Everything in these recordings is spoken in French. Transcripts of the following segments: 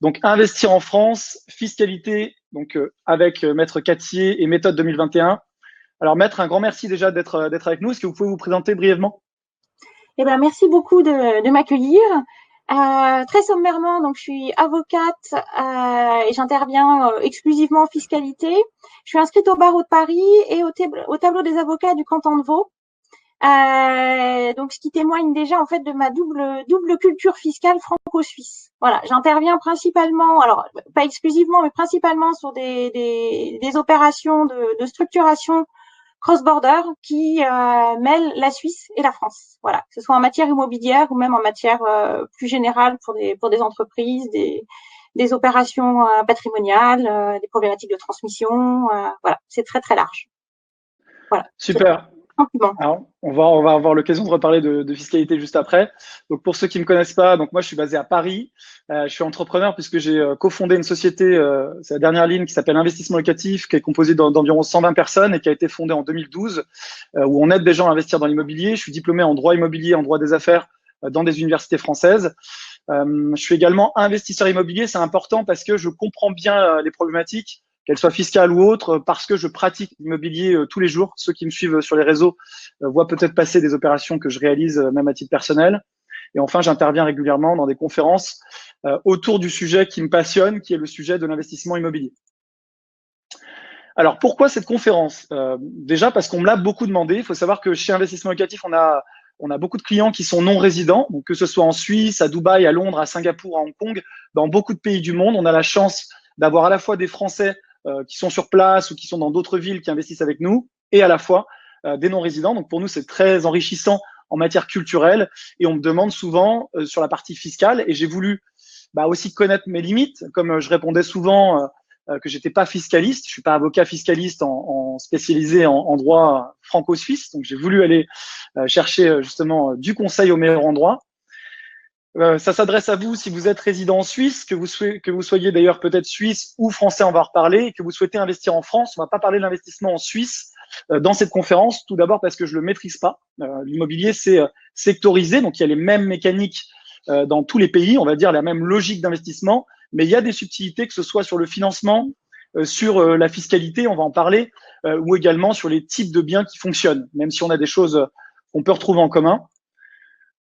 Donc, investir en France, fiscalité, donc avec Maître Cattier et méthode 2021. Alors, Maître, un grand merci déjà d'être avec nous. Est-ce que vous pouvez vous présenter brièvement? Eh ben, merci beaucoup de m'accueillir. Très sommairement, donc je suis avocate et j'interviens exclusivement en fiscalité. Je suis inscrite au barreau de Paris et au tableau des avocats du canton de Vaud. Donc, ce qui témoigne déjà en fait de ma double culture fiscale franco-suisse. Voilà, j'interviens principalement, alors pas exclusivement, mais principalement sur des opérations de structuration cross-border qui mêlent la Suisse et la France. Voilà, que ce soit en matière immobilière ou même en matière plus générale pour des entreprises, des opérations patrimoniales, des problématiques de transmission. Voilà, c'est très très large. Voilà. Super. Alors, on va avoir l'occasion de reparler de fiscalité juste après. Donc, pour ceux qui me connaissent pas, donc moi, je suis basé à Paris. Je suis entrepreneur puisque j'ai cofondé une société, c'est la dernière ligne, qui s'appelle Investissement Locatif, qui est composée d'environ 120 personnes et qui a été fondée en 2012, où on aide des gens à investir dans l'immobilier. Je suis diplômé en droit immobilier, en droit des affaires dans des universités françaises. Je suis également investisseur immobilier. C'est important parce que je comprends bien les problématiques, qu'elles soient fiscales ou autres, parce que je pratique l'immobilier tous les jours. Ceux qui me suivent sur les réseaux voient peut-être passer des opérations que je réalise même à titre personnel. Et enfin, j'interviens régulièrement dans des conférences autour du sujet qui me passionne, qui est le sujet de l'investissement immobilier. Alors, pourquoi cette conférence? Déjà parce qu'on me l'a beaucoup demandé. Il faut savoir que chez Investissement Locatif, on a beaucoup de clients qui sont non résidents, donc que ce soit en Suisse, à Dubaï, à Londres, à Singapour, à Hong Kong, dans beaucoup de pays du monde, on a la chance d'avoir à la fois des Français qui sont sur place ou qui sont dans d'autres villes qui investissent avec nous, et à la fois des non-résidents. Donc pour nous, c'est très enrichissant en matière culturelle. Et on me demande souvent sur la partie fiscale, et j'ai voulu aussi connaître mes limites, comme je répondais souvent que j'étais pas fiscaliste, je suis pas avocat fiscaliste en spécialisé en droit franco-suisse, donc j'ai voulu aller chercher justement du conseil au meilleur endroit. Ça s'adresse à vous si vous êtes résident en Suisse, que vous soyez d'ailleurs peut-être suisse ou français, on va en reparler, et que vous souhaitez investir en France. On va pas parler de l'investissement en Suisse dans cette conférence, tout d'abord parce que je le maîtrise pas. L'immobilier, c'est sectorisé, donc il y a les mêmes mécaniques dans tous les pays, on va dire la même logique d'investissement, mais il y a des subtilités, que ce soit sur le financement, sur la fiscalité, on va en parler, ou également sur les types de biens qui fonctionnent, même si on a des choses qu'on peut retrouver en commun.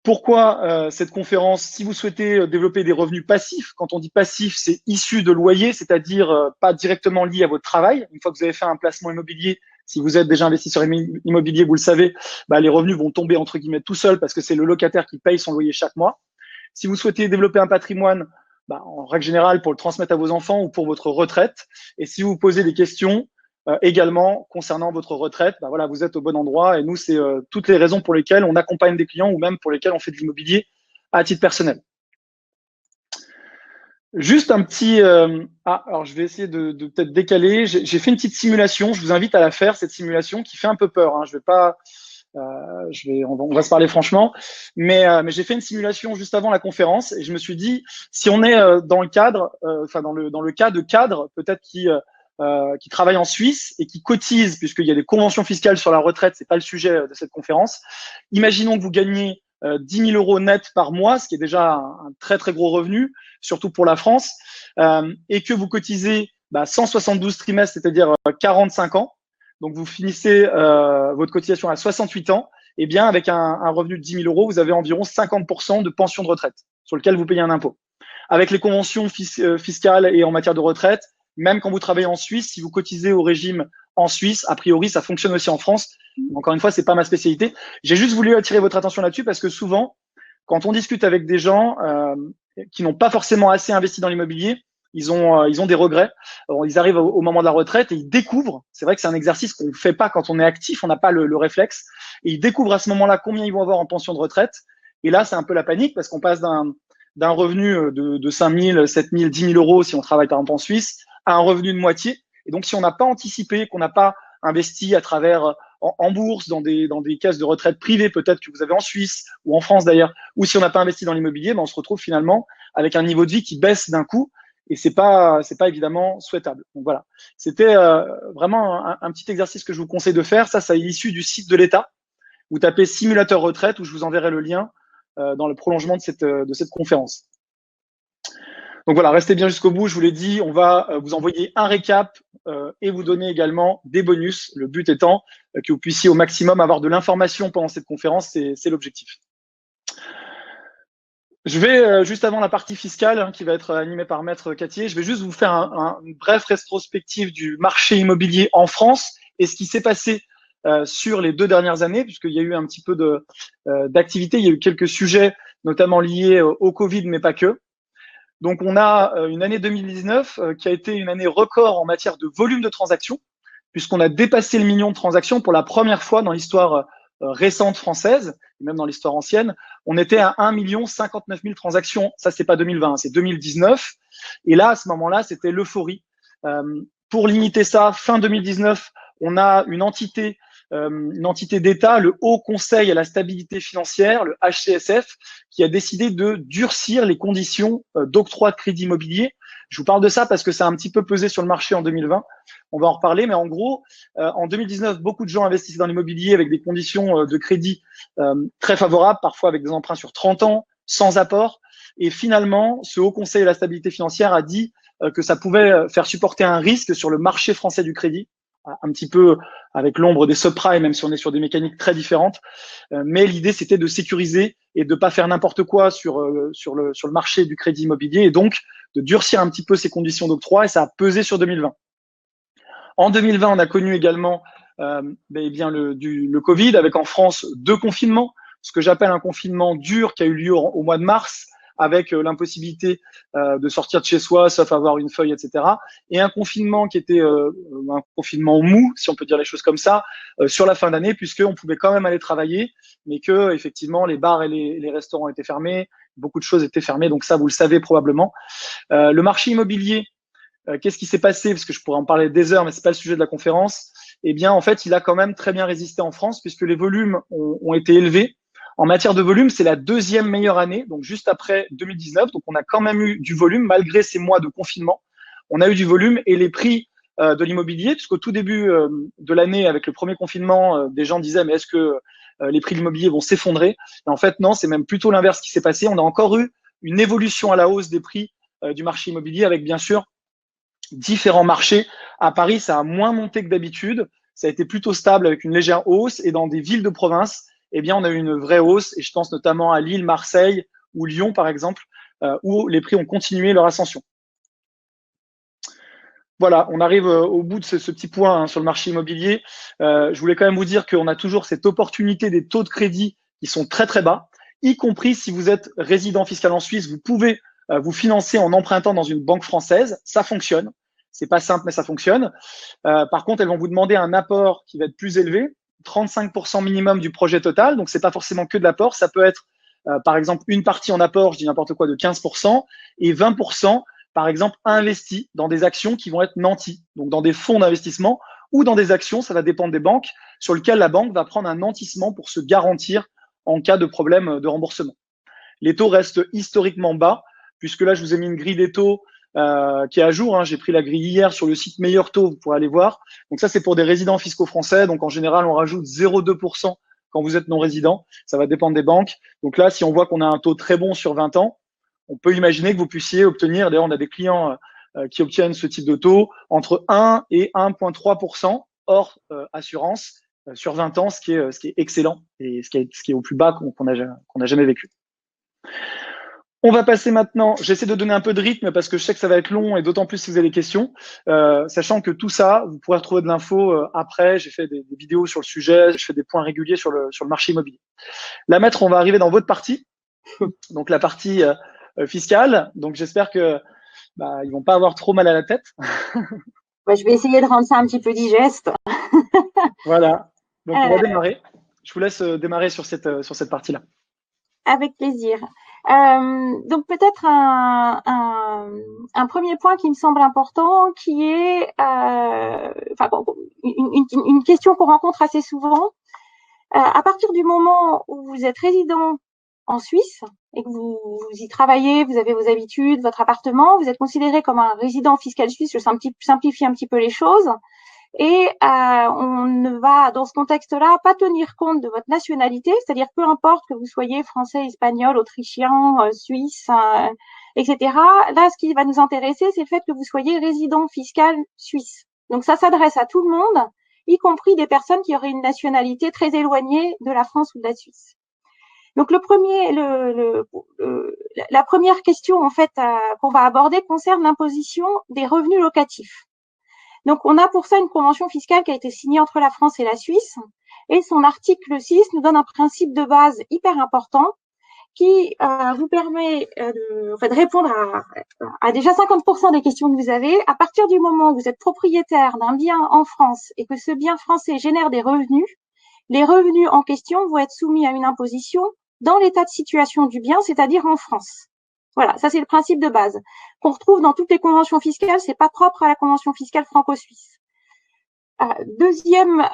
Pourquoi cette conférence? Si vous souhaitez développer des revenus passifs, quand on dit passif, c'est issu de loyer, c'est-à-dire pas directement lié à votre travail. Une fois que vous avez fait un placement immobilier, si vous êtes déjà investisseur immobilier, vous le savez, les revenus vont tomber entre guillemets tout seuls parce que c'est le locataire qui paye son loyer chaque mois. Si vous souhaitez développer un patrimoine, en règle générale pour le transmettre à vos enfants ou pour votre retraite, et si vous posez des questions également concernant votre retraite, voilà, vous êtes au bon endroit. Et nous, c'est toutes les raisons pour lesquelles on accompagne des clients ou même pour lesquelles on fait de l'immobilier à titre personnel. Juste un petit… alors je vais essayer de peut-être décaler. J'ai fait une petite simulation. Je vous invite à la faire, cette simulation qui fait un peu peur. Hein. Je vais pas… on va se parler franchement, mais j'ai fait une simulation juste avant la conférence et je me suis dit, si on est dans le cadre, dans le cas de cadres peut-être qui travaillent en Suisse et qui cotisent, puisqu'il y a des conventions fiscales sur la retraite, c'est pas le sujet de cette conférence. Imaginons que vous gagnez 10 000 euros net par mois, ce qui est déjà un très très gros revenu, surtout pour la France, et que vous cotisez 172 trimestres, c'est-à-dire 45 ans. Donc, vous finissez votre cotisation à 68 ans, et bien, avec un revenu de 10 000 euros, vous avez environ 50% de pension de retraite sur lequel vous payez un impôt. Avec les conventions fiscales et en matière de retraite, même quand vous travaillez en Suisse, si vous cotisez au régime en Suisse, a priori, ça fonctionne aussi en France. Encore une fois, c'est pas ma spécialité. J'ai juste voulu attirer votre attention là-dessus parce que souvent, quand on discute avec des gens qui n'ont pas forcément assez investi dans l'immobilier, ils ont des regrets. Alors, ils arrivent au moment de la retraite et ils découvrent. C'est vrai que c'est un exercice qu'on ne fait pas quand on est actif, on n'a pas le réflexe. Et ils découvrent à ce moment-là combien ils vont avoir en pension de retraite. Et là, c'est un peu la panique parce qu'on passe d'un revenu de 5 000, 7 000, 10 000 euros si on travaille par exemple en Suisse à un revenu de moitié. Et donc, si on n'a pas anticipé, qu'on n'a pas investi à travers en bourse, dans des caisses de retraite privées, peut-être que vous avez en Suisse ou en France d'ailleurs, ou si on n'a pas investi dans l'immobilier, on se retrouve finalement avec un niveau de vie qui baisse d'un coup. Et c'est pas évidemment souhaitable. Donc voilà, c'était vraiment un petit exercice que je vous conseille de faire. Ça est issu du site de l'État. Vous tapez simulateur retraite où je vous enverrai le lien dans le prolongement de cette conférence. Donc voilà, restez bien jusqu'au bout. Je vous l'ai dit, on va vous envoyer un récap et vous donner également des bonus. Le but étant que vous puissiez au maximum avoir de l'information pendant cette conférence. C'est l'objectif. Je vais, juste avant la partie fiscale qui va être animée par Maître Cattier, je vais juste vous faire une brève rétrospective du marché immobilier en France et ce qui s'est passé sur les 2 dernières années, puisqu'il y a eu un petit peu d'activité, il y a eu quelques sujets, notamment liés au Covid, mais pas que. Donc, on a une année 2019 qui a été une année record en matière de volume de transactions, puisqu'on a dépassé le million de transactions pour la première fois dans l'histoire récente française, et même dans l'histoire ancienne. On était à 1 59 000 transactions. Ça, c'est pas 2020, c'est 2019. Et là, à ce moment-là, c'était l'euphorie. Pour limiter ça, fin 2019, on a une entité d'État, le Haut Conseil à la stabilité financière, le HCSF, qui a décidé de durcir les conditions d'octroi de crédit immobilier. Je vous parle de ça parce que ça a un petit peu pesé sur le marché en 2020. On va en reparler, mais en gros, en 2019, beaucoup de gens investissaient dans l'immobilier avec des conditions de crédit très favorables, parfois avec des emprunts sur 30 ans, sans apport. Et finalement, ce Haut Conseil à la stabilité financière a dit que ça pouvait faire supporter un risque sur le marché français du crédit, un petit peu avec l'ombre des subprimes, même si on est sur des mécaniques très différentes. Mais l'idée, c'était de sécuriser et de pas faire n'importe quoi sur le marché du crédit immobilier et donc de durcir un petit peu ces conditions d'octroi et ça a pesé sur 2020. En 2020, on a connu également le Covid avec en France 2 confinements, ce que j'appelle un confinement dur qui a eu lieu au mois de mars avec l'impossibilité de sortir de chez soi, sauf avoir une feuille, etc. Et un confinement qui était un confinement mou, si on peut dire les choses comme ça, sur la fin d'année, puisqu'on pouvait quand même aller travailler, mais que effectivement les bars et les restaurants étaient fermés, beaucoup de choses étaient fermées, donc ça, vous le savez probablement. Le marché immobilier, qu'est-ce qui s'est passé? Parce que je pourrais en parler des heures, mais c'est pas le sujet de la conférence. Eh bien, en fait, il a quand même très bien résisté en France, puisque les volumes ont été élevés. En matière de volume, c'est la 2e meilleure année, donc juste après 2019. Donc, on a quand même eu du volume malgré ces mois de confinement. On a eu du volume et les prix de l'immobilier, puisqu'au tout début de l'année, avec le premier confinement, des gens disaient mais est-ce que les prix de l'immobilier vont s'effondrer? Et en fait, non, c'est même plutôt l'inverse qui s'est passé. On a encore eu une évolution à la hausse des prix du marché immobilier, avec bien sûr différents marchés. À Paris, ça a moins monté que d'habitude. Ça a été plutôt stable avec une légère hausse. Et dans des villes de province, eh bien, on a eu une vraie hausse. Et je pense notamment à Lille, Marseille ou Lyon, par exemple, où les prix ont continué leur ascension. Voilà, on arrive au bout de ce petit point sur le marché immobilier. Je voulais quand même vous dire qu'on a toujours cette opportunité des taux de crédit qui sont très, très bas, y compris si vous êtes résident fiscal en Suisse, vous pouvez vous financer en empruntant dans une banque française. Ça fonctionne. C'est pas simple, mais ça fonctionne. Par contre, elles vont vous demander un apport qui va être plus élevé, 35% minimum du projet total. Donc, c'est pas forcément que de l'apport. Ça peut être, par exemple, une partie en apport, je dis n'importe quoi, de 15% et 20%, par exemple, investis dans des actions qui vont être nantis, donc dans des fonds d'investissement ou dans des actions, ça va dépendre des banques, sur lesquelles la banque va prendre un nantissement pour se garantir en cas de problème de remboursement. Les taux restent historiquement bas, puisque là, je vous ai mis une grille des taux qui est à jour. J'ai pris la grille hier sur le site Meilleur Taux, vous pourrez aller voir. Donc ça, c'est pour des résidents fiscaux français. Donc en général, on rajoute 0,2% quand vous êtes non-résident. Ça va dépendre des banques. Donc là, si on voit qu'on a un taux très bon sur 20 ans, on peut imaginer que vous puissiez obtenir, d'ailleurs, on a des clients qui obtiennent ce type de taux entre 1 et 1,3% hors assurance sur 20 ans, ce qui est excellent et ce qui est au plus bas qu'on a jamais vécu. On va passer maintenant, j'essaie de donner un peu de rythme parce que je sais que ça va être long et d'autant plus si vous avez des questions, sachant que tout ça, vous pourrez retrouver de l'info après. J'ai fait des vidéos sur le sujet, je fais des points réguliers sur le marché immobilier. Là, maître, on va arriver dans votre partie, donc la partie fiscale. Donc, j'espère que ils vont pas avoir trop mal à la tête. Je vais essayer de rendre ça un petit peu digeste. Voilà. Donc, on va démarrer. Je vous laisse démarrer sur cette partie-là. Avec plaisir. Donc peut-être un premier point qui me semble important, qui est une question qu'on rencontre assez souvent. À partir du moment où vous êtes résident en Suisse et que vous y travaillez, vous avez vos habitudes, votre appartement, vous êtes considéré comme un résident fiscal suisse. Je simplifie un petit peu les choses. Et on ne va, dans ce contexte-là, pas tenir compte de votre nationalité, c'est-à-dire peu importe que vous soyez français, espagnol, autrichien, suisse, etc. Là, ce qui va nous intéresser, c'est le fait que vous soyez résident fiscal suisse. Donc, ça s'adresse à tout le monde, y compris des personnes qui auraient une nationalité très éloignée de la France ou de la Suisse. Donc, la première question, en fait, qu'on va aborder concerne l'imposition des revenus locatifs. Donc, on a pour ça une convention fiscale qui a été signée entre la France et la Suisse. Et son article 6 nous donne un principe de base hyper important qui vous permet de répondre à déjà 50% des questions que vous avez. À partir du moment où vous êtes propriétaire d'un bien en France et que ce bien français génère des revenus, les revenus en question vont être soumis à une imposition dans l'état de situation du bien, c'est-à-dire en France. Voilà, ça c'est le principe de base qu'on retrouve dans toutes les conventions fiscales. C'est pas propre à la convention fiscale franco-suisse. Deuxième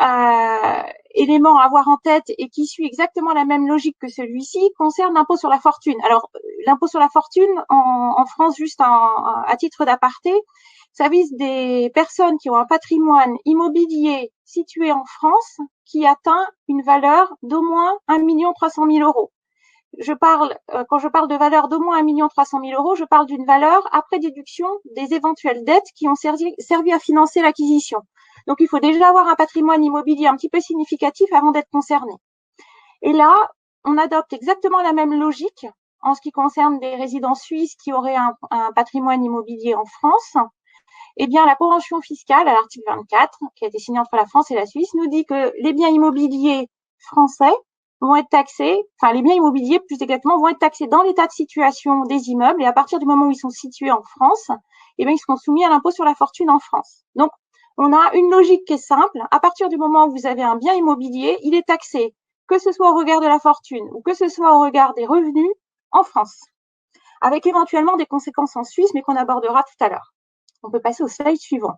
élément à avoir en tête et qui suit exactement la même logique que celui-ci concerne l'impôt sur la fortune. Alors, l'impôt sur la fortune en France, juste à titre d'aparté, ça vise des personnes qui ont un patrimoine immobilier situé en France qui atteint une valeur d'au moins 1 300 000 euros. Quand je parle de valeur d'au moins 1 300 000 euros, je parle d'une valeur après déduction des éventuelles dettes qui ont servi à financer l'acquisition. Donc, il faut déjà avoir un patrimoine immobilier un petit peu significatif avant d'être concerné. Et là, on adopte exactement la même logique en ce qui concerne des résidents suisses qui auraient un patrimoine immobilier en France. Eh bien, la convention fiscale, à l'article 24, qui a été signée entre la France et la Suisse, nous dit que les biens immobiliers français vont être taxés, les biens immobiliers, plus exactement, vont être taxés dans l'état de situation des immeubles, et à partir du moment où ils sont situés en France, eh bien, ils seront soumis à l'impôt sur la fortune en France. Donc, on a une logique qui est simple. À partir du moment où vous avez un bien immobilier, il est taxé, que ce soit au regard de la fortune ou que ce soit au regard des revenus, en France, avec éventuellement des conséquences en Suisse, mais qu'on abordera tout à l'heure. On peut passer au slide suivant.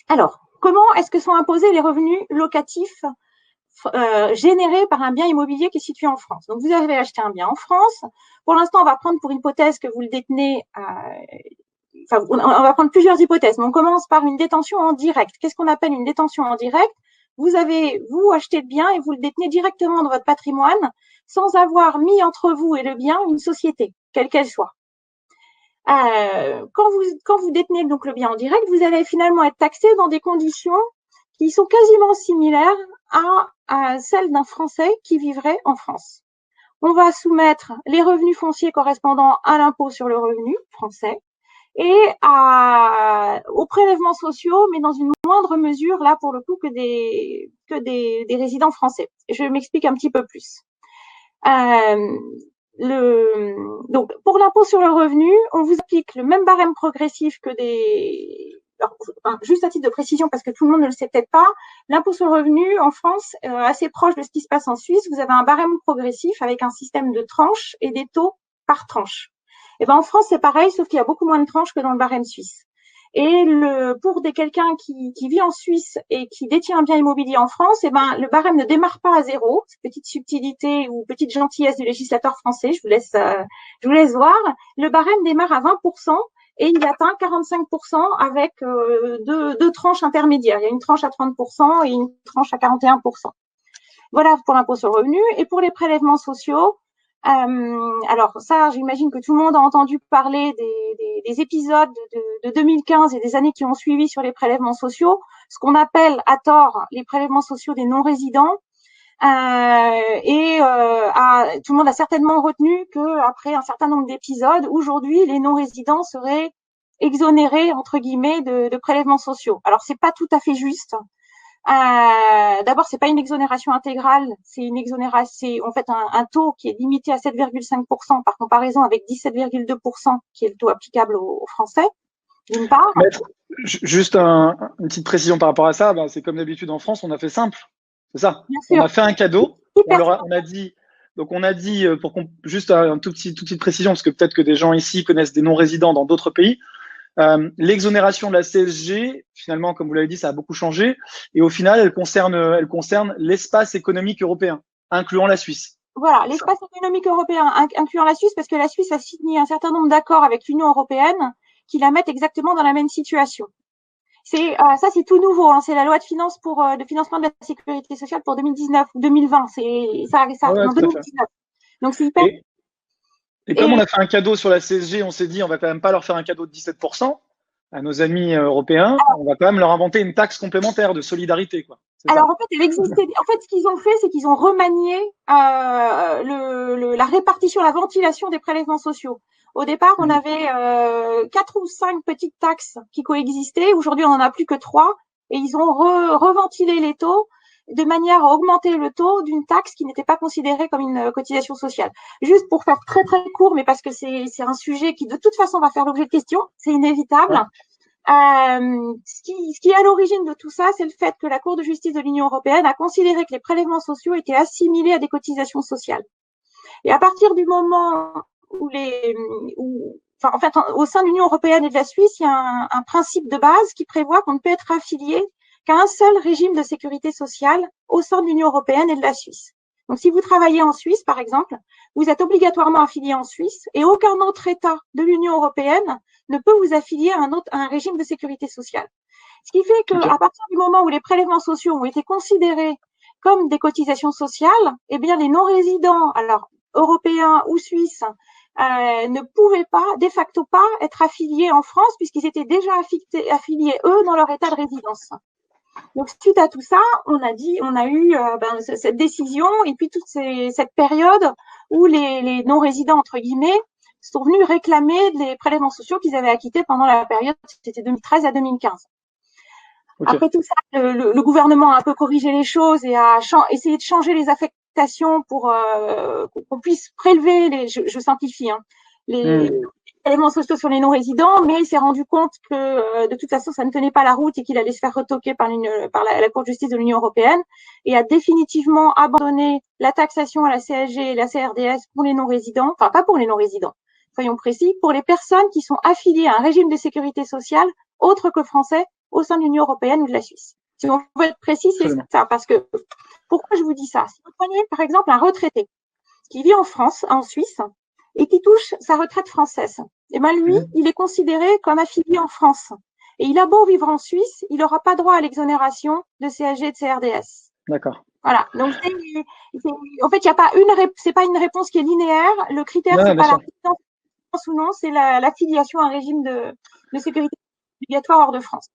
Alors, comment est-ce que sont imposés les revenus locatifs générés par un bien immobilier qui est situé en France? Donc, vous avez acheté un bien en France. Pour l'instant, on va prendre pour hypothèse que vous le détenez on va prendre plusieurs hypothèses, mais on commence par une détention en direct. Qu'est-ce qu'on appelle une détention en direct? Vous achetez le bien et vous le détenez directement dans votre patrimoine sans avoir mis entre vous et le bien une société, quelle qu'elle soit. Quand vous détenez donc le bien en direct, vous allez finalement être taxé dans des conditions qui sont quasiment similaires à celles d'un Français qui vivrait en France. On va soumettre les revenus fonciers correspondant à l'impôt sur le revenu français et aux prélèvements sociaux, mais dans une moindre mesure, là, pour le coup, que des résidents français. Je m'explique un petit peu plus. Donc, pour l'impôt sur le revenu, on vous applique le même barème progressif que juste à titre de précision, parce que tout le monde ne le sait peut-être pas, l'impôt sur le revenu en France, assez proche de ce qui se passe en Suisse, vous avez un barème progressif avec un système de tranches et des taux par tranche. Et ben en France, c'est pareil, sauf qu'il y a beaucoup moins de tranches que dans le barème suisse. Et pour quelqu'un qui vit en Suisse et qui détient un bien immobilier en France, eh ben le barème ne démarre pas à zéro. Petite subtilité ou petite gentillesse du législateur français, je vous laisse voir. Le barème démarre à 20% et il atteint 45% avec deux tranches intermédiaires. Il y a une tranche à 30% et une tranche à 41%. Voilà pour l'impôt sur le revenu. Et pour les prélèvements sociaux, alors ça, j'imagine que tout le monde a entendu parler des épisodes de 2015 et des années qui ont suivi sur les prélèvements sociaux, ce qu'on appelle à tort les prélèvements sociaux des non-résidents. Tout le monde a certainement retenu qu'après un certain nombre d'épisodes, aujourd'hui, les non-résidents seraient exonérés entre guillemets de prélèvements sociaux. Alors c'est pas tout à fait juste. D'abord, c'est pas une exonération intégrale, c'est une exonération, c'est en fait un taux qui est limité à 7,5% par comparaison avec 17,2% qui est le taux applicable aux Français, d'une part. Maître, juste une petite précision par rapport à ça, c'est comme d'habitude en France, on a fait simple, c'est ça. Bien sûr. On a fait un cadeau, on a dit, juste une toute petite précision, parce que peut-être que des gens ici connaissent des non-résidents dans d'autres pays. L'exonération de la CSG, finalement, comme vous l'avez dit, ça a beaucoup changé. Et au final, elle concerne l'espace économique européen, incluant la Suisse. Voilà, l'espace économique européen, incluant la Suisse, parce que la Suisse a signé un certain nombre d'accords avec l'Union européenne qui la mettent exactement dans la même situation. Ça, c'est tout nouveau. Hein, c'est la loi de finances de financement de la sécurité sociale pour 2019 ou 2020. C'est ça, Ouais, en 2019. Donc c'est hyper. Et comme on a fait un cadeau sur la CSG, on s'est dit on va quand même pas leur faire un cadeau de 17% à nos amis européens, on va quand même leur inventer une taxe complémentaire de solidarité, quoi. Alors, en fait, elle existait. En fait, ce qu'ils ont fait, c'est qu'ils ont remanié la répartition, la ventilation des prélèvements sociaux. Au départ, on avait 4 ou 5 petites taxes qui coexistaient. Aujourd'hui, on en a plus que 3. Et ils ont reventilé les taux de manière à augmenter le taux d'une taxe qui n'était pas considérée comme une cotisation sociale. Juste pour faire très très court, mais parce que c'est un sujet qui de toute façon va faire l'objet de questions, c'est inévitable. Ouais. Ce qui est à l'origine de tout ça, c'est le fait que la Cour de justice de l'Union européenne a considéré que les prélèvements sociaux étaient assimilés à des cotisations sociales. Et à partir du moment où en fait, au sein de l'Union européenne et de la Suisse, il y a un principe de base qui prévoit qu'on ne peut être affilié qu'à un seul régime de sécurité sociale au sein de l'Union européenne et de la Suisse. Donc, si vous travaillez en Suisse, par exemple, vous êtes obligatoirement affilié en Suisse et aucun autre État de l'Union européenne ne peut vous affilier à un régime de sécurité sociale. Ce qui fait qu'à partir du moment où les prélèvements sociaux ont été considérés comme des cotisations sociales, eh bien, les non-résidents, alors européens ou suisses, ne pouvaient pas, de facto pas, être affiliés en France puisqu'ils étaient déjà affiliés, eux, dans leur état de résidence. Donc, suite à tout ça, on a eu cette décision et puis toute cette période où les non-résidents, entre guillemets, sont venus réclamer les prélèvements sociaux qu'ils avaient acquittés pendant la période, c'était 2013 à 2015. Okay. Après tout ça, le gouvernement a un peu corrigé les choses et a essayé de changer les affectations pour qu'on puisse prélever je simplifie, hein, les éléments sociaux sur les non-résidents, mais il s'est rendu compte que de toute façon, ça ne tenait pas la route et qu'il allait se faire retoquer par la Cour de justice de l'Union européenne et a définitivement abandonné la taxation à la CSG et la CRDS pour les non-résidents, enfin pas pour les non-résidents, soyons précis, pour les personnes qui sont affiliées à un régime de sécurité sociale autre que français au sein de l'Union européenne ou de la Suisse. Si on veut être précis, c'est ça, parce que pourquoi je vous dis ça? Si vous prenez par exemple un retraité qui vit en France, en Suisse, et qui touche sa retraite française, et ben lui, il est considéré comme affilié en France. Et il a beau vivre en Suisse, il n'aura pas droit à l'exonération de CSG et de CRDS. D'accord. Voilà. Donc, en fait, il n'y a pas c'est pas une réponse qui est linéaire. Le critère, c'est pas la résidence ou non, c'est l'affiliation à un régime de sécurité obligatoire hors de France.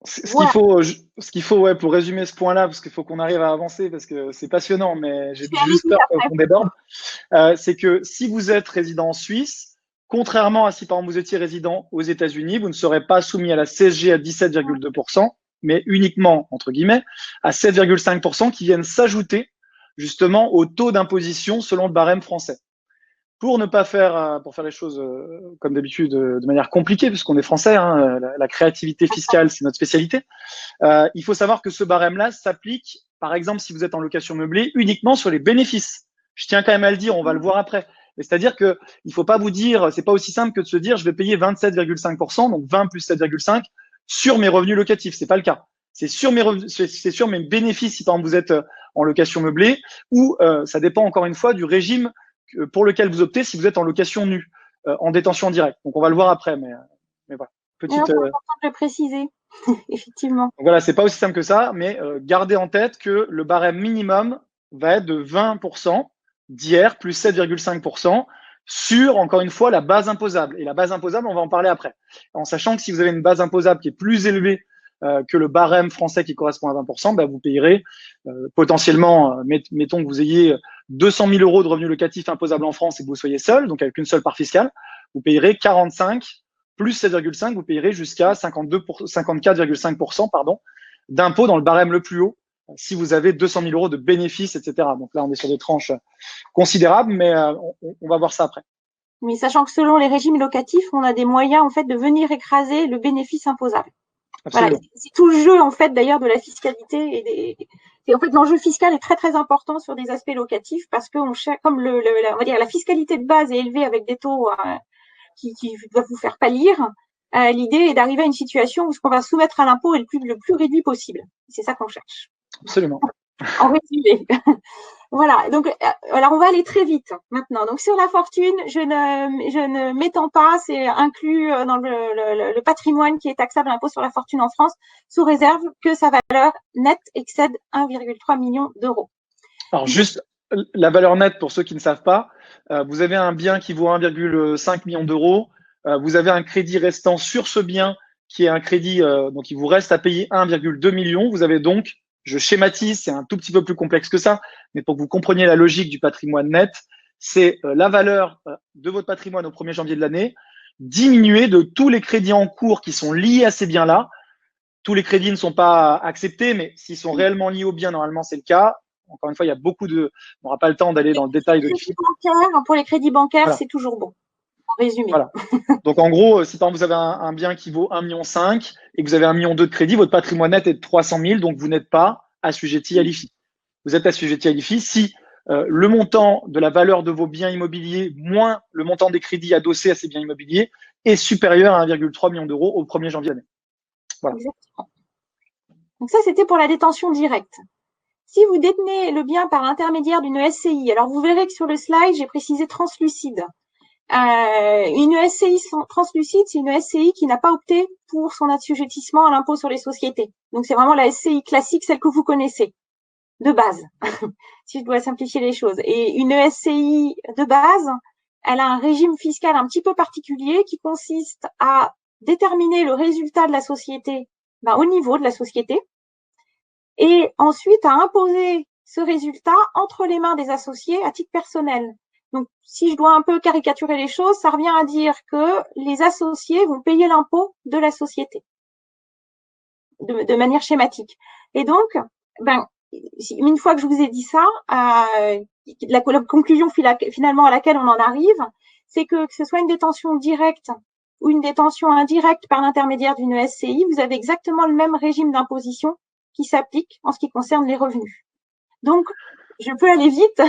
Ce qu'il faut, ouais, pour résumer ce point-là, parce qu'il faut qu'on arrive à avancer, parce que c'est passionnant, mais j'ai juste peur qu'on déborde, c'est que si vous êtes résident en Suisse, contrairement à si par exemple vous étiez résident aux États-Unis, vous ne serez pas soumis à la CSG à 17,2%, mais uniquement, entre guillemets, à 7,5% qui viennent s'ajouter justement au taux d'imposition selon le barème français. Pour ne pas faire, pour faire les choses comme d'habitude de manière compliquée, puisqu'on est français, hein, la créativité fiscale, c'est notre spécialité. Il faut savoir que ce barème-là s'applique, par exemple, si vous êtes en location meublée, uniquement sur les bénéfices. Je tiens quand même à le dire, on va le voir après. C'est-à-dire que il faut pas vous dire, c'est pas aussi simple que de se dire, je vais payer 27,5%, donc 20 plus 7,5 sur mes revenus locatifs. C'est pas le cas. C'est sur mes bénéfices si par exemple vous êtes en location meublée, ou ça dépend encore une fois du régime pour lequel vous optez si vous êtes en location nue, en détention directe. Donc, on va le voir après, mais voilà. C'est important de le préciser, effectivement. Donc, voilà, c'est pas aussi simple que ça, mais gardez en tête que le barème minimum va être de 20% d'IR plus 7,5% sur, encore une fois, la base imposable. Et la base imposable, on va en parler après. En sachant que si vous avez une base imposable qui est plus élevée que le barème français qui correspond à 20%, bah, vous payerez potentiellement, mettons que vous ayez 200 000 euros de revenus locatifs imposables en France et que vous soyez seul, donc avec une seule part fiscale, vous payerez 45 plus 7,5, vous payerez jusqu'à 54,5% d'impôt dans le barème le plus haut si vous avez 200 000 euros de bénéfices, etc. Donc là, on est sur des tranches considérables, mais on va voir ça après. Mais sachant que selon les régimes locatifs, on a des moyens en fait de venir écraser le bénéfice imposable. Voilà, c'est tout le jeu en fait d'ailleurs de la fiscalité et en fait l'enjeu fiscal est très très important sur des aspects locatifs parce que comme on va dire la fiscalité de base est élevée avec des taux qui doivent vous faire pâlir. L'idée est d'arriver à une situation où ce qu'on va soumettre à l'impôt est le plus réduit possible. C'est ça qu'on cherche. Absolument. En résumé. Voilà, donc alors on va aller très vite maintenant. Donc sur la fortune, je ne m'étends pas, c'est inclus dans le patrimoine qui est taxable à l'impôt sur la fortune en France, sous réserve que sa valeur nette excède 1,3 million d'euros. Alors juste la valeur nette, pour ceux qui ne savent pas, vous avez un bien qui vaut 1,5 million d'euros. Vous avez un crédit restant sur ce bien qui est un crédit, donc il vous reste à payer 1,2 million. Vous avez donc, je schématise, c'est un tout petit peu plus complexe que ça, mais pour que vous compreniez la logique du patrimoine net, c'est la valeur de votre patrimoine au 1er janvier de l'année, diminuée de tous les crédits en cours qui sont liés à ces biens-là. Tous les crédits ne sont pas acceptés, mais s'ils sont réellement liés au bien, normalement, c'est le cas. Encore une fois, il y a beaucoup de… On n'aura pas le temps d'aller dans le détail de l'IFI. Pour les crédits bancaires, voilà. C'est toujours bon. En résumé. Voilà. Donc, en gros, si par exemple, vous avez un bien qui vaut 1,5 million et que vous avez 1,2 million de crédit, votre patrimoine net est de 300 000, donc vous n'êtes pas assujetti à l'IFI. Vous êtes assujetti à l'IFI si le montant de la valeur de vos biens immobiliers moins le montant des crédits adossés à ces biens immobiliers est supérieur à 1,3 million d'euros au 1er janvier d'année. Voilà. Exactement. Donc ça, c'était pour la détention directe. Si vous détenez le bien par l'intermédiaire d'une SCI, alors vous verrez que sur le slide, j'ai précisé translucide. Une SCI translucide, c'est une SCI qui n'a pas opté pour son assujettissement à l'impôt sur les sociétés. Donc c'est vraiment la SCI classique, celle que vous connaissez, de base, si je dois simplifier les choses. Et une SCI de base, elle a un régime fiscal un petit peu particulier qui consiste à déterminer le résultat de la société au niveau de la société et ensuite à imposer ce résultat entre les mains des associés à titre personnel. Donc, si je dois un peu caricaturer les choses, ça revient à dire que les associés vont payer l'impôt de la société de manière schématique. Et donc, une fois que je vous ai dit ça, la conclusion finalement à laquelle on en arrive, c'est que ce soit une détention directe ou une détention indirecte par l'intermédiaire d'une SCI, vous avez exactement le même régime d'imposition qui s'applique en ce qui concerne les revenus. Donc, je peux aller vite.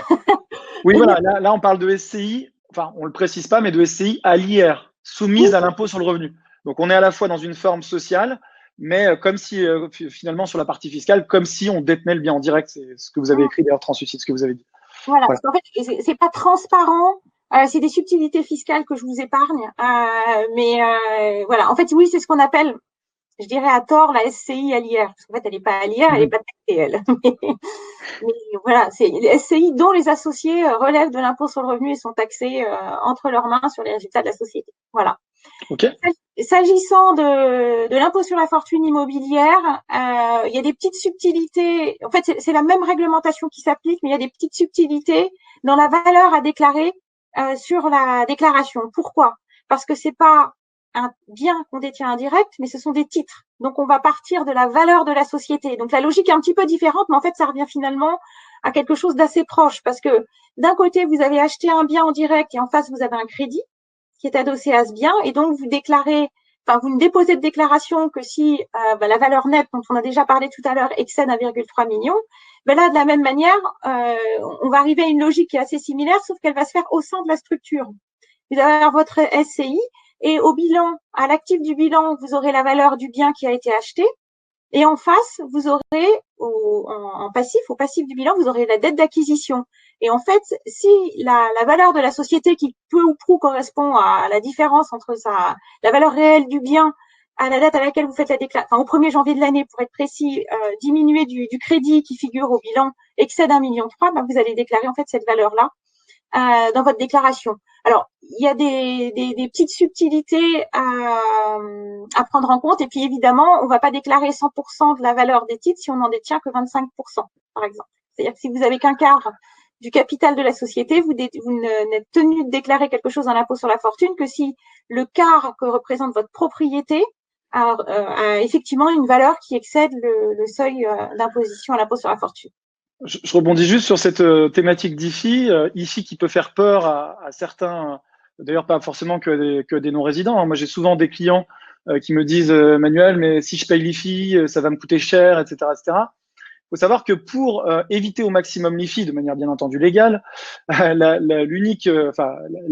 Oui, voilà, là, on parle de SCI, enfin, on ne le précise pas, mais de SCI à l'IR, soumise à l'impôt sur le revenu. Donc, on est à la fois dans une forme sociale, mais comme si, finalement, sur la partie fiscale, comme si on détenait le bien en direct. C'est ce que vous avez écrit, d'ailleurs, Translucide, ce que vous avez dit. Voilà, parce qu'en fait, c'est pas transparent. C'est des subtilités fiscales que je vous épargne. Mais voilà, en fait, oui, c'est ce qu'on appelle, je dirais à tort, la SCI à l'IR. Parce qu'en fait, elle n'est pas à l'IR, elle n'est pas taxée, elle. Mais voilà, c'est les SCI dont les associés relèvent de l'impôt sur le revenu et sont taxés entre leurs mains sur les résultats de la société. Voilà. Okay. S'agissant de l'impôt sur la fortune immobilière, il y a des petites subtilités. En fait, c'est la même réglementation qui s'applique, mais il y a des petites subtilités dans la valeur à déclarer sur la déclaration. Pourquoi? Parce que c'est pas un bien qu'on détient indirect, mais ce sont des titres. Donc, on va partir de la valeur de la société. Donc, la logique est un petit peu différente, mais en fait, ça revient finalement à quelque chose d'assez proche. Parce que d'un côté, vous avez acheté un bien en direct et en face, vous avez un crédit qui est adossé à ce bien. Et donc, vous déclarez, vous ne déposez de déclaration que si la valeur nette, dont on a déjà parlé tout à l'heure, excède 1,3 million. Là, de la même manière, on va arriver à une logique qui est assez similaire, sauf qu'elle va se faire au sein de la structure. Vous allez avoir votre SCI. Et au bilan, à l'actif du bilan, vous aurez la valeur du bien qui a été acheté. Et en face, vous aurez, au passif du bilan, vous aurez la dette d'acquisition. Et en fait, si la valeur de la société qui peu ou prou correspond à la différence entre la valeur réelle du bien à la date à laquelle vous faites la déclaration, au 1er janvier de l'année, pour être précis, diminué du crédit qui figure au bilan excède 1,3 million, vous allez déclarer en fait cette valeur-là dans votre déclaration. Alors, il y a des petites subtilités à prendre en compte. Et puis, évidemment, on ne va pas déclarer 100% de la valeur des titres si on n'en détient que 25%, par exemple. C'est-à-dire que si vous avez qu'un quart du capital de la société, vous n'êtes tenu de déclarer quelque chose dans l'impôt sur la fortune que si le quart que représente votre propriété a effectivement une valeur qui excède le seuil d'imposition à l'impôt sur la fortune. Je rebondis juste sur cette thématique d'IFI, IFI qui peut faire peur à certains, d'ailleurs pas forcément que des non-résidents. Moi, j'ai souvent des clients qui me disent Manuel, mais si je paye l'IFI, ça va me coûter cher, etc., etc. Il faut savoir que pour éviter au maximum l'IFI de manière bien entendu légale, la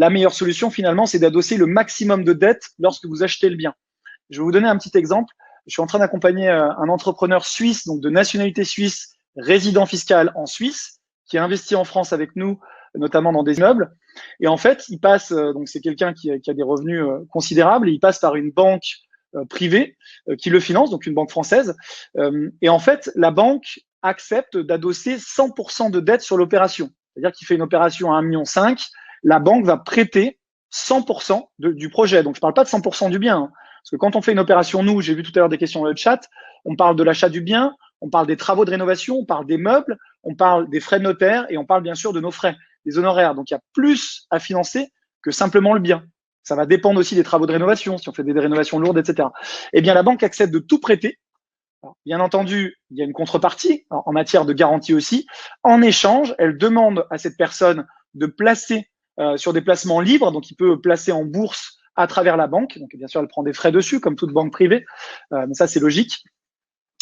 meilleure solution finalement, c'est d'adosser le maximum de dettes lorsque vous achetez le bien. Je vais vous donner un petit exemple. Je suis en train d'accompagner un entrepreneur suisse, donc de nationalité suisse, résident fiscal en Suisse, qui a investi en France avec nous, notamment dans des immeubles. Et en fait, il passe, donc c'est quelqu'un qui a des revenus considérables, et il passe par une banque privée qui le finance, donc une banque française. Et en fait, la banque accepte d'adosser 100% de dette sur l'opération. C'est-à-dire qu'il fait une opération à 1,5 million, la banque va prêter 100% du projet. Donc, je ne parle pas de 100% du bien. Hein, parce que quand on fait une opération, nous, j'ai vu tout à l'heure des questions dans le chat, on parle de l'achat du bien, on parle des travaux de rénovation, on parle des meubles, on parle des frais de notaire et on parle bien sûr de nos frais, des honoraires. Donc, il y a plus à financer que simplement le bien. Ça va dépendre aussi des travaux de rénovation, si on fait des rénovations lourdes, etc. Eh bien, la banque accepte de tout prêter. Alors, bien entendu, il y a une contrepartie en matière de garantie aussi. En échange, elle demande à cette personne de placer sur des placements libres, donc il peut placer en bourse à travers la banque. Donc, bien sûr, elle prend des frais dessus, comme toute banque privée, mais ça, c'est logique.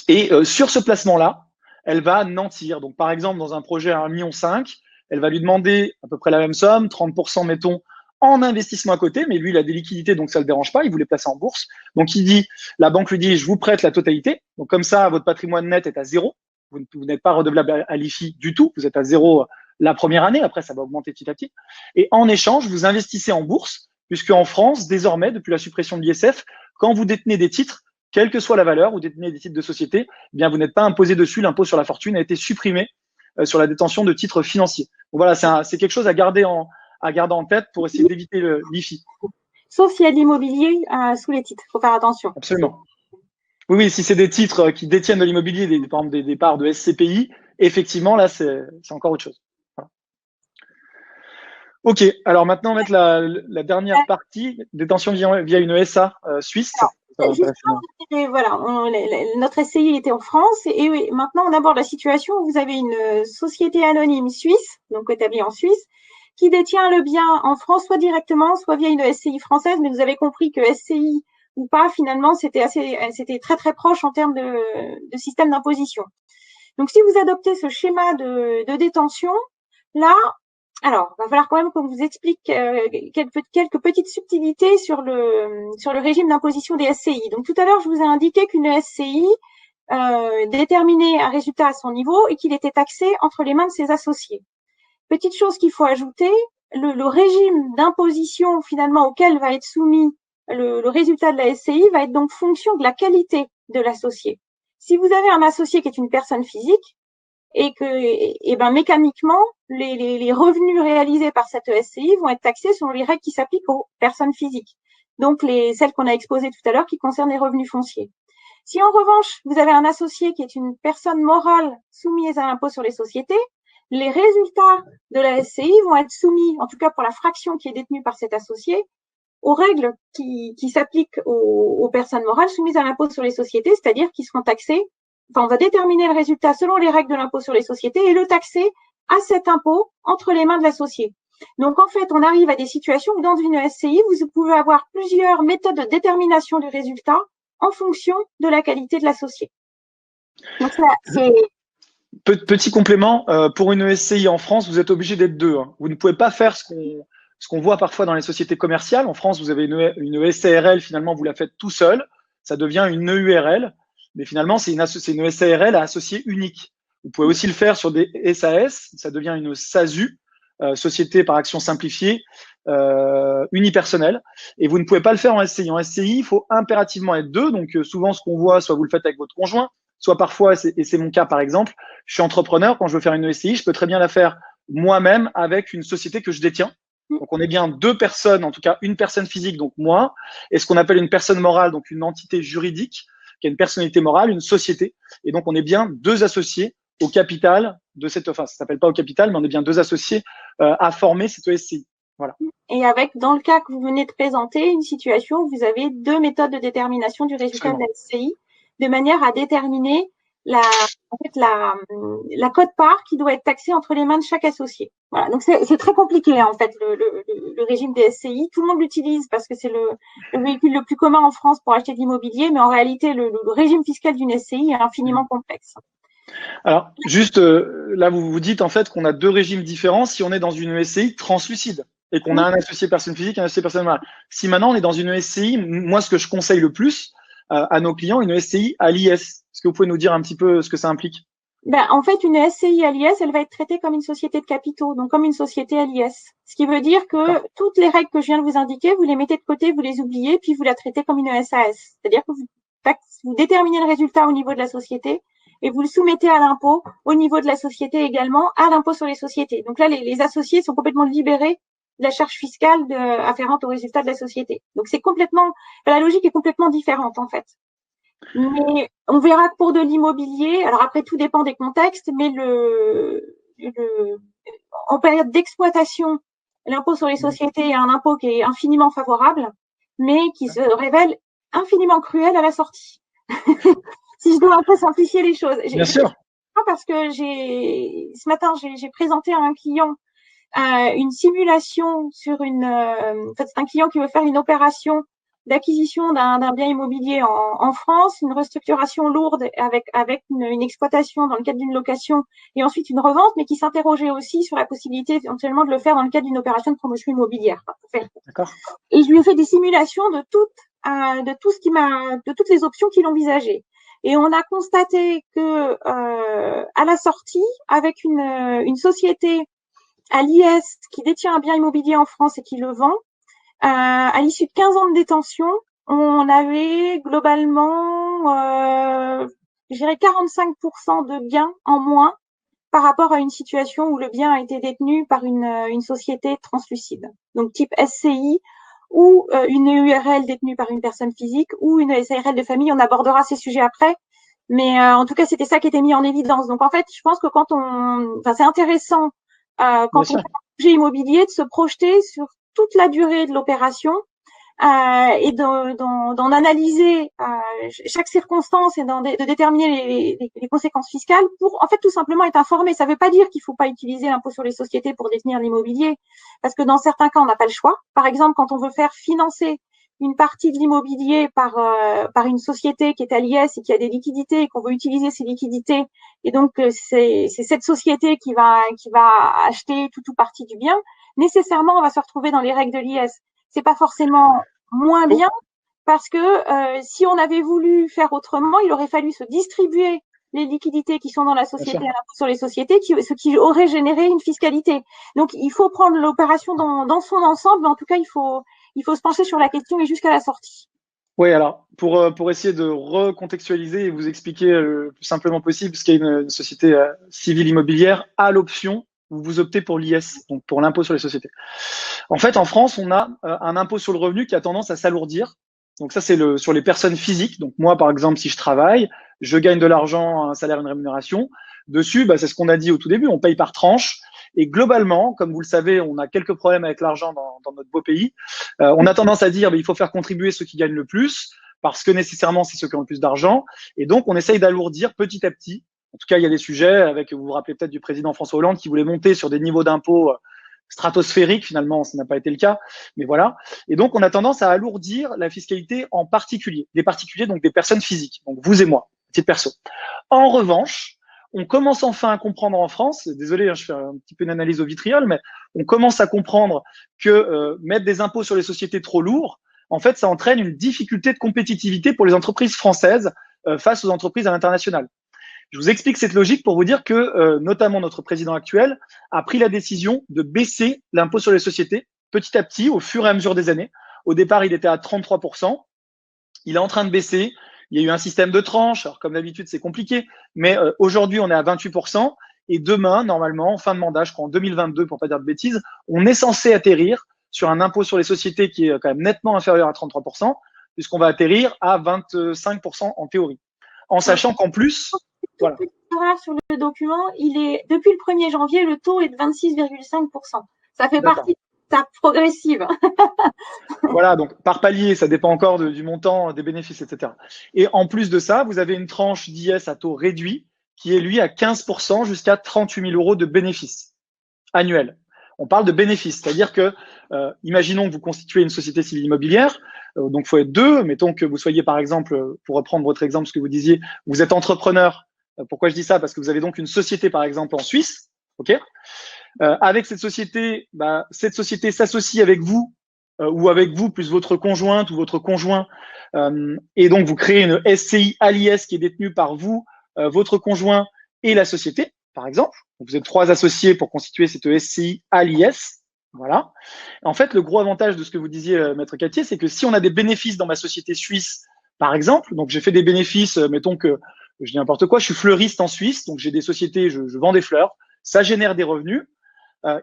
Et sur ce placement-là, elle va nantir. Donc, par exemple, dans un projet à 1,5 million, elle va lui demander à peu près la même somme, 30%, mettons, en investissement à côté, mais lui, il a des liquidités, donc ça ne le dérange pas, il voulait placer en bourse. Donc, la banque lui dit, je vous prête la totalité. Donc, comme ça, votre patrimoine net est à zéro. Vous n'êtes pas redevable à l'IFI du tout. Vous êtes à zéro la première année. Après, ça va augmenter petit à petit. Et en échange, vous investissez en bourse, puisque en France, désormais, depuis la suppression de l'ISF, quand vous détenez des titres, quelle que soit la valeur, ou détenez des titres de société, eh bien, vous n'êtes pas imposé dessus. L'impôt sur la fortune a été supprimé sur la détention de titres financiers. Donc voilà, c'est quelque chose à garder en tête pour essayer d'éviter l'IFI. Sauf s'il y a de l'immobilier sous les titres. Il faut faire attention. Absolument. Oui, si c'est des titres qui détiennent de l'immobilier, par exemple des parts de SCPI, effectivement, là, c'est encore autre chose. Voilà. OK, alors maintenant, on va mettre la dernière partie, détention via une SA suisse. Voilà, notre SCI était en France et maintenant on aborde la situation où vous avez une société anonyme suisse, donc établie en Suisse, qui détient le bien en France, soit directement, soit via une SCI française, mais vous avez compris que SCI ou pas, finalement, c'était très très proche en termes de système d'imposition. Donc si vous adoptez ce schéma de détention, là, alors, il va falloir quand même qu'on vous explique quelques petites subtilités sur le régime d'imposition des SCI. Donc, tout à l'heure, je vous ai indiqué qu'une SCI déterminait un résultat à son niveau et qu'il était taxé entre les mains de ses associés. Petite chose qu'il faut ajouter, le régime d'imposition finalement auquel va être soumis le résultat de la SCI va être donc fonction de la qualité de l'associé. Si vous avez un associé qui est une personne physique, et que, mécaniquement, les revenus réalisés par cette SCI vont être taxés selon les règles qui s'appliquent aux personnes physiques. Donc, celles qu'on a exposées tout à l'heure qui concernent les revenus fonciers. Si en revanche, vous avez un associé qui est une personne morale soumise à l'impôt sur les sociétés, les résultats de la SCI vont être soumis, en tout cas pour la fraction qui est détenue par cet associé, aux règles qui s'appliquent aux personnes morales soumises à l'impôt sur les sociétés, c'est-à-dire qui seront taxées. Enfin, on va déterminer le résultat selon les règles de l'impôt sur les sociétés et le taxer à cet impôt entre les mains de l'associé. Donc, en fait, on arrive à des situations où dans une SCI, vous pouvez avoir plusieurs méthodes de détermination du résultat en fonction de la qualité de l'associé. Donc, ça, c'est… Petit complément, pour une SCI en France, vous êtes obligé d'être deux. Hein. Vous ne pouvez pas faire ce qu'on voit parfois dans les sociétés commerciales. En France, vous avez une SARL, finalement, vous la faites tout seul. Ça devient une EURL. Mais finalement, c'est une SARL à associé unique. Vous pouvez aussi le faire sur des SAS, ça devient une SASU, société par action simplifiée, unipersonnelle. Et vous ne pouvez pas le faire en SCI. En SCI, il faut impérativement être deux. Donc, souvent, ce qu'on voit, soit vous le faites avec votre conjoint, soit parfois, et c'est mon cas par exemple, je suis entrepreneur, quand je veux faire une SCI, je peux très bien la faire moi-même avec une société que je détiens. Donc, on est bien deux personnes, en tout cas une personne physique, donc moi, et ce qu'on appelle une personne morale, donc une entité juridique, qui a une personnalité morale, une société. Et donc, on est bien deux associés au capital de cette, enfin, ça s'appelle pas au capital, mais on est bien deux associés à former cette SCI. Voilà. Et avec, dans le cas que vous venez de présenter, une situation où vous avez deux méthodes de détermination du résultat de la SCI, de manière à déterminer la quote-part qui doit être taxée entre les mains de chaque associé. Voilà. Donc, c'est très compliqué, hein, en fait, le régime des SCI. Tout le monde l'utilise parce que c'est le véhicule le plus commun en France pour acheter de l'immobilier, mais en réalité, le régime fiscal d'une SCI est infiniment complexe. Alors, juste là, vous vous dites en fait qu'on a deux régimes différents si on est dans une SCI translucide et qu'on a un associé personne physique et un associé personne morale. Si maintenant on est dans une SCI, moi, ce que je conseille le plus à nos clients, une SCI à l'IS. Est-ce que vous pouvez nous dire un petit peu ce que ça implique? En fait, une SCI à l'IS, elle va être traitée comme une société de capitaux, donc comme une société à l'IS. Ce qui veut dire que toutes les règles que je viens de vous indiquer, vous les mettez de côté, vous les oubliez, puis vous la traitez comme une SAS. C'est-à-dire que vous déterminez le résultat au niveau de la société et vous le soumettez à l'impôt au niveau de la société également, à l'impôt sur les sociétés. Donc là, les associés sont complètement libérés de la charge fiscale afférente au résultat de la société. Donc c'est complètement, la logique est complètement différente en fait. Mais on verra que pour de l'immobilier, alors après tout dépend des contextes, mais en période d'exploitation, l'impôt sur les sociétés est un impôt qui est infiniment favorable, mais qui se révèle infiniment cruel à la sortie. Si je dois un peu simplifier les choses. Bien sûr. Parce que ce matin, j'ai présenté à un client une simulation sur en fait, c'est un client qui veut faire une opération d'acquisition d'un bien immobilier en France, une restructuration lourde avec une exploitation dans le cadre d'une location et ensuite une revente, mais qui s'interrogeait aussi sur la possibilité éventuellement de le faire dans le cadre d'une opération de promotion immobilière. D'accord. Et je lui ai fait des simulations de toutes les options qu'il envisageait. Et on a constaté que à la sortie, avec une société à l'IS qui détient un bien immobilier en France et qui le vend, à l'issue de 15 ans de détention, on avait globalement, je dirais 45% de gains en moins par rapport à une situation où le bien a été détenu par une société translucide, donc type SCI ou une EURL détenue par une personne physique ou une SARL de famille. On abordera ces sujets après, mais en tout cas, c'était ça qui était mis en évidence. Donc en fait, je pense que c'est intéressant quand on fait un projet immobilier de se projeter sur toute la durée de l'opération et d'en analyser chaque circonstance et de déterminer les conséquences fiscales pour en fait tout simplement être informé. Ça ne veut pas dire qu'il ne faut pas utiliser l'impôt sur les sociétés pour détenir l'immobilier, parce que dans certains cas, on n'a pas le choix. Par exemple, quand on veut faire financer une partie de l'immobilier par une société qui est à l'IS et qui a des liquidités et qu'on veut utiliser ces liquidités, et donc c'est cette société qui va acheter tout ou partie du bien, nécessairement on va se retrouver dans les règles de l'IS. C'est pas forcément moins bien parce que si on avait voulu faire autrement, il aurait fallu se distribuer les liquidités qui sont dans la société à l'impôt sur les sociétés, ce qui aurait généré une fiscalité. Donc il faut prendre l'opération dans son ensemble, mais en tout cas il faut se pencher sur la question et jusqu'à la sortie. Oui, alors pour essayer de recontextualiser et vous expliquer le plus simplement possible, ce qu'est une société civile immobilière, à l'option vous optez pour l'IS, donc pour l'impôt sur les sociétés. En fait, en France, on a un impôt sur le revenu qui a tendance à s'alourdir. Donc ça, c'est sur les personnes physiques. Donc moi, par exemple, si je travaille, je gagne de l'argent, un salaire, une rémunération. Dessus, c'est ce qu'on a dit au tout début, on paye par tranche. Et globalement, comme vous le savez, on a quelques problèmes avec l'argent dans notre beau pays. On a tendance à dire il faut faire contribuer ceux qui gagnent le plus, parce que nécessairement, c'est ceux qui ont le plus d'argent. Et donc, on essaye d'alourdir petit à petit. En tout cas, il y a des sujets avec, vous vous rappelez peut-être du président François Hollande qui voulait monter sur des niveaux d'impôts stratosphériques. Finalement, ça n'a pas été le cas. Mais voilà. Et donc, on a tendance à alourdir la fiscalité en particulier. Des particuliers, donc des personnes physiques. Donc, vous et moi, petite perso. En revanche, on commence enfin à comprendre en France, désolé, je fais un petit peu une analyse au vitriol, mais on commence à comprendre que mettre des impôts sur les sociétés trop lourds, en fait, ça entraîne une difficulté de compétitivité pour les entreprises françaises face aux entreprises à l'international. Je vous explique cette logique pour vous dire que, notamment, notre président actuel a pris la décision de baisser l'impôt sur les sociétés petit à petit, au fur et à mesure des années. Au départ, il était à 33%. Il est en train de baisser. Il y a eu un système de tranches. Alors, comme d'habitude, c'est compliqué. Mais aujourd'hui, on est à 28%. Et demain, normalement, fin de mandat, je crois en 2022, pour pas dire de bêtises, on est censé atterrir sur un impôt sur les sociétés qui est quand même nettement inférieur à 33%, puisqu'on va atterrir à 25% en théorie. En sachant qu'en plus, voilà. Sur le document, depuis le 1er janvier, le taux est de 26,5%. Ça fait partie de ta progressive. Voilà, donc par palier, ça dépend encore du montant des bénéfices, etc. Et en plus de ça, vous avez une tranche d'IS à taux réduit qui est, lui, à 15% jusqu'à 38 000 € de bénéfices annuels. On parle de bénéfices, c'est-à-dire que, imaginons que vous constituez une société civile immobilière, donc il faut être deux, mettons que vous soyez, par exemple, pour reprendre votre exemple, ce que vous disiez, vous êtes entrepreneur. Pourquoi je dis ça? Parce que vous avez donc une société, par exemple, en Suisse, ok? Avec cette société s'associe avec vous ou avec vous plus votre conjointe ou votre conjoint, et donc vous créez une SCI à l'IS qui est détenue par vous, votre conjoint et la société, par exemple. Donc, vous êtes 3 associés pour constituer cette SCI à l'IS. Voilà. En fait, le gros avantage de ce que vous disiez, Maître Cattier, c'est que si on a des bénéfices dans ma société suisse, par exemple, donc j'ai fait des bénéfices, mettons que je dis n'importe quoi, je suis fleuriste en Suisse, donc j'ai des sociétés, je vends des fleurs, ça génère des revenus.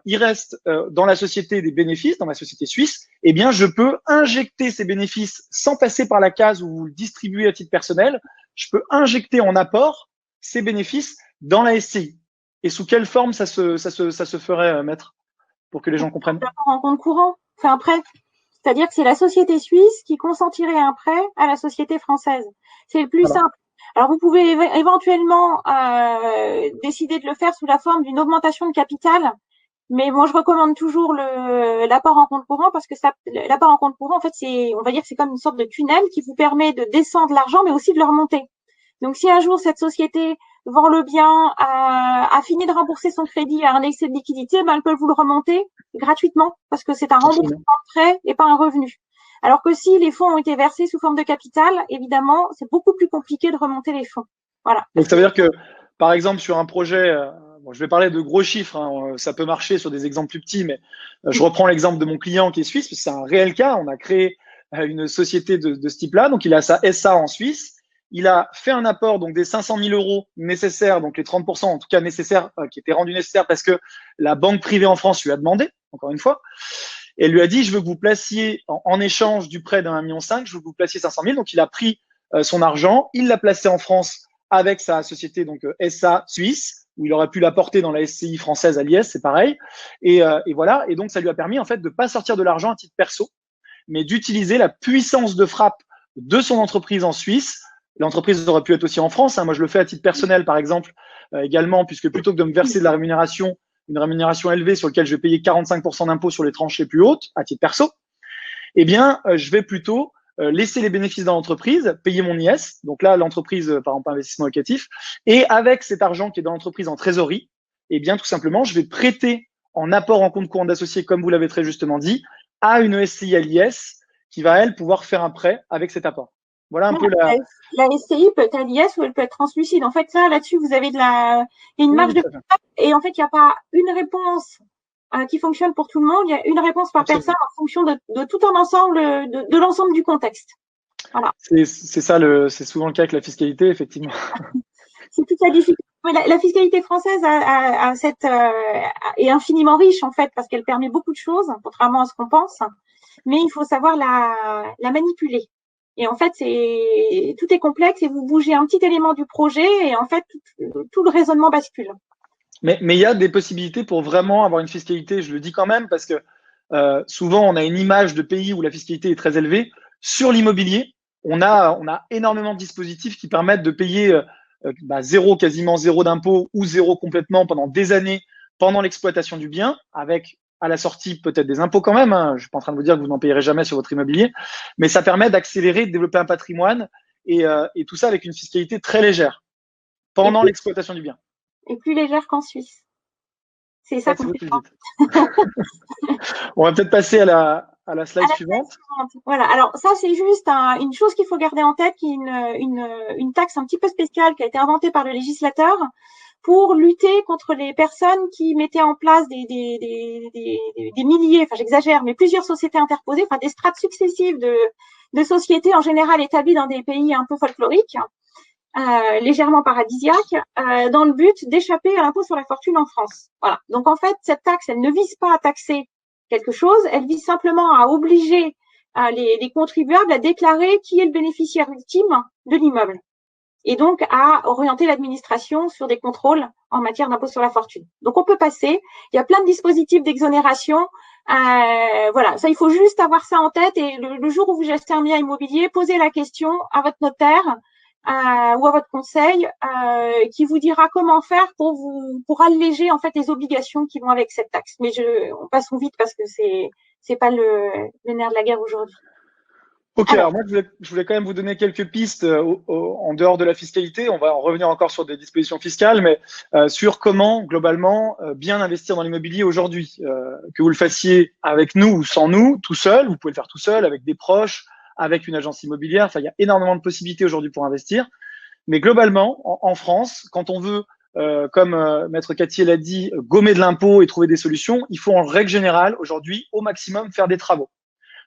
Il reste dans la société des bénéfices, dans ma société suisse, eh bien, je peux injecter ces bénéfices sans passer par la case où vous le distribuez à titre personnel. Je peux injecter en apport ces bénéfices dans la SCI. Et sous quelle forme ça se ferait, maître, pour que les gens comprennent? En compte courant, c'est un prêt. C'est-à-dire que c'est la société suisse qui consentirait un prêt à la société française. C'est le plus simple. Alors, vous pouvez éventuellement décider de le faire sous la forme d'une augmentation de capital. Mais moi, je recommande toujours l'apport en compte courant parce que l'apport en compte courant, en fait, on va dire que c'est comme une sorte de tunnel qui vous permet de descendre l'argent, mais aussi de le remonter. Donc, si un jour cette société vend le bien, a fini de rembourser son crédit à un excès de liquidité, ben, elle peut vous le remonter gratuitement parce que c'est un remboursement de prêt et pas un revenu. Alors que si les fonds ont été versés sous forme de capital, évidemment, c'est beaucoup plus compliqué de remonter les fonds. Voilà. Donc, ça veut dire que, par exemple, sur un projet, bon, je vais parler de gros chiffres, hein, ça peut marcher sur des exemples plus petits, mais je reprends l'exemple de mon client qui est suisse, parce que c'est un réel cas. On a créé une société de ce type-là, donc il a sa SA en Suisse. Il a fait un apport donc des 500 000 euros nécessaires, donc les 30% en tout cas nécessaires, qui étaient rendus nécessaires parce que la banque privée en France lui a demandé, encore une fois, et elle lui a dit, je veux que vous placiez, en échange du prêt d'un 1,5 million, je veux que vous placiez 500 000. Donc il a pris son argent, il l'a placé en France avec sa société donc SA suisse, où il aurait pu l'apporter dans la SCI française à l'IS, c'est pareil. Et voilà, et donc ça lui a permis en fait de pas sortir de l'argent à titre perso, mais d'utiliser la puissance de frappe de son entreprise en Suisse. L'entreprise aurait pu être aussi en France. Hein. Moi, je le fais à titre personnel, par exemple, également, puisque plutôt que de me verser de la rémunération, une rémunération élevée sur laquelle je vais payer 45% d'impôts sur les tranches les plus hautes, à titre perso, eh bien, je vais plutôt laisser les bénéfices dans l'entreprise, payer mon IS. Donc là, l'entreprise, par exemple, investissement locatif. Et avec cet argent qui est dans l'entreprise en trésorerie, eh bien, tout simplement, je vais prêter en apport en compte courant d'associé, comme vous l'avez très justement dit, à une SCI à l'IS qui va, elle, pouvoir faire un prêt avec cet apport. Voilà un peu la SCI peut être à l'IS ou elle peut être translucide. En fait, là-dessus, vous avez il y a une marge de et en fait, il n'y a pas une réponse qui fonctionne pour tout le monde. Il y a une réponse par personne en fonction de tout un ensemble, de l'ensemble du contexte. Voilà. C'est ça, c'est souvent le cas avec la fiscalité, effectivement. C'est toute la difficulté. La fiscalité française est infiniment riche, en fait, parce qu'elle permet beaucoup de choses, contrairement à ce qu'on pense. Mais il faut savoir la manipuler. Et en fait, tout est complexe et vous bougez un petit élément du projet et en fait, tout le raisonnement bascule. Mais il y a des possibilités pour vraiment avoir une fiscalité, je le dis quand même, parce que souvent, on a une image de pays où la fiscalité est très élevée. Sur l'immobilier, on a énormément de dispositifs qui permettent de payer quasiment zéro d'impôt ou zéro complètement pendant des années pendant l'exploitation du bien, avec à la sortie peut-être des impôts quand même. Hein. Je ne suis pas en train de vous dire que vous n'en payerez jamais sur votre immobilier, mais ça permet d'accélérer, de développer un patrimoine et tout ça avec une fiscalité très légère pendant l'exploitation du bien. Et plus légère qu'en Suisse. C'est ça qu'on fait. On va peut-être passer à la slide suivante. Voilà. Alors ça, c'est juste une chose qu'il faut garder en tête, qui est une taxe un petit peu spéciale qui a été inventée par le législateur pour lutter contre les personnes qui mettaient en place des milliers, enfin j'exagère, mais plusieurs sociétés interposées, enfin des strates successives de sociétés en général établies dans des pays un peu folkloriques, légèrement paradisiaques, dans le but d'échapper à l'impôt sur la fortune en France. Voilà. Donc en fait, cette taxe, elle ne vise pas à taxer quelque chose, elle vise simplement à obliger les contribuables à déclarer qui est le bénéficiaire ultime de l'immeuble. Et donc à orienter l'administration sur des contrôles en matière d'impôt sur la fortune. Donc on peut passer, il y a plein de dispositifs d'exonération, voilà, ça il faut juste avoir ça en tête et le jour où vous achetez un bien immobilier, posez la question à votre notaire ou à votre conseil qui vous dira comment faire pour alléger en fait les obligations qui vont avec cette taxe. Mais on passe vite parce que c'est pas le nerf de la guerre aujourd'hui. Ok, alors moi je voulais quand même vous donner quelques pistes en dehors de la fiscalité. On va en revenir encore sur des dispositions fiscales, mais sur comment globalement bien investir dans l'immobilier aujourd'hui. Que vous le fassiez avec nous ou sans nous, tout seul, vous pouvez le faire tout seul, avec des proches, avec une agence immobilière. Enfin, il y a énormément de possibilités aujourd'hui pour investir. Mais globalement, en France, quand on veut, comme Maître Cattier l'a dit, gommer de l'impôt et trouver des solutions, il faut en règle générale aujourd'hui au maximum faire des travaux.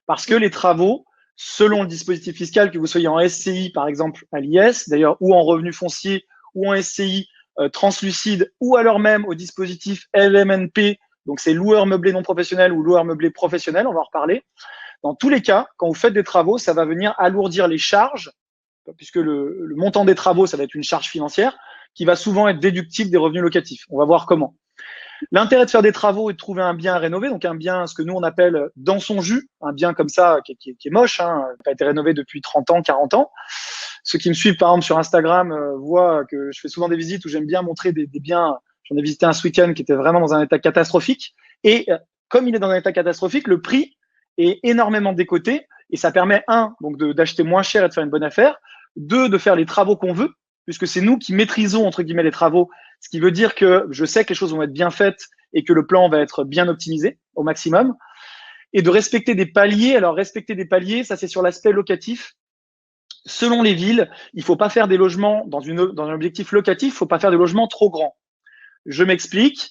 Parce que les travaux selon le dispositif fiscal, que vous soyez en SCI, par exemple, à l'IS, d'ailleurs, ou en revenu foncier, ou en SCI translucide, ou alors même au dispositif LMNP, donc c'est loueur meublé non professionnel ou loueur meublé professionnel, on va en reparler. Dans tous les cas, quand vous faites des travaux, ça va venir alourdir les charges, puisque le montant des travaux, ça va être une charge financière, qui va souvent être déductible des revenus locatifs. On va voir comment. L'intérêt de faire des travaux et de trouver un bien à rénover, donc un bien, ce que nous on appelle dans son jus, un bien comme ça qui est moche, hein, qui n'a pas été rénové depuis 30 ans, 40 ans. Ceux qui me suivent par exemple sur Instagram voient que je fais souvent des visites où j'aime bien montrer des biens. J'en ai visité un ce week-end qui était vraiment dans un état catastrophique. Et comme il est dans un état catastrophique, le prix est énormément décoté et ça permet, donc d'acheter moins cher et de faire une bonne affaire, deux, de faire les travaux qu'on veut, puisque c'est nous qui maîtrisons, entre guillemets, les travaux, ce qui veut dire que je sais que les choses vont être bien faites et que le plan va être bien optimisé au maximum, et de respecter des paliers. Alors, respecter des paliers, ça c'est sur l'aspect locatif. Selon les villes, il ne faut pas faire des logements dans un objectif locatif, il ne faut pas faire des logements trop grands. Je m'explique.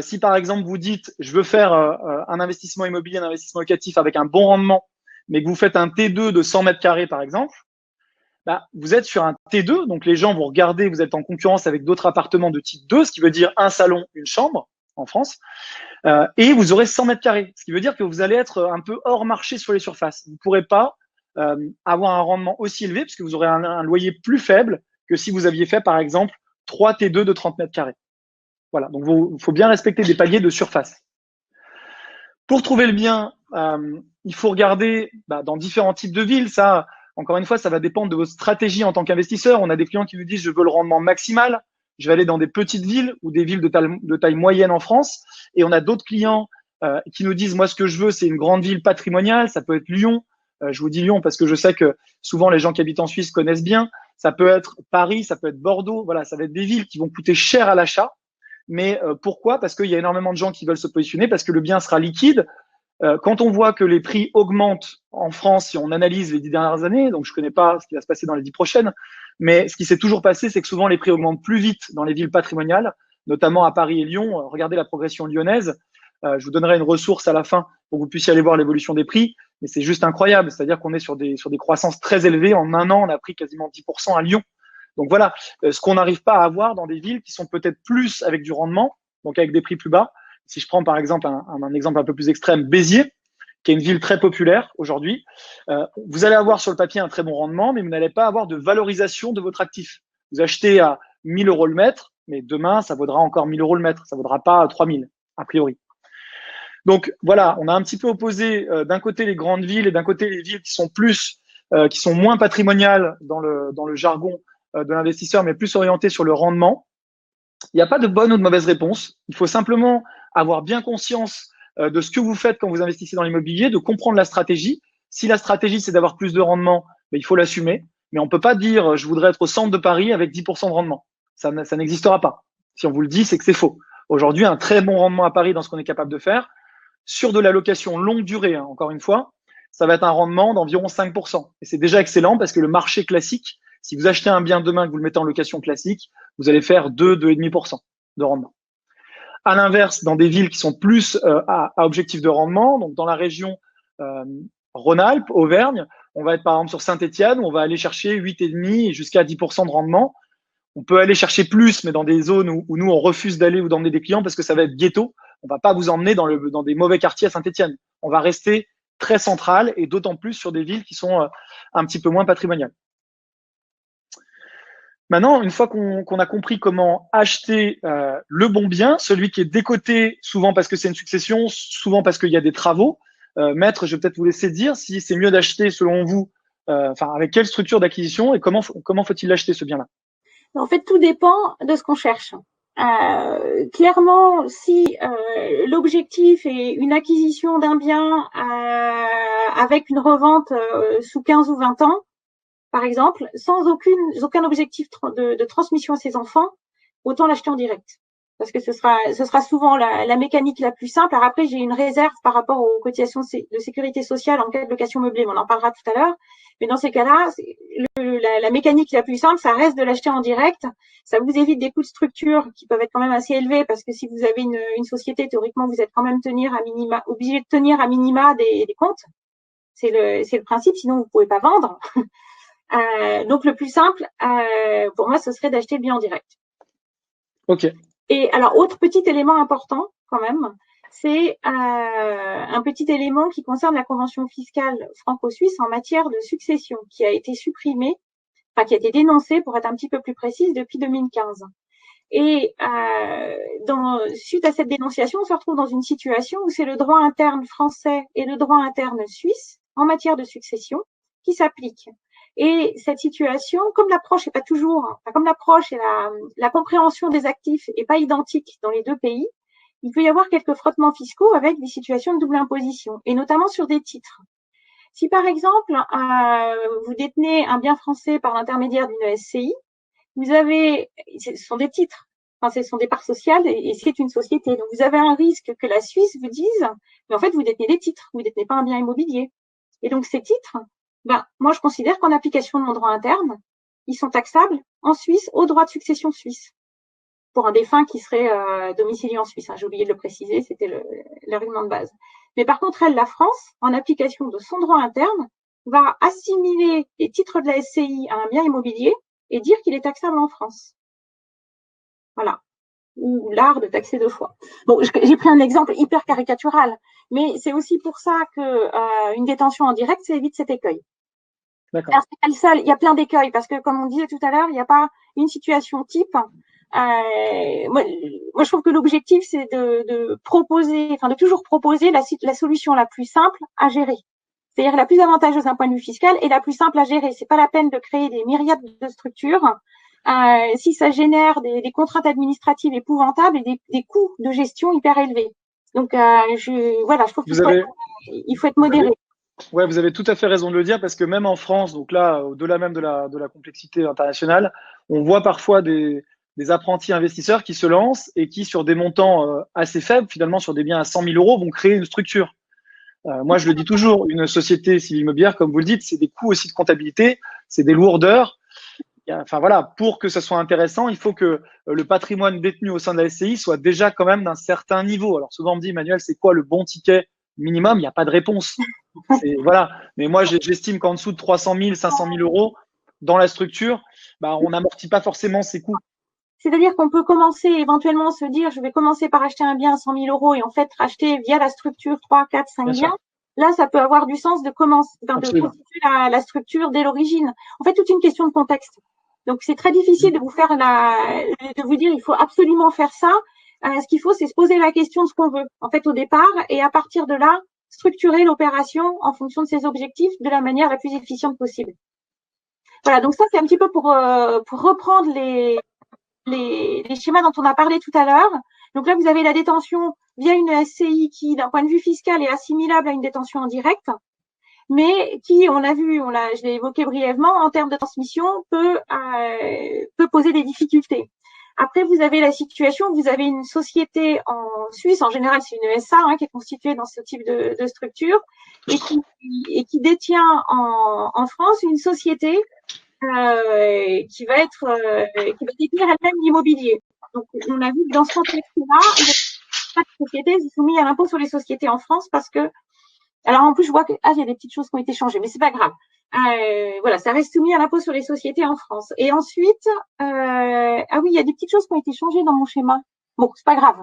Si par exemple vous dites je veux faire un investissement immobilier, un investissement locatif avec un bon rendement, mais que vous faites un T2 de 100 mètres carrés par exemple, vous êtes sur un T2, donc les gens vont regarder, vous êtes en concurrence avec d'autres appartements de type 2, ce qui veut dire un salon, une chambre en France, et vous aurez 100 mètres carrés, ce qui veut dire que vous allez être un peu hors marché sur les surfaces. Vous ne pourrez pas avoir un rendement aussi élevé puisque vous aurez un loyer plus faible que si vous aviez fait par exemple 3 T2 de 30 mètres carrés. Voilà, donc il faut bien respecter des paliers de surface. Pour trouver le bien, il faut regarder dans différents types de villes. Ça, encore une fois, ça va dépendre de votre stratégie en tant qu'investisseur. On a des clients qui nous disent je veux le rendement maximal, je vais aller dans des petites villes ou des villes de taille moyenne en France. Et on a d'autres clients qui nous disent moi ce que je veux c'est une grande ville patrimoniale, ça peut être Lyon. Je vous dis Lyon parce que je sais que souvent les gens qui habitent en Suisse connaissent bien. Ça peut être Paris, ça peut être Bordeaux. Voilà, ça va être des villes qui vont coûter cher à l'achat. Mais pourquoi? Parce qu'il y a énormément de gens qui veulent se positionner, parce que le bien sera liquide. Quand on voit que les prix augmentent en France, si on analyse les 10 dernières années, donc je ne connais pas ce qui va se passer dans les 10 prochaines, mais ce qui s'est toujours passé, c'est que souvent les prix augmentent plus vite dans les villes patrimoniales, notamment à Paris et Lyon. Regardez la progression lyonnaise. Je vous donnerai une ressource à la fin pour que vous puissiez aller voir l'évolution des prix, mais c'est juste incroyable. C'est-à-dire qu'on est sur des croissances très élevées. En un an, on a pris quasiment 10% à Lyon. Donc voilà, ce qu'on n'arrive pas à avoir dans des villes qui sont peut-être plus avec du rendement, donc avec des prix plus bas. Si je prends par exemple un exemple un peu plus extrême, Béziers, qui est une ville très populaire aujourd'hui, vous allez avoir sur le papier un très bon rendement, mais vous n'allez pas avoir de valorisation de votre actif. Vous achetez à 1 000 € le mètre, mais demain, ça vaudra encore 1 000 € le mètre. Ça ne vaudra pas 3 000, a priori. Donc voilà, on a un petit peu opposé d'un côté les grandes villes et d'un côté les villes qui sont moins patrimoniales dans le jargon de l'investisseur, mais plus orientées sur le rendement. Il n'y a pas de bonne ou de mauvaise réponse. Il faut simplement avoir bien conscience de ce que vous faites quand vous investissez dans l'immobilier, de comprendre la stratégie. Si la stratégie, c'est d'avoir plus de rendement, il faut l'assumer. Mais on ne peut pas dire je voudrais être au centre de Paris avec 10% de rendement. Ça n'existera pas. Si on vous le dit, c'est que c'est faux. Aujourd'hui, un très bon rendement à Paris dans ce qu'on est capable de faire, sur de la location longue durée, encore une fois, ça va être un rendement d'environ 5%. Et c'est déjà excellent parce que le marché classique, si vous achetez un bien demain que vous le mettez en location classique, vous allez faire 2,5% de rendement. À l'inverse, dans des villes qui sont plus à objectif de rendement, donc dans la région Rhône-Alpes, Auvergne, on va être par exemple sur Saint-Étienne, où on va aller chercher 8,5 et jusqu'à 10% de rendement. On peut aller chercher plus, mais dans des zones où nous, on refuse d'aller ou d'emmener des clients parce que ça va être ghetto. On va pas vous emmener dans des mauvais quartiers à Saint-Étienne. On va rester très central et d'autant plus sur des villes qui sont un petit peu moins patrimoniales. Maintenant, une fois qu'on a compris comment acheter le bon bien, celui qui est décoté, souvent parce que c'est une succession, souvent parce qu'il y a des travaux, Maître, je vais peut-être vous laisser dire si c'est mieux d'acheter selon vous, avec quelle structure d'acquisition et comment faut-il l'acheter ce bien-là? En fait, tout dépend de ce qu'on cherche. Clairement, si l'objectif est une acquisition d'un bien avec une revente sous 15 ou 20 ans, par exemple, sans aucun objectif de transmission à ses enfants, autant l'acheter en direct. Parce que ce sera souvent la mécanique la plus simple. Alors après, j'ai une réserve par rapport aux cotisations de sécurité sociale en cas de location meublée, mais on en parlera tout à l'heure. Mais dans ces cas-là, la mécanique la plus simple, ça reste de l'acheter en direct. Ça vous évite des coûts de structure qui peuvent être quand même assez élevés parce que si vous avez une société, théoriquement, vous êtes quand même obligé de tenir à minima des comptes. C'est le principe, sinon vous pouvez pas vendre. Donc le plus simple, pour moi, ce serait d'acheter le bien en direct. Ok. Et alors, autre petit élément important quand même, c'est un petit élément qui concerne la convention fiscale franco-suisse en matière de succession, qui a été supprimée, enfin qui a été dénoncée, pour être un petit peu plus précise, depuis 2015. Et suite à cette dénonciation, on se retrouve dans une situation où c'est le droit interne français et le droit interne suisse en matière de succession qui s'appliquent. Et cette situation, comme l'approche est pas toujours, enfin, comme l'approche et la compréhension des actifs est pas identique dans les deux pays, il peut y avoir quelques frottements fiscaux avec des situations de double imposition, et notamment sur des titres. Si par exemple, vous détenez un bien français par l'intermédiaire d'une SCI, vous avez, ce sont des titres, enfin, ce sont des parts sociales et c'est une société. Donc, vous avez un risque que la Suisse vous dise, mais en fait, vous détenez des titres, vous détenez pas un bien immobilier. Et donc, ces titres, moi, je considère qu'en application de mon droit interne, ils sont taxables en Suisse au droit de succession suisse. Pour un défunt qui serait domicilié en Suisse. Hein, j'ai oublié de le préciser, c'était l'argument de base. Mais par contre, la France, en application de son droit interne, va assimiler les titres de la SCI à un bien immobilier et dire qu'il est taxable en France. Voilà. Ou l'art de taxer deux fois. Bon, j'ai pris un exemple hyper caricatural, mais c'est aussi pour ça que une détention en direct, ça évite cet écueil. Alors, c'est pas le seul, il y a plein d'écueils, parce que comme on disait tout à l'heure, il n'y a pas une situation type. Moi, je trouve que l'objectif, c'est de proposer, enfin de toujours proposer la solution la plus simple à gérer. C'est-à-dire la plus avantageuse d'un point de vue fiscal et la plus simple à gérer. C'est pas la peine de créer des myriades de structures si ça génère des contraintes administratives épouvantables et des coûts de gestion hyper élevés. Donc, je trouve qu'il faut être modéré. Ouais, vous avez tout à fait raison de le dire, parce que même en France, donc là, au-delà même de la complexité internationale, on voit parfois des apprentis investisseurs qui se lancent et qui, sur des montants assez faibles, finalement sur des biens à 100 000 euros, vont créer une structure. Moi, je le dis toujours, une société civile immobilière, comme vous le dites, c'est des coûts aussi de comptabilité, c'est des lourdeurs. Enfin voilà, pour que ça soit intéressant, il faut que le patrimoine détenu au sein de la SCI soit déjà quand même d'un certain niveau. Alors souvent on me dit, Emmanuel, c'est quoi le bon ticket minimum? Il n'y a pas de réponse. Voilà. Mais moi, j'estime qu'en dessous de 300 000, 500 000 euros dans la structure, on n'amortit pas forcément ses coûts. C'est-à-dire qu'on peut commencer éventuellement se dire, je vais commencer par acheter un bien à 100 000 euros et en fait racheter via la structure 3, 4, 5 biens. Là, ça peut avoir du sens de constituer la structure dès l'origine. En fait, toute une question de contexte. Donc, c'est très difficile de vous dire, il faut absolument faire ça. Ce qu'il faut, c'est se poser la question de ce qu'on veut, en fait, au départ, et à partir de là, structurer l'opération en fonction de ses objectifs de la manière la plus efficiente possible. Voilà. Donc ça, c'est un petit peu pour reprendre les schémas dont on a parlé tout à l'heure. Donc là, vous avez la détention via une SCI qui, d'un point de vue fiscal, est assimilable à une détention en direct, mais qui, je l'ai évoqué brièvement, en termes de transmission, peut poser des difficultés. Après, vous avez la situation où vous avez une société en Suisse, en général, c'est une SA qui est constituée dans ce type de structure et qui détient en France une société qui va détenir elle-même l'immobilier. Donc, on a vu que dans ce contexte-là, chaque société est soumise à l'impôt sur les sociétés en France parce que, alors en plus, je vois il y a des petites choses qui ont été changées, mais c'est pas grave. Voilà, ça reste soumis à l'impôt sur les sociétés en France. Et ensuite, il y a des petites choses qui ont été changées dans mon schéma. Bon, c'est pas grave.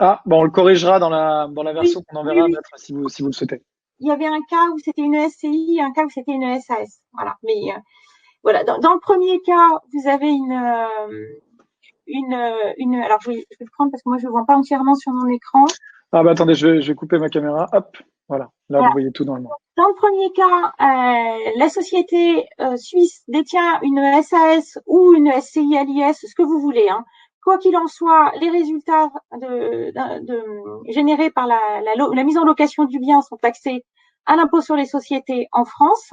On le corrigera dans la version qu'on enverra, peut-être, si vous le souhaitez. Il y avait un cas où c'était une SCI et un cas où c'était une SAS. Voilà. Mais voilà, dans le premier cas, vous avez alors je vais le prendre parce que moi je ne vois pas entièrement sur mon écran. Attendez, je vais couper ma caméra. Hop, voilà. Là, vous voyez tout normalement. Dans le premier cas, la société suisse détient une SAS ou une SCI à l'IS, ce que vous voulez. Quoi qu'il en soit, les résultats générés par la mise en location du bien sont taxés à l'impôt sur les sociétés en France.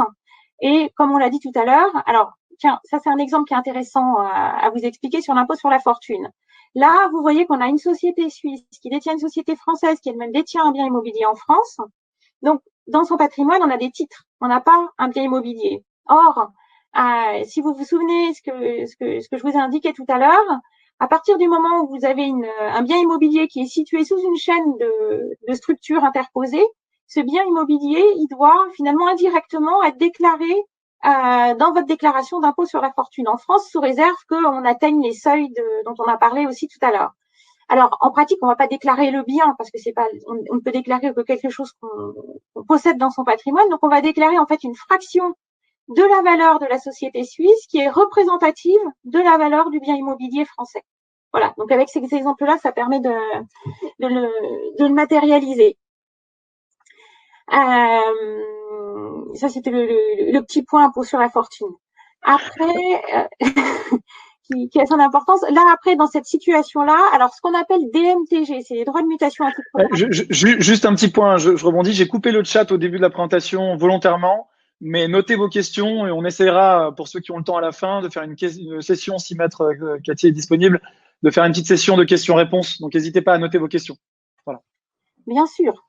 Et comme on l'a dit tout à l'heure, alors tiens, ça c'est un exemple qui est intéressant à vous expliquer sur l'impôt sur la fortune. Là, vous voyez qu'on a une société suisse qui détient une société française qui elle-même détient un bien immobilier en France. Donc, dans son patrimoine, on a des titres. On n'a pas un bien immobilier. Or, si vous vous souvenez ce que je vous ai indiqué tout à l'heure, à partir du moment où vous avez un bien immobilier qui est situé sous une chaîne de structures interposées, ce bien immobilier, il doit finalement indirectement être déclaré dans votre déclaration d'impôt sur la fortune en France, sous réserve qu'on atteigne les seuils dont on a parlé aussi tout à l'heure. Alors, en pratique, on ne va pas déclarer le bien parce que c'est pas, on ne peut déclarer que quelque chose qu'on possède dans son patrimoine. Donc, on va déclarer en fait une fraction de la valeur de la société suisse qui est représentative de la valeur du bien immobilier français. Voilà. Donc, avec ces exemples-là, ça permet de le matérialiser. Ça, c'était le petit point impôt sur la fortune. Après, qui a son importance. Là, après, dans cette situation-là, alors ce qu'on appelle DMTG, c'est les droits de mutation à titre gratuit. Juste un petit point, je rebondis. J'ai coupé le chat au début de la présentation volontairement, mais notez vos questions et on essaiera, pour ceux qui ont le temps à la fin, de faire une session, si maître Cathy est disponible, de faire une petite session de questions-réponses. Donc, n'hésitez pas à noter vos questions. Voilà. Bien sûr.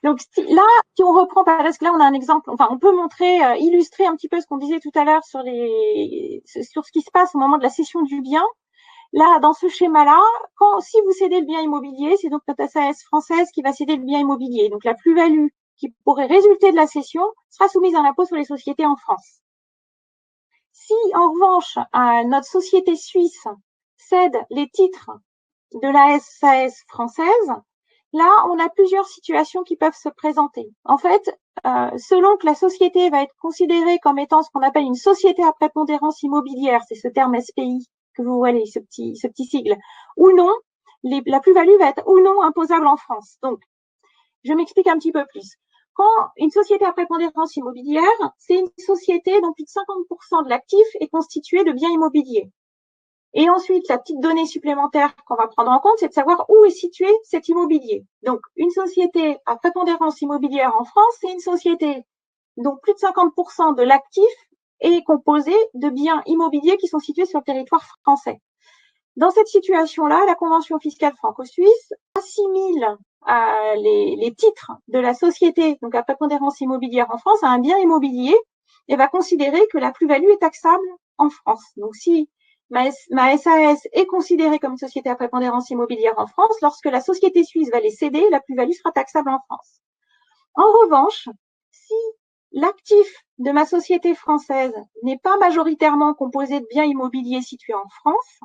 Donc là, si on reprend, parce que là, on a un exemple, enfin, on peut montrer, illustrer un petit peu ce qu'on disait tout à l'heure sur ce qui se passe au moment de la cession du bien. Là, dans ce schéma-là, si vous cédez le bien immobilier, c'est donc notre SAS française qui va céder le bien immobilier. Donc, la plus-value qui pourrait résulter de la cession sera soumise à l'impôt sur les sociétés en France. Si, en revanche, notre société suisse cède les titres de la SAS française, là, on a plusieurs situations qui peuvent se présenter. En fait, selon que la société va être considérée comme étant ce qu'on appelle une société à prépondérance immobilière, c'est ce terme SPI que vous voyez, ce petit sigle, ou non, la plus-value va être ou non imposable en France. Donc, je m'explique un petit peu plus. Quand une société à prépondérance immobilière, c'est une société dont plus de 50% de l'actif est constitué de biens immobiliers. Et ensuite, la petite donnée supplémentaire qu'on va prendre en compte, c'est de savoir où est situé cet immobilier. Donc, une société à prépondérance immobilière en France, c'est une société dont plus de 50% de l'actif est composé de biens immobiliers qui sont situés sur le territoire français. Dans cette situation-là, la convention fiscale franco-suisse assimile les titres de la société, donc à prépondérance immobilière en France, à un bien immobilier et va considérer que la plus-value est taxable en France. Donc, si ma SAS est considérée comme une société à prépondérance immobilière en France, lorsque la société suisse va les céder, la plus-value sera taxable en France. En revanche, si l'actif de ma société française n'est pas majoritairement composé de biens immobiliers situés en France,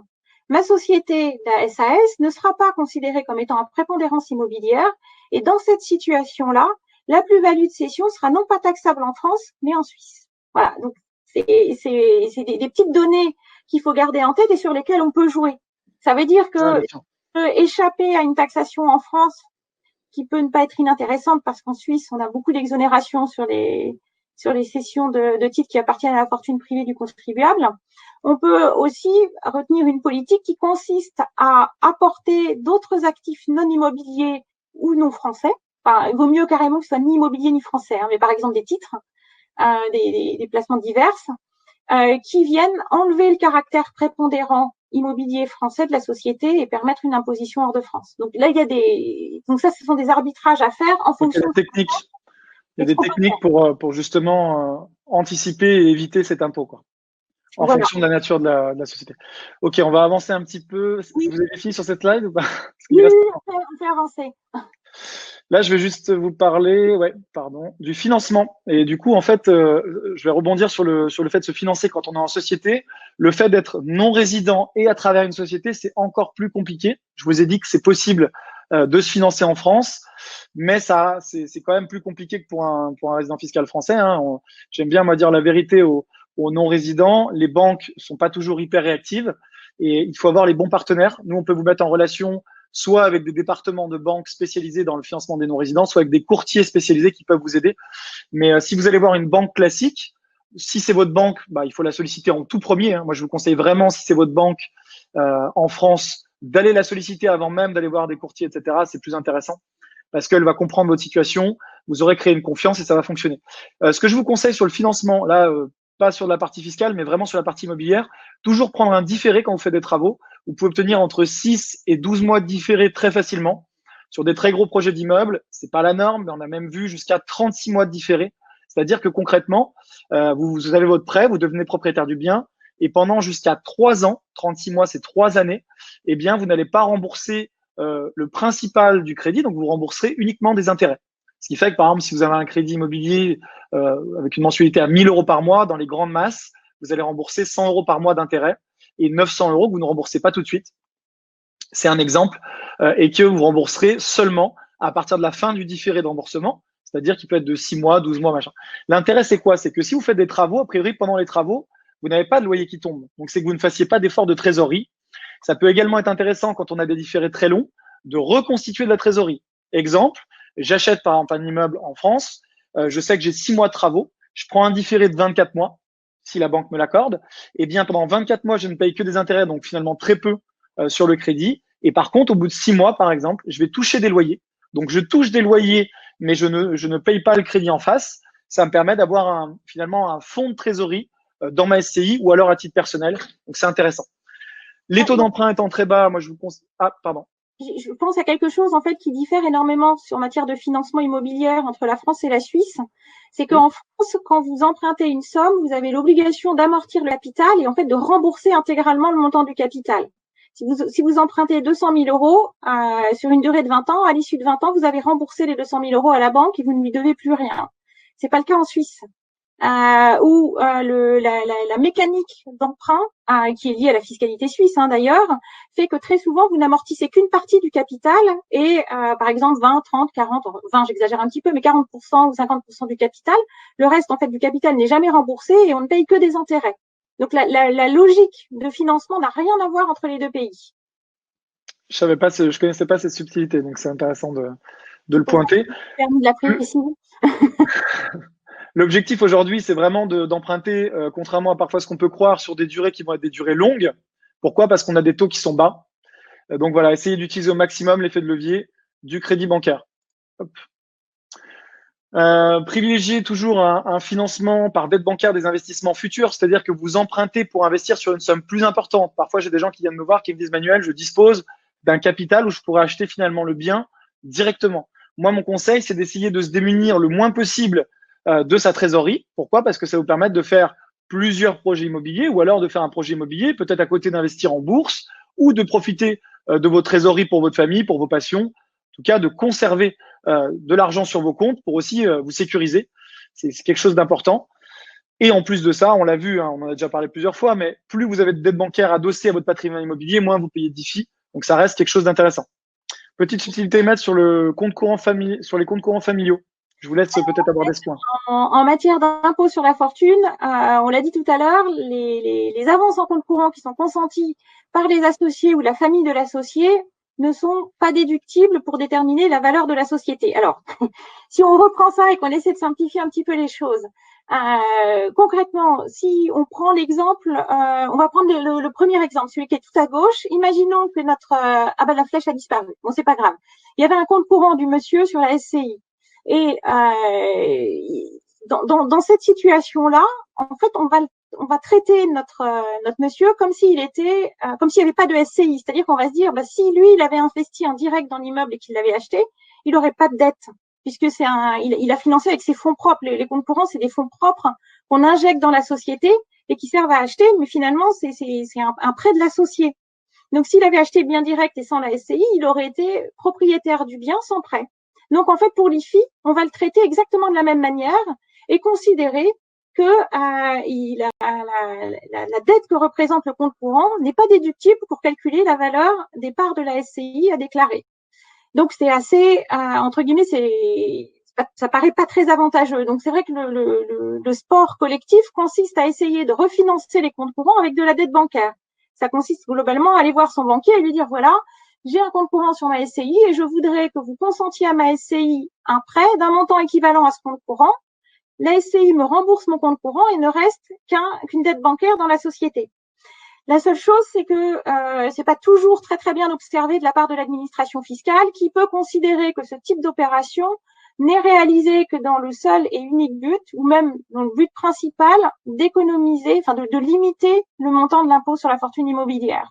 ma société, la SAS, ne sera pas considérée comme étant à prépondérance immobilière et dans cette situation-là, la plus-value de cession sera non pas taxable en France, mais en Suisse. Voilà, donc c'est des petites données qu'il faut garder en tête et sur lesquelles on peut jouer. Ça veut dire que échapper à une taxation en France qui peut ne pas être inintéressante parce qu'en Suisse, on a beaucoup d'exonérations sur les cessions de titres qui appartiennent à la fortune privée du contribuable. On peut aussi retenir une politique qui consiste à apporter d'autres actifs non immobiliers ou non français. Enfin, il vaut mieux carrément que ce soit ni immobilier ni français, mais par exemple des titres, des placements divers, qui viennent enlever le caractère prépondérant immobilier français de la société et permettre une imposition hors de France. Donc là, donc ça, ce sont des arbitrages à faire en fonction de techniques. Il y a des techniques pour justement anticiper et éviter cet impôt, quoi. En fonction de la nature de la société. Ok, on va avancer un petit peu. Oui. Vous avez fini sur cette slide ou pas? Oui, on fait avancer. Là, je vais juste vous parler du financement. Et du coup, en fait, je vais rebondir sur le fait de se financer quand on est en société. Le fait d'être non résident et à travers une société, c'est encore plus compliqué. Je vous ai dit que c'est possible de se financer en France, mais ça, c'est quand même plus compliqué que pour un résident fiscal français. Hein. J'aime bien, moi, dire la vérité aux non-résidents. Les banques sont pas toujours hyper réactives et il faut avoir les bons partenaires. Nous, on peut vous mettre en relation soit avec des départements de banques spécialisés dans le financement des non-résidents, soit avec des courtiers spécialisés qui peuvent vous aider. Mais si vous allez voir une banque classique, si c'est votre banque, il faut la solliciter en tout premier. Hein. Moi, je vous conseille vraiment, si c'est votre banque en France, d'aller la solliciter avant même d'aller voir des courtiers, etc. C'est plus intéressant parce qu'elle va comprendre votre situation, vous aurez créé une confiance et ça va fonctionner. Ce que je vous conseille sur le financement, là, pas sur la partie fiscale, mais vraiment sur la partie immobilière, toujours prendre un différé quand vous faites des travaux. Vous pouvez obtenir entre 6 et 12 mois de différé très facilement. Sur des très gros projets d'immeubles, c'est pas la norme, mais on a même vu jusqu'à 36 mois de différé. C'est-à-dire que concrètement, vous avez votre prêt, vous devenez propriétaire du bien, et pendant jusqu'à 3 ans, 36 mois, c'est 3 années, eh bien, vous n'allez pas rembourser le principal du crédit, donc vous rembourserez uniquement des intérêts. Ce qui fait que, par exemple, si vous avez un crédit immobilier avec une mensualité à 1 000 € par mois, dans les grandes masses, vous allez rembourser 100 € par mois d'intérêt et 900 € que vous ne remboursez pas tout de suite. C'est un exemple et que vous rembourserez seulement à partir de la fin du différé de remboursement, c'est-à-dire qu'il peut être de 6 mois, 12 mois, machin. L'intérêt, c'est quoi? C'est que si vous faites des travaux, a priori, pendant les travaux, vous n'avez pas de loyer qui tombe. Donc, c'est que vous ne fassiez pas d'effort de trésorerie. Ça peut également être intéressant quand on a des différés très longs de reconstituer de la trésorerie. Exemple, j'achète par exemple un immeuble en France, je sais que j'ai 6 mois de travaux, je prends un différé de 24 mois, si la banque me l'accorde, et bien pendant 24 mois, je ne paye que des intérêts, donc finalement très peu sur le crédit. Et par contre, au bout de 6 mois, par exemple, je vais toucher des loyers. Donc, je touche des loyers, mais je ne paye pas le crédit en face. Ça me permet d'avoir finalement un fonds de trésorerie dans ma SCI ou alors à titre personnel. Donc, c'est intéressant. Les taux d'emprunt étant très bas, moi, je vous conseille… Ah, pardon. Je pense à quelque chose en fait qui diffère énormément en matière de financement immobilier entre la France et la Suisse. C'est qu'en France, quand vous empruntez une somme, vous avez l'obligation d'amortir le capital et en fait de rembourser intégralement le montant du capital. Si vous empruntez 200 000 euros sur une durée de 20 ans, à l'issue de 20 ans, vous avez remboursé les 200 000 euros à la banque et vous ne lui devez plus rien. C'est pas le cas en Suisse. Où la mécanique d'emprunt, qui est liée à la fiscalité suisse d'ailleurs, fait que très souvent vous n'amortissez qu'une partie du capital et par exemple 20, 30, 40, 20 j'exagère un petit peu, mais 40% ou 50% du capital, le reste en fait du capital n'est jamais remboursé et on ne paye que des intérêts. Donc la logique de financement n'a rien à voir entre les deux pays. Je connaissais pas cette subtilité, donc c'est intéressant de le pointer. Permis de la préciser. L'objectif aujourd'hui, c'est vraiment d'emprunter, contrairement à parfois ce qu'on peut croire, sur des durées qui vont être des durées longues. Pourquoi? Parce qu'on a des taux qui sont bas. Donc voilà, essayez d'utiliser au maximum l'effet de levier du crédit bancaire. Privilégiez toujours un financement par dette bancaire des investissements futurs, c'est-à-dire que vous empruntez pour investir sur une somme plus importante. Parfois, j'ai des gens qui viennent me voir qui me disent: Manuel, je dispose d'un capital où je pourrais acheter finalement le bien directement. Moi, mon conseil, c'est d'essayer de se démunir le moins possible de sa trésorerie. Pourquoi? Parce que ça vous permet de faire plusieurs projets immobiliers ou alors de faire un projet immobilier, peut-être à côté d'investir en bourse ou de profiter de vos trésoreries pour votre famille, pour vos passions. En tout cas, de conserver de l'argent sur vos comptes pour aussi vous sécuriser. C'est quelque chose d'important. Et en plus de ça, on l'a vu, on en a déjà parlé plusieurs fois, mais plus vous avez de dettes bancaires adossées à votre patrimoine immobilier, moins vous payez d'IFI. Donc, ça reste quelque chose d'intéressant. Petite subtilité, Matt, sur le compte courant sur les comptes courants familiaux. Je vous laisse peut-être aborder ce point. En matière d'impôt sur la fortune, on l'a dit tout à l'heure, les avances en compte courant qui sont consenties par les associés ou la famille de l'associé ne sont pas déductibles pour déterminer la valeur de la société. Alors, si on reprend ça et qu'on essaie de simplifier un petit peu les choses, concrètement, si on prend l'exemple, on va prendre le premier exemple, celui qui est tout à gauche. Imaginons que la flèche a disparu. Bon, c'est pas grave. Il y avait un compte courant du monsieur sur la SCI. Et dans cette situation-là, en fait, on va traiter notre monsieur comme s'il était, comme s'il n'y avait pas de SCI. C'est-à-dire qu'on va se dire, si lui, il avait investi en direct dans l'immeuble et qu'il l'avait acheté, il n'aurait pas de dette, puisque il a financé avec ses fonds propres. Les comptes courants, c'est des fonds propres qu'on injecte dans la société et qui servent à acheter, mais finalement, c'est un prêt de l'associé. Donc, s'il avait acheté bien direct et sans la SCI, il aurait été propriétaire du bien sans prêt. Donc, en fait, pour l'IFI, on va le traiter exactement de la même manière et considérer que la dette que représente le compte courant n'est pas déductible pour calculer la valeur des parts de la SCI à déclarer. Donc, c'est assez, entre guillemets, ça paraît pas très avantageux. Donc, c'est vrai que le sport collectif consiste à essayer de refinancer les comptes courants avec de la dette bancaire. Ça consiste globalement à aller voir son banquier et lui dire, voilà, j'ai un compte courant sur ma SCI et je voudrais que vous consentiez à ma SCI un prêt d'un montant équivalent à ce compte courant. La SCI me rembourse mon compte courant et ne reste qu'une dette bancaire dans la société. La seule chose, c'est que c'est pas toujours très très bien observé de la part de l'administration fiscale qui peut considérer que ce type d'opération n'est réalisé que dans le seul et unique but, ou même dans le but principal, d'économiser, enfin de limiter le montant de l'impôt sur la fortune immobilière.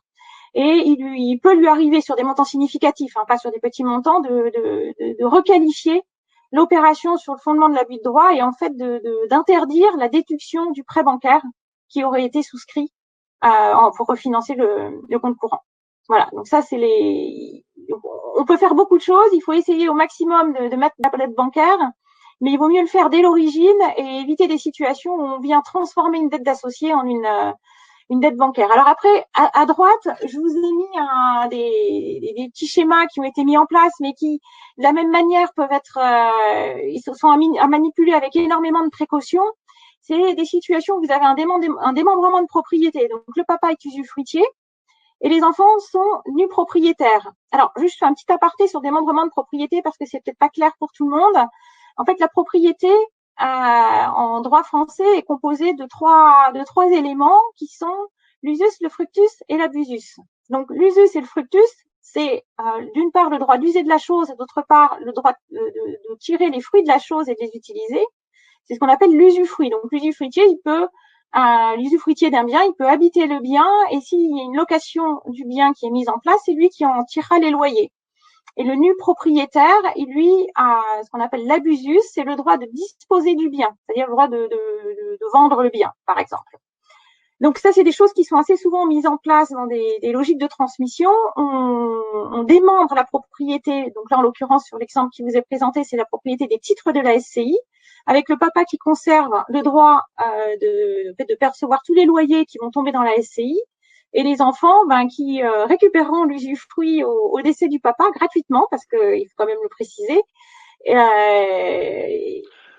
Et il peut lui arriver sur des montants significatifs, pas sur des petits montants, de requalifier l'opération sur le fondement de l'abus de droit et en fait d'interdire la déduction du prêt bancaire qui aurait été souscrit pour refinancer le compte courant. Voilà, donc ça, on peut faire beaucoup de choses. Il faut essayer au maximum de mettre la dette bancaire, mais il vaut mieux le faire dès l'origine et éviter des situations où on vient transformer une dette d'associé en une dette bancaire. Alors après, à droite, je vous ai mis des petits schémas qui ont été mis en place, mais qui, de la même manière, peuvent être, ils sont à manipuler avec énormément de précautions. C'est des situations où vous avez un démembrement de propriété. Donc, le papa est usufruitier et les enfants sont nus propriétaires. Alors, juste un petit aparté sur démembrement de propriété parce que c'est peut-être pas clair pour tout le monde. En fait, la propriété, en droit français, est composée de trois éléments qui sont l'usus, le fructus et l'abusus. Donc, l'usus et le fructus, c'est d'une part le droit d'user de la chose et d'autre part le droit de tirer les fruits de la chose et de les utiliser. C'est ce qu'on appelle l'usufruit. Donc, l'usufruitier, l'usufruitier d'un bien, il peut habiter le bien et s'il y a une location du bien qui est mise en place, c'est lui qui en tirera les loyers. Et le nu propriétaire, lui, a ce qu'on appelle l'abusus, c'est le droit de disposer du bien, c'est-à-dire le droit de vendre le bien, par exemple. Donc ça, c'est des choses qui sont assez souvent mises en place dans des logiques de transmission. On démembre la propriété, donc là, en l'occurrence, sur l'exemple qui vous est présenté, c'est la propriété des titres de la SCI, avec le papa qui conserve le droit de percevoir tous les loyers qui vont tomber dans la SCI, et les enfants qui récupéreront l'usufruit au décès du papa gratuitement, parce qu'il faut quand même le préciser,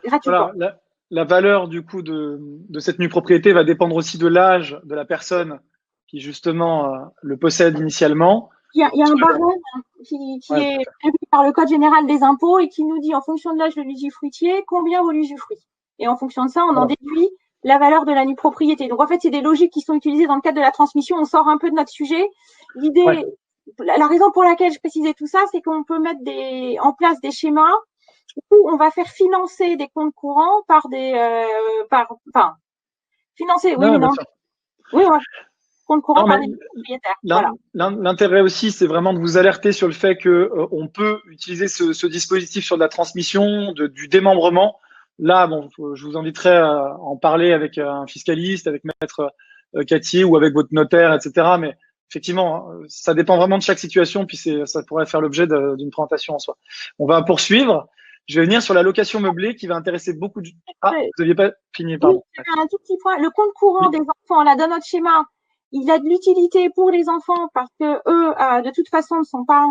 gratuitement. Voilà, la valeur du coup de cette nue propriété va dépendre aussi de l'âge de la personne qui justement le possède initialement. Il y a un barème qui est prévu par le Code général des impôts et qui nous dit en fonction de l'âge de l'usufruitier combien vaut l'usufruit. Et en fonction de ça, on en déduit la valeur de la nue propriété. Donc en fait, c'est des logiques qui sont utilisées dans le cadre de la transmission. On sort un peu de notre sujet. L'idée, la raison pour laquelle je précisais tout ça, c'est qu'on peut mettre en place des schémas où on va faire financer des comptes courants par financer, oui, mais non. Oui, ouais. Compte courant par des propriétaires. L'intérêt aussi, c'est vraiment de vous alerter sur le fait que on peut utiliser ce dispositif sur de la transmission, du démembrement. Là, bon, je vous inviterai à en parler avec un fiscaliste, avec maître Cattier ou avec votre notaire, etc. Mais effectivement, ça dépend vraiment de chaque situation, puis ça pourrait faire l'objet d'une présentation en soi. On va poursuivre. Je vais venir sur la location meublée qui va intéresser beaucoup de… Ah, vous n'aviez pas fini, pardon. Oui, un tout petit point. Le compte courant des enfants, là, dans notre schéma, il a de l'utilité pour les enfants parce que eux, de toute façon, ne sont pas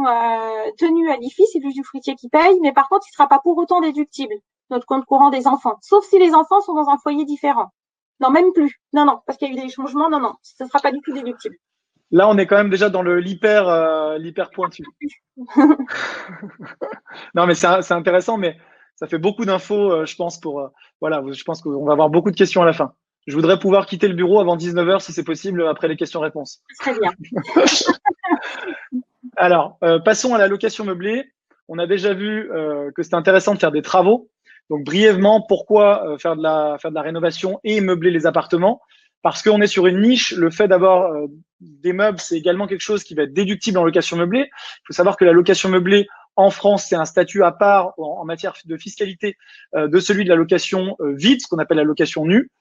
tenus à l'IFI, c'est l'usufruitier qui paye, mais par contre, il ne sera pas pour autant déductible, notre compte courant des enfants, sauf si les enfants sont dans un foyer différent. Non, même plus. Non, parce qu'il y a eu des changements, non, ce ne sera pas du tout déductible. Là, on est quand même déjà dans l'hyper pointu. Non, mais c'est intéressant, mais ça fait beaucoup d'infos, je pense, je pense qu'on va avoir beaucoup de questions à la fin. Je voudrais pouvoir quitter le bureau avant 19h si c'est possible, après les questions-réponses. Très bien. Alors, passons à la location meublée. On a déjà vu que c'était intéressant de faire des travaux. Donc, brièvement, pourquoi faire de la rénovation et meubler les appartements? Parce qu'on est sur une niche. Le fait d'avoir des meubles, c'est également quelque chose qui va être déductible en location meublée. Il faut savoir que la location meublée, en France, c'est un statut à part en matière de fiscalité de celui de la location vide, ce qu'on appelle la location nue.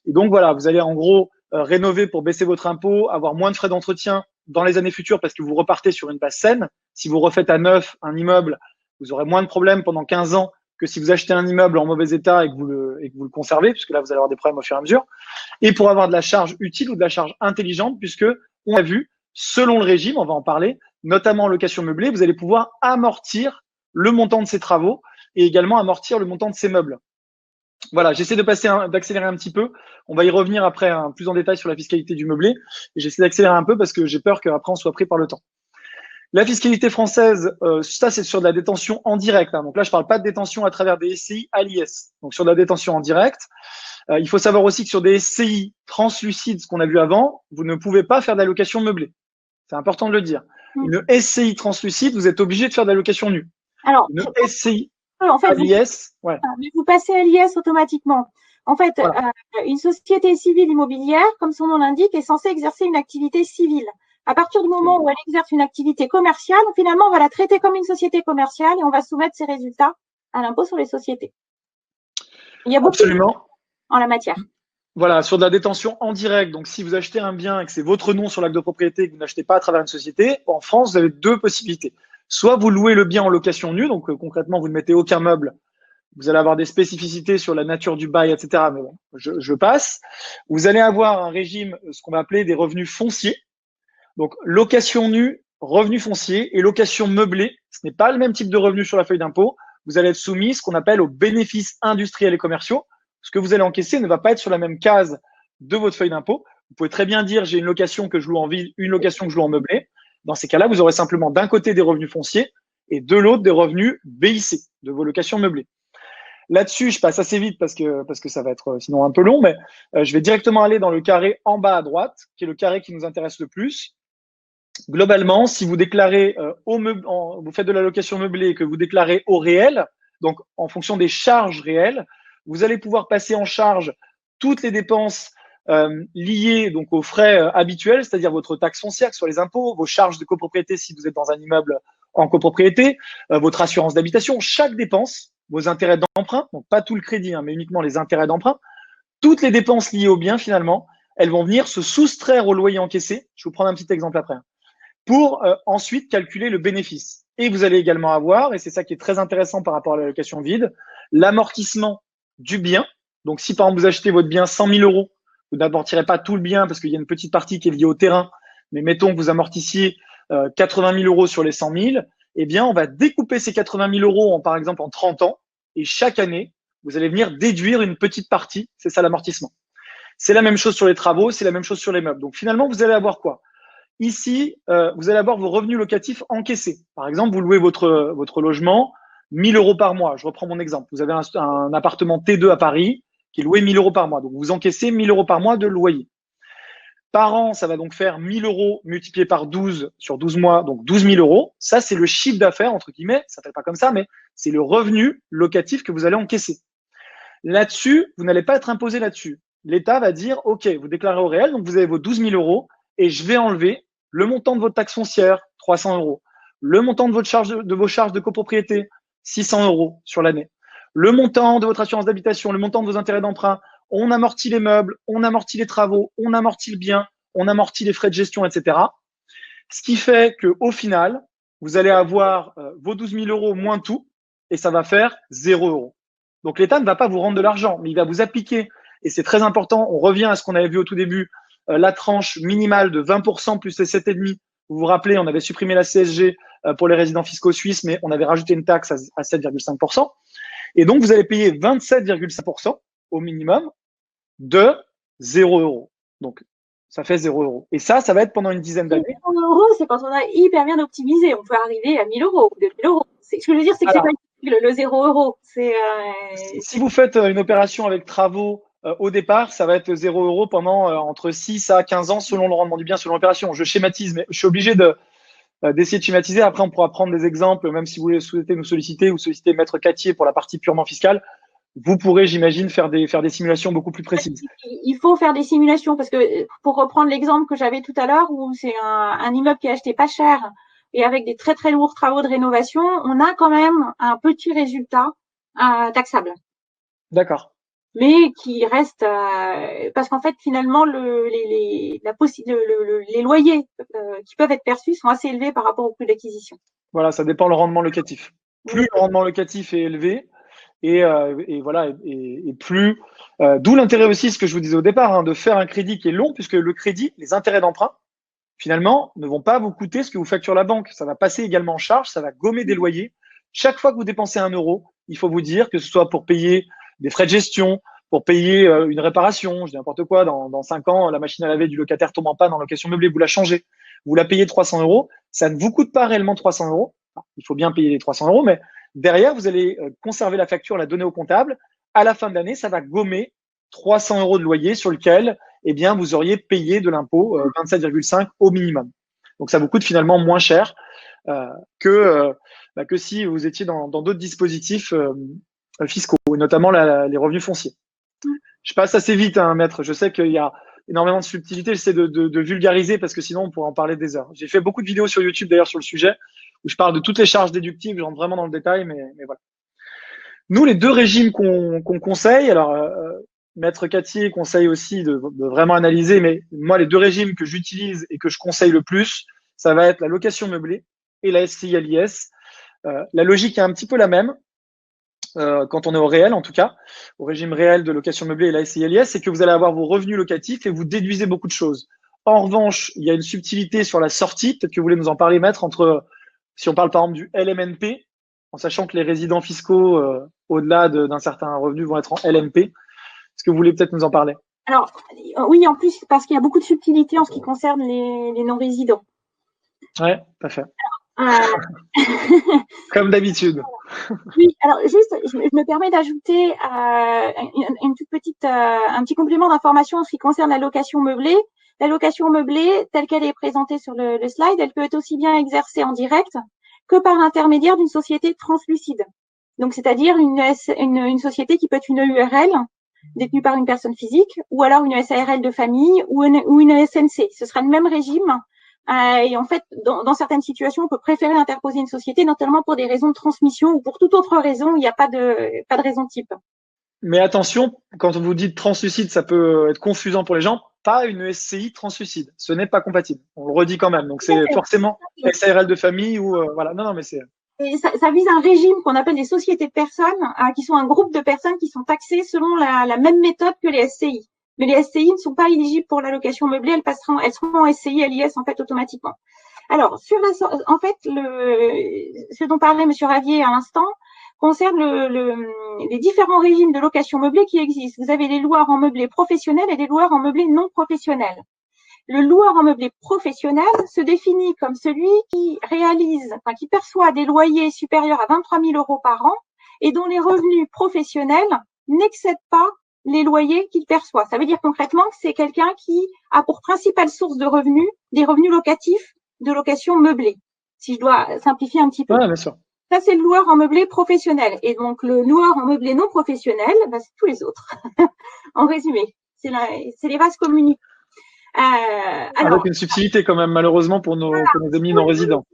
Et donc, voilà, vous allez en gros rénover pour baisser votre impôt, avoir moins de frais d'entretien dans les années futures parce que vous repartez sur une base saine. Si vous refaites à neuf un immeuble, vous aurez moins de problèmes pendant 15 ans que si vous achetez un immeuble en mauvais état et que vous le conservez, puisque là, vous allez avoir des problèmes au fur et à mesure. Et pour avoir de la charge utile ou de la charge intelligente, puisque on a vu, selon le régime, on va en parler, notamment en location meublée, vous allez pouvoir amortir le montant de ces travaux et également amortir le montant de ces meubles. Voilà, j'essaie d'accélérer un petit peu. On va y revenir après plus en détail sur la fiscalité du meublé. Et j'essaie d'accélérer un peu parce que j'ai peur qu'après on soit pris par le temps. La fiscalité française, ça c'est sur de la détention en direct. Donc là, je parle pas de détention à travers des SCI à l'IS. Donc sur de la détention en direct. Il faut savoir aussi que sur des SCI translucides, ce qu'on a vu avant, vous ne pouvez pas faire d'allocation meublée. C'est important de le dire. Une SCI translucide, vous êtes obligé de faire de l'allocation nue. Alors, une SCI en fait, à l'IS, vous passez à l'IS automatiquement. En fait, voilà. Une société civile immobilière, comme son nom l'indique, est censée exercer une activité civile. À partir du moment où elle exerce une activité commerciale, finalement, on va la traiter comme une société commerciale et on va soumettre ses résultats à l'impôt sur les sociétés. Il y a beaucoup Absolument. en la matière. Voilà, sur de la détention en direct. Donc, si vous achetez un bien et que c'est votre nom sur l'acte de propriété et que vous n'achetez pas à travers une société, en France, vous avez deux possibilités. Soit vous louez le bien en location nue, donc concrètement, vous ne mettez aucun meuble. Vous allez avoir des spécificités sur la nature du bail, etc. Mais bon, je passe. Vous allez avoir un régime, ce qu'on va appeler des revenus fonciers. Donc, location nue, revenus fonciers et location meublée. Ce n'est pas le même type de revenu sur la feuille d'impôt. Vous allez être soumis ce qu'on appelle aux bénéfices industriels et commerciaux. Ce que vous allez encaisser ne va pas être sur la même case de votre feuille d'impôt. Vous pouvez très bien dire j'ai une location que je loue en ville, une location que je loue en meublé. Dans ces cas-là, vous aurez simplement d'un côté des revenus fonciers et de l'autre des revenus BIC, de vos locations meublées. Là-dessus, je passe assez vite parce que ça va être sinon un peu long, mais je vais directement aller dans le carré en bas à droite, qui est le carré qui nous intéresse le plus. Globalement, si vous déclarez vous faites de la location meublée et que vous déclarez au réel, donc en fonction des charges réelles, vous allez pouvoir passer en charge toutes les dépenses liées donc aux frais habituels, c'est-à-dire votre taxe foncière, que ce soit les impôts, vos charges de copropriété si vous êtes dans un immeuble en copropriété, votre assurance d'habitation, chaque dépense, vos intérêts d'emprunt, donc pas tout le crédit, mais uniquement les intérêts d'emprunt, toutes les dépenses liées au bien finalement, elles vont venir se soustraire au loyer encaissé. Je vais vous prendre un petit exemple après, pour ensuite calculer le bénéfice. Et vous allez également avoir, et c'est ça qui est très intéressant par rapport à la location vide, l'amortissement du bien. Donc, si par exemple vous achetez votre bien 100 000 euros, vous n'amortirez pas tout le bien parce qu'il y a une petite partie qui est liée au terrain, mais mettons que vous amortissiez 80 000 euros sur les 100 000, eh bien, on va découper ces 80 000 euros par exemple en 30 ans, et chaque année, vous allez venir déduire une petite partie, c'est ça l'amortissement. C'est la même chose sur les travaux, c'est la même chose sur les meubles. Donc finalement, vous allez avoir quoi? Ici, vous allez avoir vos revenus locatifs encaissés. Par exemple, vous louez votre logement 1 000 euros par mois. Je reprends mon exemple. Vous avez un appartement T2 à Paris qui est loué 1 000 euros par mois. Donc, vous encaissez 1 000 euros par mois de loyer. Par an, ça va donc faire 1 000 euros multiplié par 12 sur 12 mois, donc 12 000 euros. Ça, c'est le chiffre d'affaires, entre guillemets. Ça ne s'appelle pas comme ça, mais c'est le revenu locatif que vous allez encaisser. Là-dessus, vous n'allez pas être imposé là-dessus. L'État va dire, OK, vous déclarez au réel, donc vous avez vos 12 000 euros et je vais enlever le montant de votre taxe foncière, 300 euros. Le montant de vos charges de copropriété, 600 euros sur l'année. Le montant de votre assurance d'habitation, le montant de vos intérêts d'emprunt. On amortit les meubles, on amortit les travaux, on amortit le bien, on amortit les frais de gestion, etc. Ce qui fait qu'au final, vous allez avoir vos 12 000 euros moins tout et ça va faire 0 euros. Donc, l'État ne va pas vous rendre de l'argent, mais il va vous appliquer, et c'est très important, on revient à ce qu'on avait vu au tout début, la tranche minimale de 20% plus les 7,5%. Vous vous rappelez, on avait supprimé la CSG pour les résidents fiscaux suisses, mais on avait rajouté une taxe à 7,5%. Et donc, vous allez payer 27,5% au minimum de 0 euros. Donc, ça fait 0 euros. Et ça va être pendant une dizaine d'années. 0 euros, c'est quand on a hyper bien optimisé. On peut arriver à 1 000 euros, 2 000 euros. Ce que je veux dire, c'est que c'est pas le 0 euros. Si vous faites une opération avec travaux, au départ, ça va être 0 euros pendant entre 6 à 15 ans selon le rendement du bien, selon l'opération. Je schématise, mais je suis obligé d'essayer de schématiser. Après, on pourra prendre des exemples, même si vous souhaitez nous solliciter ou solliciter Maître Cattier pour la partie purement fiscale. Vous pourrez, j'imagine, faire des simulations beaucoup plus précises. Il faut faire des simulations parce que, pour reprendre l'exemple que j'avais tout à l'heure, où c'est un immeuble qui est acheté pas cher et avec des très très lourds travaux de rénovation, on a quand même un petit résultat taxable. D'accord. Mais qui reste parce qu'en fait finalement les loyers qui peuvent être perçus sont assez élevés par rapport au coût d'acquisition. Voilà, ça dépend le rendement locatif. Plus le rendement locatif est élevé, et voilà, et plus. D'où l'intérêt aussi, ce que je vous disais au départ, de faire un crédit qui est long, puisque le crédit, les intérêts d'emprunt, finalement, ne vont pas vous coûter ce que vous facture la banque. Ça va passer également en charge, ça va gommer des loyers. Chaque fois que vous dépensez 1 euro, il faut vous dire que ce soit pour payer des frais de gestion, pour payer une réparation, je dis n'importe quoi, dans 5 ans, la machine à laver du locataire tombe en panne en location meublée, vous la changez, vous la payez 300 euros, ça ne vous coûte pas réellement 300 euros. Enfin, il faut bien payer les 300 euros, mais derrière, vous allez conserver la facture, la donner au comptable. À la fin de l'année, ça va gommer 300 euros de loyer sur lequel, eh bien, vous auriez payé de l'impôt 27,5 au minimum. Donc, ça vous coûte finalement moins cher que si vous étiez dans d'autres dispositifs fiscaux, et notamment les revenus fonciers. Je passe assez vite, maître. Je sais qu'il y a énormément de subtilités. J'essaie de vulgariser parce que sinon, on pourrait en parler des heures. J'ai fait beaucoup de vidéos sur YouTube d'ailleurs sur le sujet où je parle de toutes les charges déductibles. Je rentre vraiment dans le détail, mais voilà. Nous, les deux régimes qu'on conseille, alors Maître Cattier conseille aussi de vraiment analyser, mais moi, les deux régimes que j'utilise et que je conseille le plus, ça va être la location meublée et la SCI à l'IS. La logique est un petit peu la même, quand on est au réel, en tout cas, au régime réel de location meublée et la SCI à l'IS, c'est que vous allez avoir vos revenus locatifs et vous déduisez beaucoup de choses. En revanche, il y a une subtilité sur la sortie, peut-être que vous voulez nous en parler, Maître, entre, si on parle par exemple du LMNP, en sachant que les résidents fiscaux, au-delà d'un certain revenu, vont être en LMP. Est-ce que vous voulez peut-être nous en parler? Alors, oui, en plus, parce qu'il y a beaucoup de subtilités en ce qui concerne les non-résidents. Ouais, tout à fait. Euh, Comme d'habitude. Oui, alors juste, je me permets d'ajouter une toute petite, un petit complément d'information en ce qui concerne la location meublée. La location meublée, telle qu'elle est présentée sur le slide, elle peut être aussi bien exercée en direct que par l'intermédiaire d'une société translucide. Donc, c'est-à-dire une société qui peut être une URL détenue par une personne physique, ou alors une SARL de famille ou une SNC. Ce sera le même régime. Et en fait, dans certaines situations, on peut préférer interposer une société, notamment pour des raisons de transmission ou pour toute autre raison. Il n'y a pas de raison type. Mais attention, quand vous dites translucide, ça peut être confusant pour les gens. Pas une SCI translucide. Ce n'est pas compatible. On le redit quand même. Donc, c'est forcément SARL de famille ou voilà. Non, non, mais c'est. Et ça vise un régime qu'on appelle des sociétés de personnes, qui sont un groupe de personnes qui sont taxées selon la même méthode que les SCI. Mais les SCI ne sont pas éligibles pour l'allocation meublée, elles seront en SCI à l'IS en fait automatiquement. Alors, en fait, ce dont parlait M. Ravier à l'instant concerne les différents régimes de location meublée qui existent. Vous avez les loueurs en meublé professionnel et les loueurs en meublé non professionnel. Le loueur en meublé professionnel se définit comme celui qui qui perçoit des loyers supérieurs à 23 000 euros par an et dont les revenus professionnels n'excèdent pas les loyers qu'il perçoit. Ça veut dire concrètement que c'est quelqu'un qui a pour principale source de revenus des revenus locatifs de location meublée, si je dois simplifier un petit peu. Ouais, bien sûr. Ça, c'est le loueur en meublé professionnel. Et donc, le loueur en meublé non professionnel, c'est tous les autres. En résumé, c'est les vases communicants. Avec une subtilité quand même, malheureusement, pour nos amis non résidents.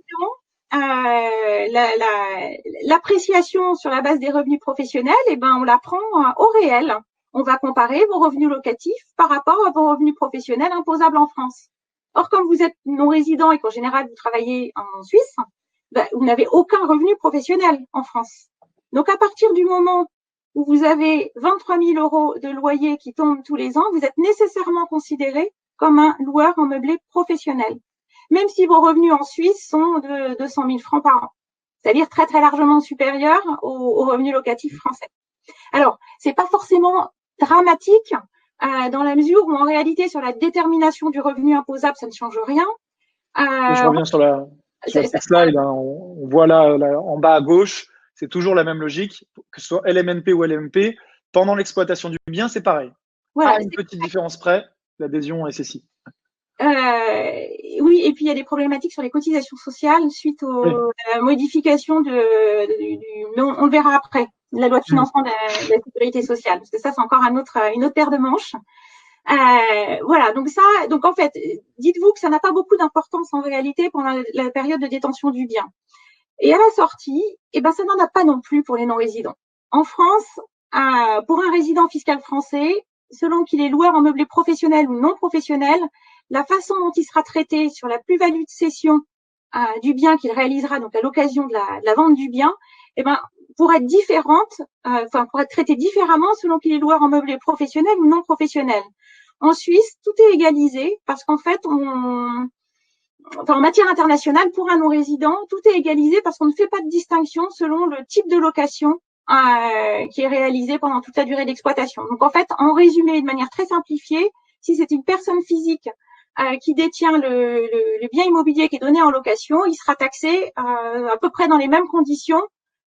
L'appréciation sur la base des revenus professionnels, on la prend au réel. On va comparer vos revenus locatifs par rapport à vos revenus professionnels imposables en France. Or, comme vous êtes non-résident et qu'en général, vous travaillez en Suisse, vous n'avez aucun revenu professionnel en France. Donc, à partir du moment où vous avez 23 000 euros de loyer qui tombent tous les ans, vous êtes nécessairement considéré comme un loueur en meublé professionnel, même si vos revenus en Suisse sont de 200 000 francs par an, c'est-à-dire très, très largement supérieurs aux revenus locatifs français. Alors, c'est pas forcément dramatique dans la mesure où, en réalité, sur la détermination du revenu imposable, ça ne change rien. Je reviens sur la slide. Hein, on voit là, en bas à gauche, c'est toujours la même logique, que ce soit LMNP ou LMP. Pendant l'exploitation du bien, c'est pareil. Voilà, une petite différence près, l'adhésion SSI. Oui, et puis il y a des problématiques sur les cotisations sociales suite aux modifications mais on le verra après, de la loi de financement de la sécurité sociale, parce que ça, c'est encore une autre paire de manches. Voilà, donc en fait, dites-vous que ça n'a pas beaucoup d'importance en réalité pendant la période de détention du bien. Et à la sortie, ça n'en a pas non plus pour les non-résidents. En France, pour un résident fiscal français, selon qu'il est loueur en meublé professionnel ou non professionnel, la façon dont il sera traité sur la plus-value de cession du bien qu'il réalisera donc à l'occasion de la vente du bien, pourrait être différente, pourrait être traité différemment selon qu'il est loueur en meublé professionnel ou non professionnel. En Suisse, tout est égalisé parce qu'en fait, en matière internationale, pour un non-résident, tout est égalisé parce qu'on ne fait pas de distinction selon le type de location qui est réalisé pendant toute la durée d'exploitation. Donc, en fait, en résumé, de manière très simplifiée, si c'est une personne physique qui détient le bien immobilier qui est donné en location, il sera taxé à peu près dans les mêmes conditions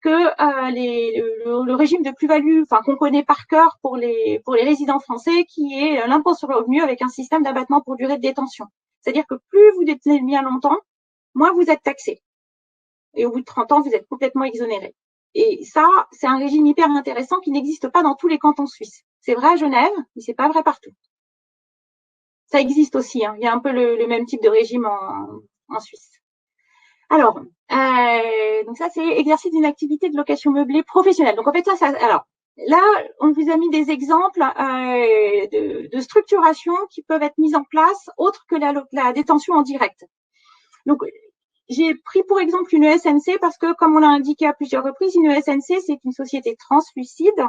que le régime de plus-value, qu'on connaît par cœur pour les résidents français, qui est l'impôt sur le revenu avec un système d'abattement pour durée de détention. C'est-à-dire que plus vous détenez le bien longtemps, moins vous êtes taxé. Et au bout de 30 ans, vous êtes complètement exonéré. Et ça, c'est un régime hyper intéressant qui n'existe pas dans tous les cantons suisses. C'est vrai à Genève, mais c'est pas vrai partout. Ça existe aussi, hein. Il y a un peu le même type de régime en Suisse. Alors, donc ça, c'est exercice d'une activité de location meublée professionnelle. Donc, en fait, alors, là, on vous a mis des exemples de structuration qui peuvent être mises en place autre que la détention en direct. Donc, j'ai pris pour exemple une ESNC parce que, comme on l'a indiqué à plusieurs reprises, une ESNC, c'est une société translucide,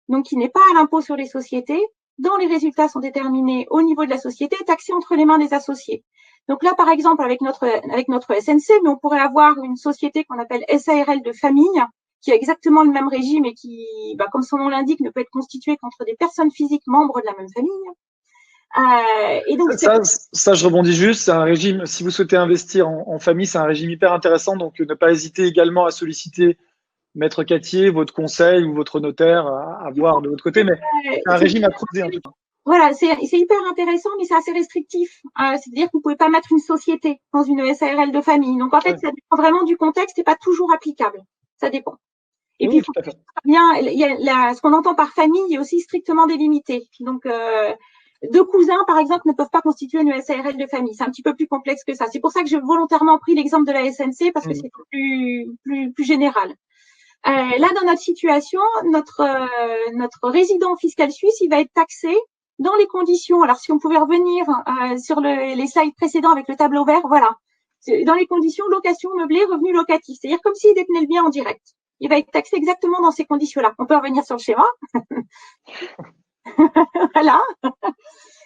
donc qui n'est pas à l'impôt sur les sociétés, dont les résultats sont déterminés au niveau de la société et taxés entre les mains des associés. Donc là, par exemple, avec notre SNC, mais on pourrait avoir une société qu'on appelle SARL de famille, qui a exactement le même régime et qui, comme son nom l'indique, ne peut être constituée qu'entre des personnes physiques membres de la même famille. Et donc ça, je rebondis juste, c'est un régime, si vous souhaitez investir en famille, c'est un régime hyper intéressant, donc ne pas hésiter également à solliciter Maître Cattier, votre conseil ou votre notaire à voir de votre côté, mais c'est un régime à creuser en tout cas. Voilà, c'est hyper intéressant, mais c'est assez restrictif. C'est-à-dire que vous pouvez pas mettre une société dans une SARL de famille. Donc en fait, ça dépend vraiment du contexte et pas toujours applicable. Ça dépend. Et puis, ce qu'on entend par famille est aussi strictement délimité. Donc, deux cousins, par exemple, ne peuvent pas constituer une SARL de famille. C'est un petit peu plus complexe que ça. C'est pour ça que j'ai volontairement pris l'exemple de la SNC parce que c'est plus général. Là, dans notre situation, notre résident fiscal suisse, il va être taxé dans les conditions. Alors, si on pouvait revenir sur les slides précédents avec le tableau vert, voilà. Dans les conditions location meublée, revenu locatif. C'est-à-dire comme s'il détenait le bien en direct. Il va être taxé exactement dans ces conditions-là. On peut revenir sur le schéma. Voilà.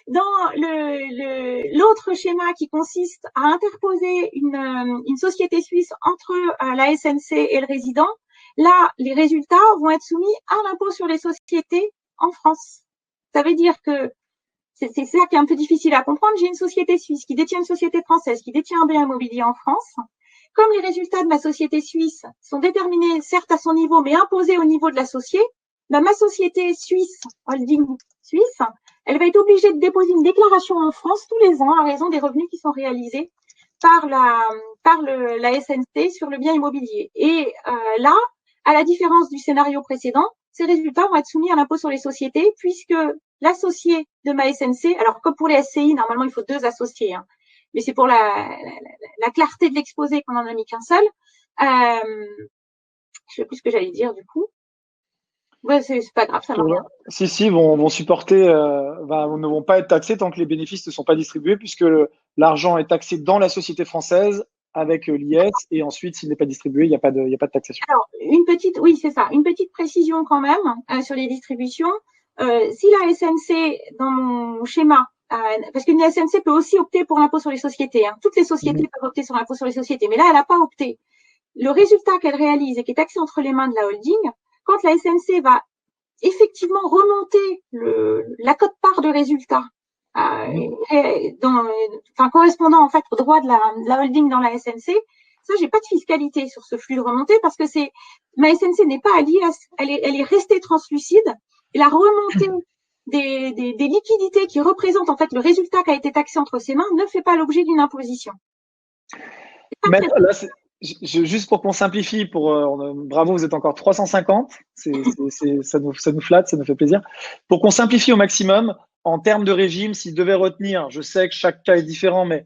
Dans l'autre schéma qui consiste à interposer une société suisse entre la SNC et le résident, là, les résultats vont être soumis à l'impôt sur les sociétés en France. Ça veut dire que c'est ça qui est un peu difficile à comprendre. J'ai une société suisse qui détient une société française, qui détient un bien immobilier en France. Comme les résultats de ma société suisse sont déterminés, certes à son niveau, mais imposés au niveau de l'associé, ma société suisse, holding suisse, elle va être obligée de déposer une déclaration en France tous les ans à raison des revenus qui sont réalisés par la SNC sur le bien immobilier. Et là, à la différence du scénario précédent, ces résultats vont être soumis à l'impôt sur les sociétés puisque l'associé de ma SNC, alors comme pour les SCI, normalement il faut 2 associés, hein, mais c'est pour la clarté de l'exposé qu'on en a mis qu'un seul. Je sais plus ce que j'allais dire du coup. Ouais, c'est pas grave, ça marche. Si, vont supporter, ne vont pas être taxés tant que les bénéfices ne sont pas distribués, puisque l'argent est taxé dans la société française avec l'IS, et ensuite, s'il n'est pas distribué, il n'y a pas de taxation. Alors, oui, c'est ça, une petite précision quand même sur les distributions. Si la SNC, dans mon schéma, parce qu'une SNC peut aussi opter pour l'impôt sur les sociétés, hein. Toutes les sociétés peuvent opter sur l'impôt sur les sociétés, mais là, elle n'a pas opté. Le résultat qu'elle réalise et qui est taxé entre les mains de la holding, quand la SNC va effectivement remonter la quote-part de résultat correspondant en fait au droit de la holding dans la SNC, ça, j'ai pas de fiscalité sur ce flux de remontée parce que ma SNC n'est pas à l'IS, elle est restée translucide et la remontée des liquidités qui représentent en fait le résultat qui a été taxé entre ses mains ne fait pas l'objet d'une imposition. Mais là, juste pour qu'on simplifie, bravo, vous êtes encore 350, ça nous flatte, ça nous fait plaisir. Pour qu'on simplifie au maximum, en termes de régime, s'il devait retenir, je sais que chaque cas est différent, mais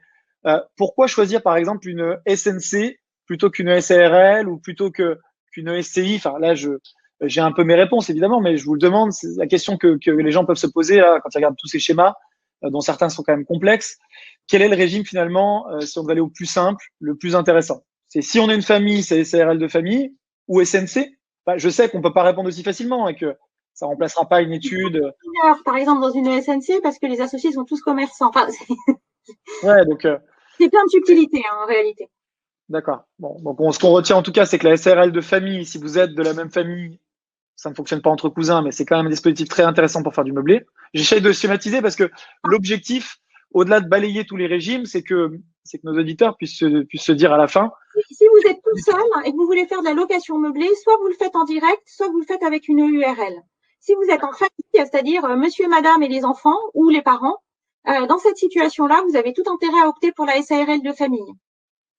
pourquoi choisir par exemple une SNC plutôt qu'une SARL ou plutôt qu'une SCI? Enfin là, j'ai un peu mes réponses évidemment, mais je vous le demande, c'est la question que les gens peuvent se poser là, quand ils regardent tous ces schémas, dont certains sont quand même complexes. Quel est le régime finalement, si on veut aller au plus simple, le plus intéressant? C'est si on est une famille, c'est SARL de famille ou SNC. Enfin, je sais qu'on peut pas répondre aussi facilement et que ça remplacera pas une étude. Par exemple, dans une SNC, parce que les associés sont tous commerçants. Enfin, ouais, donc. C'est plein de subtilités en réalité. D'accord. Bon, donc ce qu'on retient en tout cas, c'est que la SARL de famille, si vous êtes de la même famille, ça ne fonctionne pas entre cousins, mais c'est quand même un dispositif très intéressant pour faire du meublé. J'essaie de schématiser parce que l'objectif, au-delà de balayer tous les régimes, c'est que nos auditeurs puissent se dire à la fin. Si vous êtes tout seul et que vous voulez faire de la location meublée, soit vous le faites en direct, soit vous le faites avec une EURL. Si vous êtes en famille, c'est-à-dire monsieur et madame et les enfants ou les parents, dans cette situation-là, vous avez tout intérêt à opter pour la SARL de famille.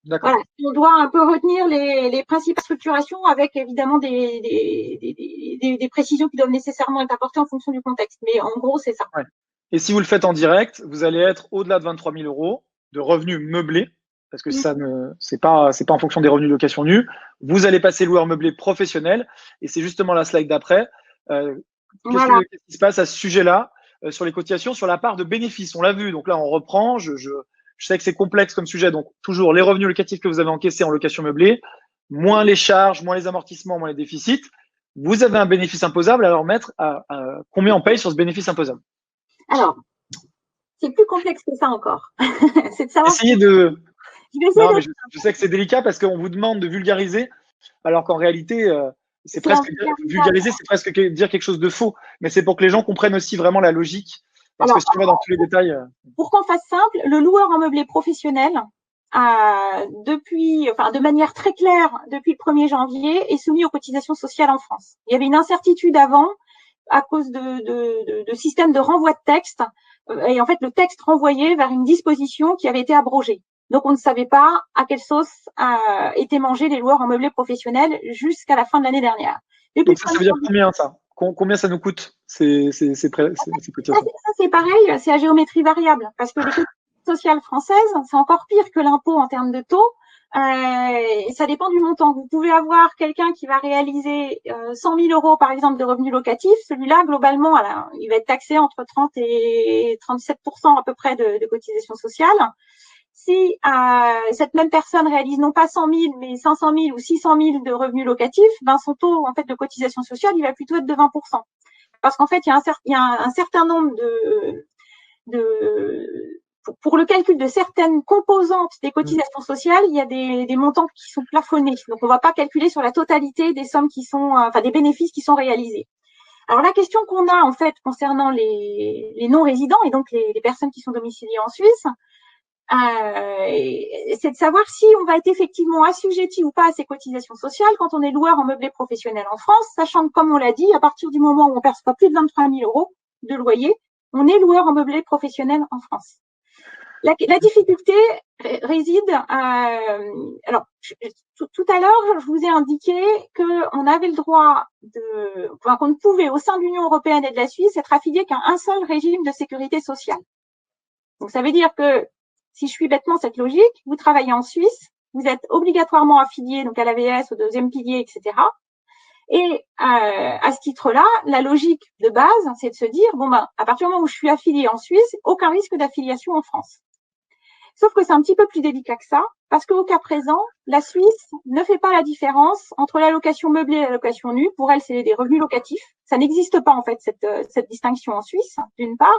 D'accord. Voilà. On doit un peu retenir les principes de structuration avec évidemment des précisions qui doivent nécessairement être apportées en fonction du contexte. Mais en gros, c'est ça. Ouais. Et si vous le faites en direct, vous allez être au-delà de 23 000 € de revenus meublés, parce que c'est pas en fonction des revenus de location nue. Vous allez passer loueur meublé professionnel, et c'est justement la slide d'après. Voilà. Qu'est-ce qui se passe à ce sujet-là sur les cotisations, sur la part de bénéfices? On l'a vu, donc là on reprend. Je sais que c'est complexe comme sujet, donc toujours les revenus locatifs que vous avez encaissés en location meublée, moins les charges, moins les amortissements, moins les déficits. Vous avez un bénéfice imposable, alors mettre combien on paye sur ce bénéfice imposable? Alors, c'est plus complexe que ça encore. C'est de savoir. Essayez de. Je vais essayer Non, de. mais je sais que c'est délicat parce qu'on vous demande de vulgariser, alors qu'en réalité, c'est presque vulgariser, c'est presque dire quelque chose de faux. Mais c'est pour que les gens comprennent aussi vraiment la logique. Parce Alors, que si on va dans tous les détails. Pour qu'on fasse simple, le loueur en meublé professionnel, de manière très claire, depuis le 1er janvier, est soumis aux cotisations sociales en France. Il y avait une incertitude avant à cause de systèmes de renvoi de texte. Et en fait, le texte renvoyait vers une disposition qui avait été abrogée. Donc, on ne savait pas à quelle sauce étaient mangés les loueurs en meublé professionnel jusqu'à la fin de l'année dernière. Donc ça veut dire combien, ça? Combien ça nous coûte, ces cotisations? Ça, c'est pareil, c'est à géométrie variable. Parce que les cotisations sociales françaises, c'est encore pire que l'impôt en termes de taux. Ça dépend du montant. Vous pouvez avoir quelqu'un qui va réaliser 100 000 euros, par exemple, de revenus locatifs. Celui-là, globalement, il va être taxé entre 30 et 37% à peu près de cotisations sociales. Si cette même personne réalise non pas 100 000, mais 500 000 ou 600 000 de revenus locatifs, ben son taux en fait de cotisation sociale, il va plutôt être de 20%. Parce qu'en fait, il y a un certain nombre pour le calcul de certaines composantes des cotisations sociales, il y a des montants qui sont plafonnés. Donc, on ne va pas calculer sur la totalité des sommes qui sont, des bénéfices qui sont réalisés. Alors, la question qu'on a, en fait, concernant les non-résidents et donc les personnes qui sont domiciliées en Suisse, c'est de savoir si on va être effectivement assujetti ou pas à ces cotisations sociales quand on est loueur en meublé professionnel en France, sachant que, comme on l'a dit, à partir du moment où on perçoit plus de 23 000 euros de loyer, on est loueur en meublé professionnel en France. La difficulté réside alors, tout à l'heure, je vous ai indiqué qu'on avait le droit qu'on ne pouvait, au sein de l'Union européenne et de la Suisse, être affilié qu'à un seul régime de sécurité sociale. Donc, ça veut dire que, si je suis bêtement cette logique, vous travaillez en Suisse, vous êtes obligatoirement affilié donc à l'AVS, au deuxième pilier, etc. Et à ce titre-là, la logique de base, c'est de se dire, à partir du moment où je suis affilié en Suisse, aucun risque d'affiliation en France. Sauf que c'est un petit peu plus délicat que ça, parce qu'au cas présent, la Suisse ne fait pas la différence entre la location meublée et la location nue. Pour elle, c'est des revenus locatifs. Ça n'existe pas, en fait, cette distinction en Suisse, d'une part.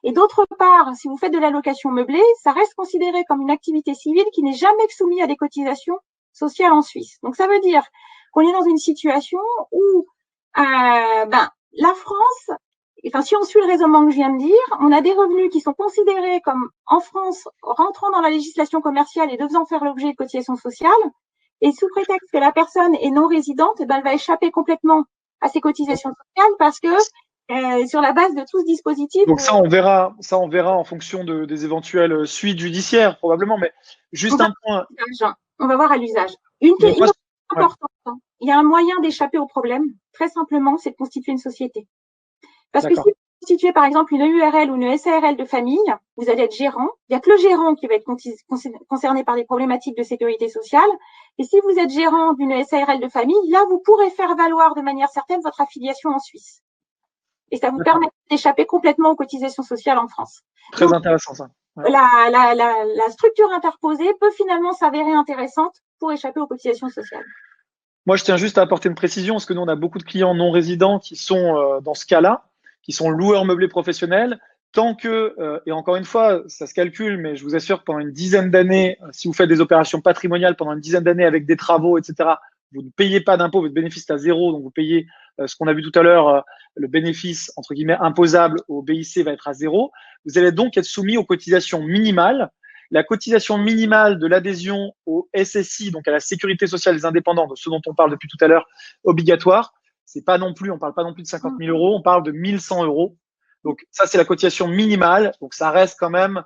Et d'autre part, si vous faites de la location meublée, ça reste considéré comme une activité civile qui n'est jamais soumise à des cotisations sociales en Suisse. Donc, ça veut dire qu'on est dans une situation où la France, si on suit le raisonnement que je viens de dire, on a des revenus qui sont considérés comme, en France, rentrant dans la législation commerciale et devant faire l'objet de cotisations sociales. Et sous prétexte que la personne est non résidente, elle va échapper complètement à ces cotisations sociales parce que sur la base de tout ce dispositif. Donc ça, on verra en fonction des éventuelles suites judiciaires, probablement. Mais juste un point. On va voir à l'usage. Une question importante. Il y a un moyen d'échapper au problème, très simplement, c'est de constituer une société. Parce que si vous constituez, par exemple, une URL ou une SARL de famille, vous allez être gérant. Il n'y a que le gérant qui va être concerné par des problématiques de sécurité sociale. Et si vous êtes gérant d'une SARL de famille, là, vous pourrez faire valoir de manière certaine votre affiliation en Suisse. Et ça vous permet d'échapper complètement aux cotisations sociales en France. Très intéressant, ça. Ouais. La structure interposée peut finalement s'avérer intéressante pour échapper aux cotisations sociales. Moi, je tiens juste à apporter une précision, parce que nous, on a beaucoup de clients non résidents qui sont dans ce cas-là, qui sont loueurs meublés professionnels. Tant que, et encore une fois, ça se calcule, mais je vous assure que pendant une dizaine d'années, si vous faites des opérations patrimoniales pendant une dizaine d'années avec des travaux, etc., vous ne payez pas d'impôt, votre bénéfice est à zéro, donc vous payez ce qu'on a vu tout à l'heure, le bénéfice, entre guillemets, imposable au BIC va être à zéro. Vous allez donc être soumis aux cotisations minimales. La cotisation minimale de l'adhésion au SSI, donc à la Sécurité sociale des indépendants, de ce dont on parle depuis tout à l'heure, obligatoire, c'est pas non plus, on parle pas non plus de 50 000 euros, on parle de 1 100 euros. Donc ça, c'est la cotisation minimale, donc ça reste quand même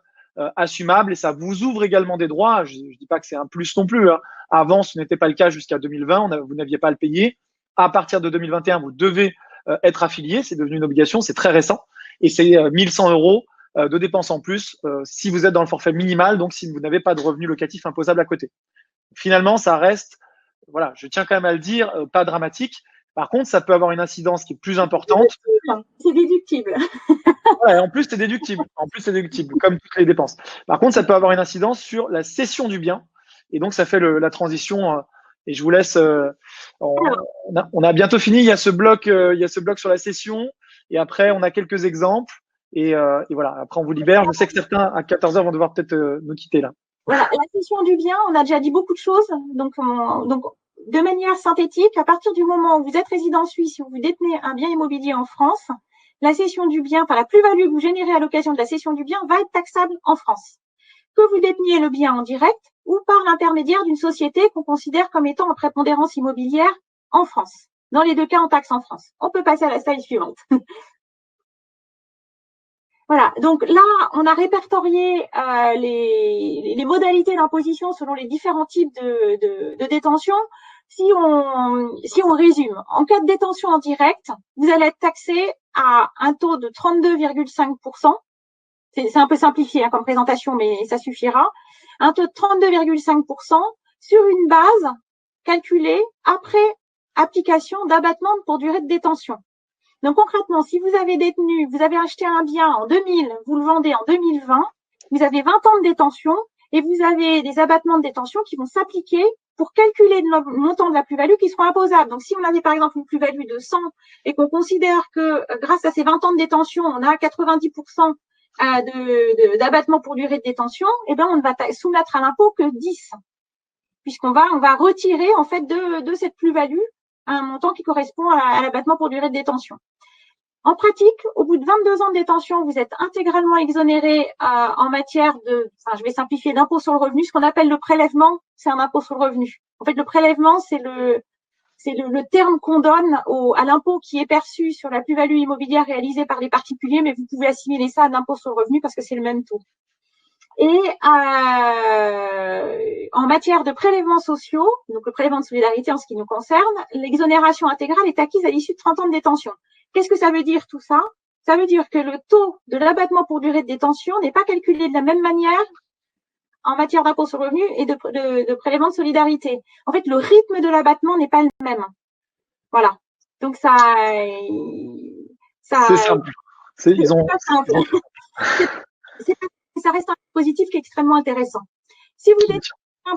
assumable et ça vous ouvre également des droits. Je dis pas que c'est un plus non plus, hein. Avant, ce n'était pas le cas jusqu'à 2020, vous n'aviez pas à le payer. À partir de 2021, vous devez être affilié, c'est devenu une obligation, c'est très récent, et c'est 1 100 euros de dépenses en plus si vous êtes dans le forfait minimal, donc si vous n'avez pas de revenus locatifs imposables à côté. Finalement, ça reste, voilà, je tiens quand même à le dire, pas dramatique. Par contre, ça peut avoir une incidence qui est plus importante. C'est déductible. Ouais, en plus, c'est déductible. En plus, c'est déductible, comme toutes les dépenses. Par contre, ça peut avoir une incidence sur la cession du bien. Et donc, ça fait la transition. Et je vous laisse. On a bientôt fini. Il y a ce bloc sur la cession. Et après, on a quelques exemples. Et voilà. Après, on vous libère. Je sais que certains à 14 heures vont devoir peut-être nous quitter là. Voilà, la cession du bien, on a déjà dit beaucoup de choses. Donc, de manière synthétique, à partir du moment où vous êtes résident suisse, si vous détenez un bien immobilier en France, la cession du bien, enfin la plus-value que vous générez à l'occasion de la cession du bien va être taxable en France. Que vous déteniez le bien en direct ou par l'intermédiaire d'une société qu'on considère comme étant en prépondérance immobilière en France. Dans les deux cas, on taxe en France. On peut passer à la slide suivante. Voilà, donc là, on a répertorié les modalités d'imposition selon les différents types de détention. Si on résume, en cas de détention en direct, vous allez être taxé à un taux de 32,5%. C'est un peu simplifié comme présentation, mais ça suffira. Un taux de 32,5% sur une base calculée après application d'abattement pour durée de détention. Donc concrètement, si vous avez acheté un bien en 2000, vous le vendez en 2020, vous avez 20 ans de détention et vous avez des abattements de détention qui vont s'appliquer pour calculer le montant de la plus-value qui seront imposables. Donc si on avait par exemple une plus-value de 100 et qu'on considère que grâce à ces 20 ans de détention, on a 90% d'abattement pour durée de détention, eh ben on ne va soumettre à l'impôt que 10, puisqu'on va retirer en fait de cette plus-value un montant qui correspond à l'abattement pour durée de détention. En pratique, au bout de 22 ans de détention, vous êtes intégralement exonéré en matière je vais simplifier, d'impôt sur le revenu. Ce qu'on appelle le prélèvement, c'est un impôt sur le revenu. En fait, le prélèvement, c'est le terme qu'on donne à l'impôt qui est perçu sur la plus-value immobilière réalisée par les particuliers, mais vous pouvez assimiler ça à l'impôt sur le revenu parce que c'est le même taux. Et en matière de prélèvements sociaux, donc le prélèvement de solidarité en ce qui nous concerne, l'exonération intégrale est acquise à l'issue de 30 ans de détention. Qu'est-ce que ça veut dire tout ça? Ça veut dire que le taux de l'abattement pour durée de détention n'est pas calculé de la même manière en matière d'impôt sur le revenu et de prélèvement de solidarité. En fait, le rythme de l'abattement n'est pas le même. Voilà. Donc ça c'est simple. Ça reste un dispositif qui est extrêmement intéressant. Si vous êtes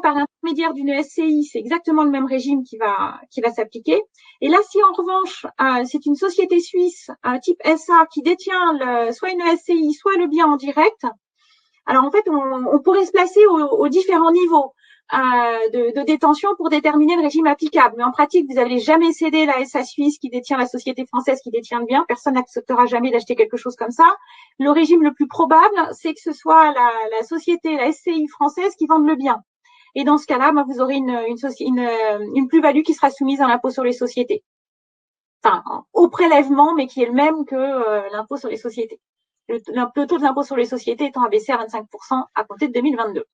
par l'intermédiaire d'une SCI, c'est exactement le même régime qui va s'appliquer. Et là, si en revanche, c'est une société suisse type SA qui détient soit une SCI, soit le bien en direct, alors en fait, on pourrait se placer aux différents niveaux de détention pour déterminer le régime applicable. Mais en pratique, vous n'allez jamais céder la SA suisse qui détient la société française qui détient le bien. Personne n'acceptera jamais d'acheter quelque chose comme ça. Le régime le plus probable, c'est que ce soit la société, la SCI française qui vende le bien. Et dans ce cas-là, vous aurez une plus-value qui sera soumise à l'impôt sur les sociétés. Enfin, au prélèvement, mais qui est le même que l'impôt sur les sociétés. Le taux de l'impôt sur les sociétés étant abaissé à 25% à compter de 2022.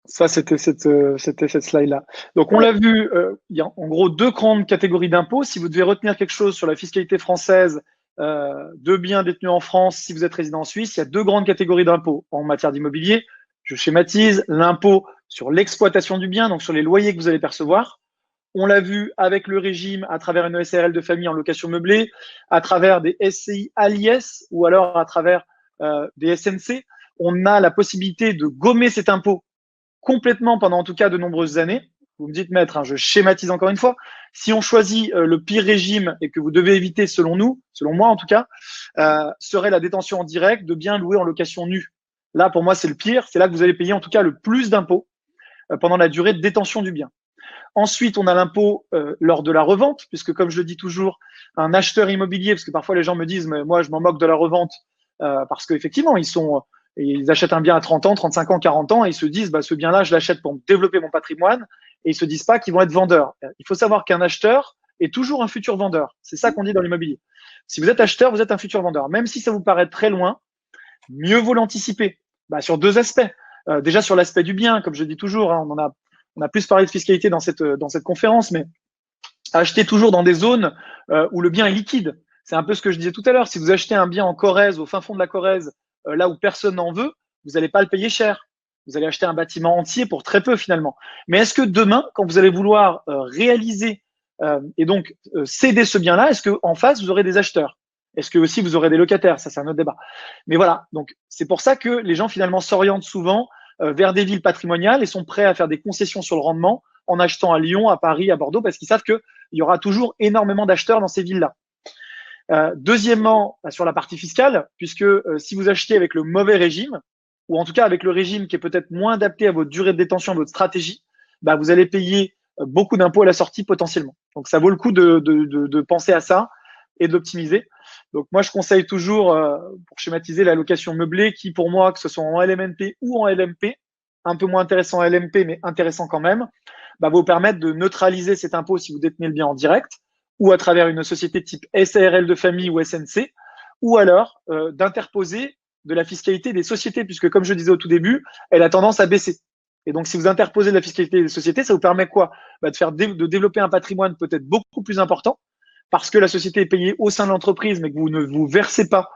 Ça, c'était cette slide-là. Donc, on l'a vu, il y a en gros deux grandes catégories d'impôts. Si vous devez retenir quelque chose sur la fiscalité française de biens détenus en France, si vous êtes résident en Suisse, il y a deux grandes catégories d'impôts en matière d'immobilier. Je schématise, l'impôt sur l'exploitation du bien, donc sur les loyers que vous allez percevoir. On l'a vu avec le régime à travers une SARL de famille en location meublée, à travers des SCI à l'IS ou alors à travers des SNC. On a la possibilité de gommer cet impôt complètement pendant en tout cas de nombreuses années. Vous me dites, maître, je schématise encore une fois. Si on choisit le pire régime et que vous devez éviter, selon nous, selon moi en tout cas, serait la détention en direct de biens loués en location nue. Là, pour moi, c'est le pire. C'est là que vous allez payer en tout cas le plus d'impôts pendant la durée de détention du bien. Ensuite, on a l'impôt lors de la revente, puisque comme je le dis toujours, un acheteur immobilier, parce que parfois les gens me disent, mais moi, je m'en moque de la revente, parce qu'effectivement, ils achètent un bien à 30 ans, 35 ans, 40 ans, et ils se disent, ce bien-là, je l'achète pour développer mon patrimoine, et ils se disent pas qu'ils vont être vendeurs. Il faut savoir qu'un acheteur est toujours un futur vendeur. C'est ça qu'on dit dans l'immobilier. Si vous êtes acheteur, vous êtes un futur vendeur. Même si ça vous paraît très loin, mieux vaut l'anticiper. Sur deux aspects. Déjà sur l'aspect du bien, comme je dis toujours, on a plus parlé de fiscalité dans cette conférence, mais achetez toujours dans des zones où le bien est liquide. C'est un peu ce que je disais tout à l'heure. Si vous achetez un bien en Corrèze, au fin fond de la Corrèze, là où personne n'en veut, vous n'allez pas le payer cher. Vous allez acheter un bâtiment entier pour très peu finalement. Mais est-ce que demain, quand vous allez vouloir réaliser Et donc, céder ce bien-là, est-ce qu'en face, vous aurez des acheteurs? Est-ce que aussi vous aurez des locataires? Ça, c'est un autre débat. Mais voilà, donc c'est pour ça que les gens finalement s'orientent souvent vers des villes patrimoniales et sont prêts à faire des concessions sur le rendement en achetant à Lyon, à Paris, à Bordeaux, parce qu'ils savent qu'il y aura toujours énormément d'acheteurs dans ces villes-là. Deuxièmement, sur la partie fiscale, puisque si vous achetez avec le mauvais régime, ou en tout cas avec le régime qui est peut-être moins adapté à votre durée de détention, à votre stratégie, bah, vous allez payer beaucoup d'impôts à la sortie potentiellement. Donc ça vaut le coup de penser à ça et d'optimiser. Donc moi, je conseille toujours, pour schématiser, la location meublée qui, pour moi, que ce soit en LMNP ou en LMP, un peu moins intéressant en LMP, mais intéressant quand même, bah, vous permettre de neutraliser cet impôt si vous détenez le bien en direct, ou à travers une société type SARL de famille ou SNC, ou alors d'interposer de la fiscalité des sociétés, puisque comme je disais au tout début, elle a tendance à baisser. Et donc, si vous interposez de la fiscalité des sociétés, ça vous permet quoi? Bah, de développer un patrimoine peut-être beaucoup plus important, parce que la société est payée au sein de l'entreprise, mais que vous ne vous versez pas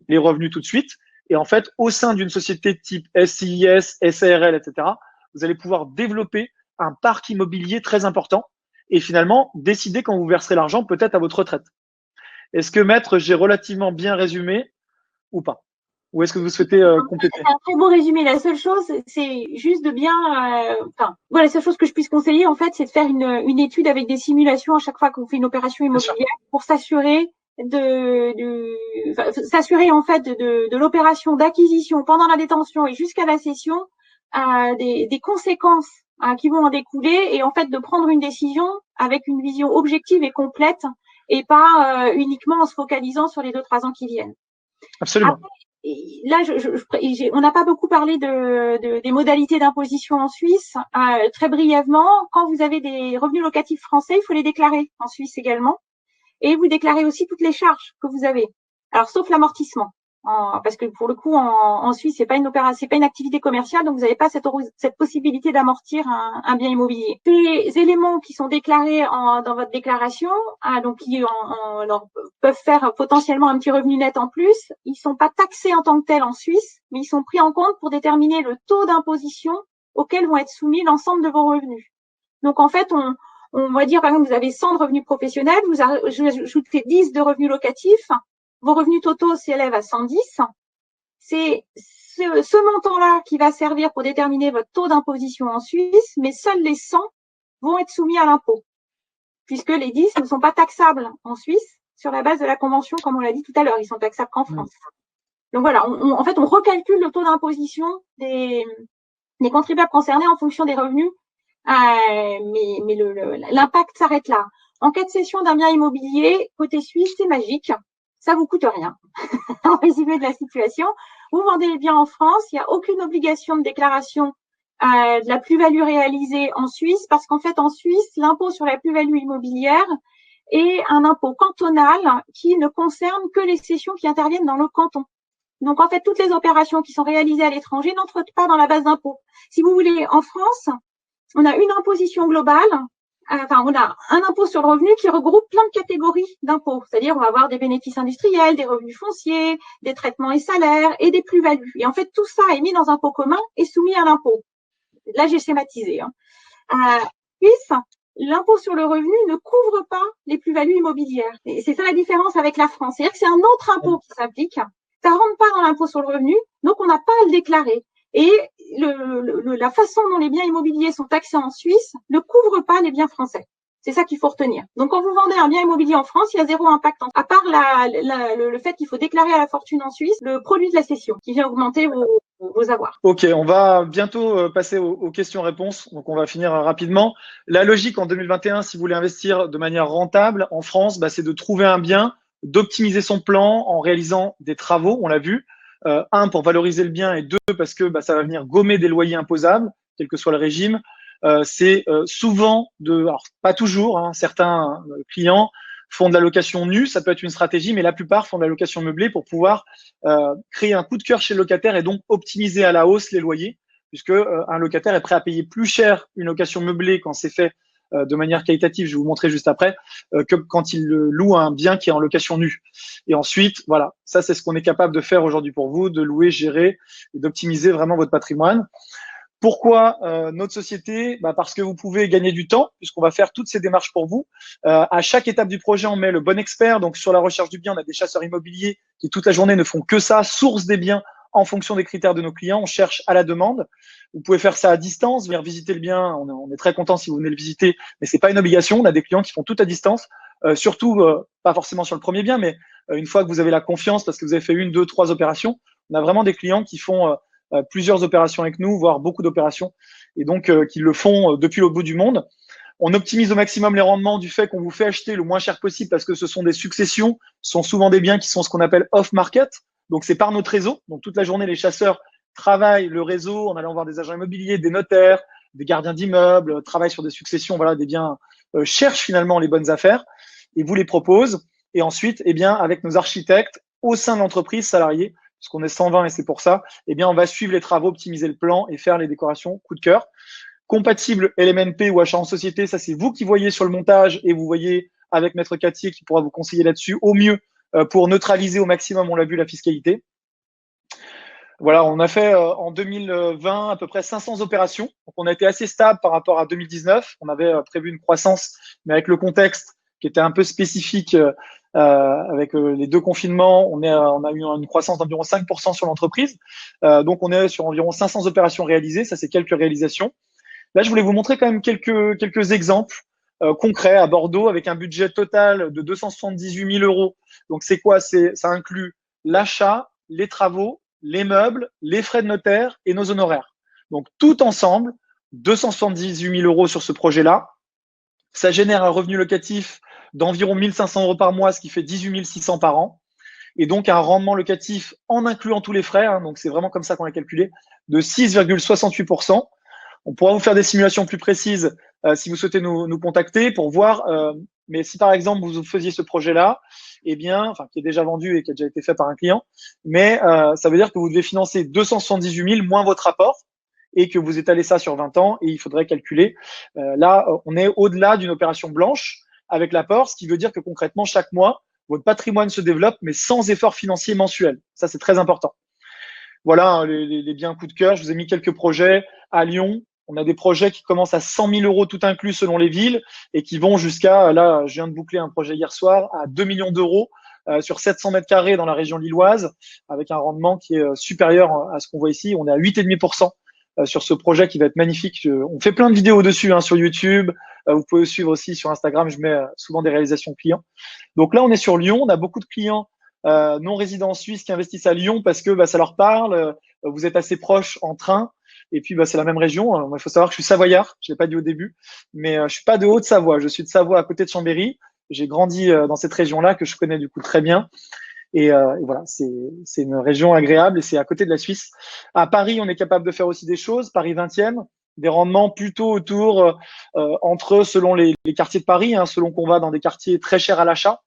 les revenus tout de suite. Et en fait, au sein d'une société type SIS, SARL, etc., vous allez pouvoir développer un parc immobilier très important et finalement décider quand vous verserez l'argent peut-être à votre retraite. Est-ce que, maître, j'ai relativement bien résumé ou pas? Ou est-ce que vous souhaitez compléter? C'est un très beau résumé. La seule chose, c'est juste de bien. La seule chose que je puisse conseiller, en fait, c'est de faire une étude avec des simulations à chaque fois qu'on fait une opération immobilière pour s'assurer s'assurer en fait de l'opération d'acquisition pendant la détention et jusqu'à la cession, des conséquences qui vont en découler et en fait de prendre une décision avec une vision objective et complète et pas uniquement en se focalisant sur les 2-3 ans qui viennent. Absolument. Après, là, on n'a pas beaucoup parlé des modalités d'imposition en Suisse. Très brièvement, quand vous avez des revenus locatifs français, il faut les déclarer en Suisse également. Et vous déclarez aussi toutes les charges que vous avez. Alors, sauf l'amortissement. Parce que pour le coup, en Suisse, c'est pas une activité commerciale, donc vous n'avez pas cette possibilité d'amortir un bien immobilier. Les éléments qui sont déclarés dans votre déclaration, donc qui peuvent faire potentiellement un petit revenu net en plus, ils sont pas taxés en tant que tels en Suisse, mais ils sont pris en compte pour déterminer le taux d'imposition auquel vont être soumis l'ensemble de vos revenus. Donc en fait, on va dire, par exemple, vous avez 100 de revenus professionnels, vous ajoutez 10 de revenus locatifs, vos revenus totaux s'élèvent à 110. C'est ce montant-là qui va servir pour déterminer votre taux d'imposition en Suisse, mais seuls les 100 vont être soumis à l'impôt, puisque les 10 ne sont pas taxables en Suisse sur la base de la convention, comme on l'a dit tout à l'heure, ils sont taxables qu'en France. Donc voilà, en fait, on recalcule le taux d'imposition des contribuables concernés en fonction des revenus. Mais l'impact s'arrête là. En cas de cession d'un bien immobilier, côté suisse, c'est magique. Ça vous coûte rien. En résumé de la situation, vous vendez les biens en France, il n'y a aucune obligation de déclaration de la plus-value réalisée en Suisse, parce qu'en fait, en Suisse, l'impôt sur la plus-value immobilière est un impôt cantonal qui ne concerne que les cessions qui interviennent dans le canton. Donc, en fait, toutes les opérations qui sont réalisées à l'étranger n'entrent pas dans la base d'impôt. Si vous voulez, en France, on a une imposition globale, on a un impôt sur le revenu qui regroupe plein de catégories d'impôts. C'est-à-dire, on va avoir des bénéfices industriels, des revenus fonciers, des traitements et salaires et des plus-values. Et en fait, tout ça est mis dans un pot commun et soumis à l'impôt. Là, j'ai schématisé. Suisse, l'impôt sur le revenu ne couvre pas les plus-values immobilières. Et c'est ça la différence avec la France. C'est-à-dire que c'est un autre impôt qui s'applique. Ça rentre pas dans l'impôt sur le revenu, donc on n'a pas à le déclarer. Et la façon dont les biens immobiliers sont taxés en Suisse ne couvre pas les biens français. C'est ça qu'il faut retenir. Donc, quand vous vendez un bien immobilier en France, il y a zéro impact, à part le fait qu'il faut déclarer à la fortune en Suisse le produit de la cession qui vient augmenter vos avoirs. Ok, on va bientôt passer aux questions-réponses. Donc, on va finir rapidement. La logique en 2021, si vous voulez investir de manière rentable en France, c'est de trouver un bien, d'optimiser son plan en réalisant des travaux, on l'a vu. Un, pour valoriser le bien, et deux, parce que ça va venir gommer des loyers imposables, quel que soit le régime. C'est souvent, alors pas toujours, certains clients font de la location nue, ça peut être une stratégie, mais la plupart font de la location meublée pour pouvoir créer un coup de cœur chez le locataire et donc optimiser à la hausse les loyers, puisque un locataire est prêt à payer plus cher une location meublée quand c'est fait de manière qualitative, je vais vous montrer juste après, que quand il loue un bien qui est en location nue. Et ensuite, voilà, ça c'est ce qu'on est capable de faire aujourd'hui pour vous, de louer, gérer et d'optimiser vraiment votre patrimoine. Pourquoi notre société? Parce que vous pouvez gagner du temps, puisqu'on va faire toutes ces démarches pour vous. À chaque étape du projet, on met le bon expert. Donc, sur la recherche du bien, on a des chasseurs immobiliers qui, toute la journée, ne font que ça, sourcent des biens en fonction des critères de nos clients. On cherche à la demande. Vous pouvez faire ça à distance, venir visiter le bien. On est très content si vous venez le visiter, mais c'est pas une obligation. On a des clients qui font tout à distance, surtout pas forcément sur le premier bien, mais une fois que vous avez la confiance parce que vous avez fait 1, 2, 3 opérations, on a vraiment des clients qui font plusieurs opérations avec nous, voire beaucoup d'opérations, et donc qui le font depuis l'autre bout du monde. On optimise au maximum les rendements du fait qu'on vous fait acheter le moins cher possible parce que ce sont des successions, ce sont souvent des biens qui sont ce qu'on appelle off-market. Donc, c'est par notre réseau. Donc, toute la journée, les chasseurs travaillent le réseau en allant voir des agents immobiliers, des notaires, des gardiens d'immeubles, travaillent sur des successions, voilà, des biens, cherchent finalement les bonnes affaires et vous les proposent. Et ensuite, eh bien, avec nos architectes au sein de l'entreprise salariée, puisqu'on est 120 et c'est pour ça, eh bien, on va suivre les travaux, optimiser le plan et faire les décorations coup de cœur. Compatible LMNP ou achat en société, ça c'est vous qui voyez sur le montage et vous voyez avec Maître Cattier qui pourra vous conseiller là-dessus au mieux pour neutraliser au maximum, on l'a vu, la fiscalité. Voilà, on a fait en 2020 à peu près 500 opérations. Donc on a été assez stable par rapport à 2019. On avait prévu une croissance, mais avec le contexte qui était un peu spécifique avec les 2 confinements, on a eu une croissance d'environ 5% sur l'entreprise. Donc on est sur environ 500 opérations réalisées. Ça, c'est quelques réalisations. Là, je voulais vous montrer quand même quelques exemples concrets à Bordeaux avec un budget total de 278 000 euros. Donc, c'est quoi? Ça inclut l'achat, les travaux, les meubles, les frais de notaire et nos honoraires. Donc, tout ensemble, 278 000 euros sur ce projet-là. Ça génère un revenu locatif d'environ 1 500 euros par mois, ce qui fait 18 600 par an. Et donc, un rendement locatif en incluant tous les frais, hein, donc c'est vraiment comme ça qu'on a calculé, de 6,68%. On pourra vous faire des simulations plus précises si vous souhaitez nous contacter pour voir. Mais si par exemple vous faisiez ce projet-là, eh bien, enfin qui est déjà vendu et qui a déjà été fait par un client, mais ça veut dire que vous devez financer 278 000 moins votre apport et que vous étalez ça sur 20 ans et il faudrait calculer. Là, on est au-delà d'une opération blanche avec l'apport, ce qui veut dire que concrètement chaque mois votre patrimoine se développe, mais sans effort financier mensuel. Ça, c'est très important. Voilà les biens coup de cœur. Je vous ai mis quelques projets à Lyon. On a des projets qui commencent à 100 000 euros tout inclus selon les villes et qui vont jusqu'à, là, je viens de boucler un projet hier soir, à 2 millions d'euros sur 700 mètres carrés dans la région lilloise avec un rendement qui est supérieur à ce qu'on voit ici. On est à 8,5% sur ce projet qui va être magnifique. On fait plein de vidéos dessus sur YouTube. Vous pouvez suivre aussi sur Instagram. Je mets souvent des réalisations clients. Donc là, on est sur Lyon. On a beaucoup de clients non résidents suisses qui investissent à Lyon parce que ça leur parle. Vous êtes assez proche en train. Et puis, c'est la même région. Il faut savoir que je suis savoyard. Je l'ai pas dit au début, mais je suis pas de Haute-Savoie. Je suis de Savoie, à côté de Chambéry. J'ai grandi dans cette région-là que je connais du coup très bien. Et voilà, c'est une région agréable et c'est à côté de la Suisse. À Paris, on est capable de faire aussi des choses. Paris 20e, des rendements plutôt autour entre selon les quartiers de Paris, selon qu'on va dans des quartiers très chers à l'achat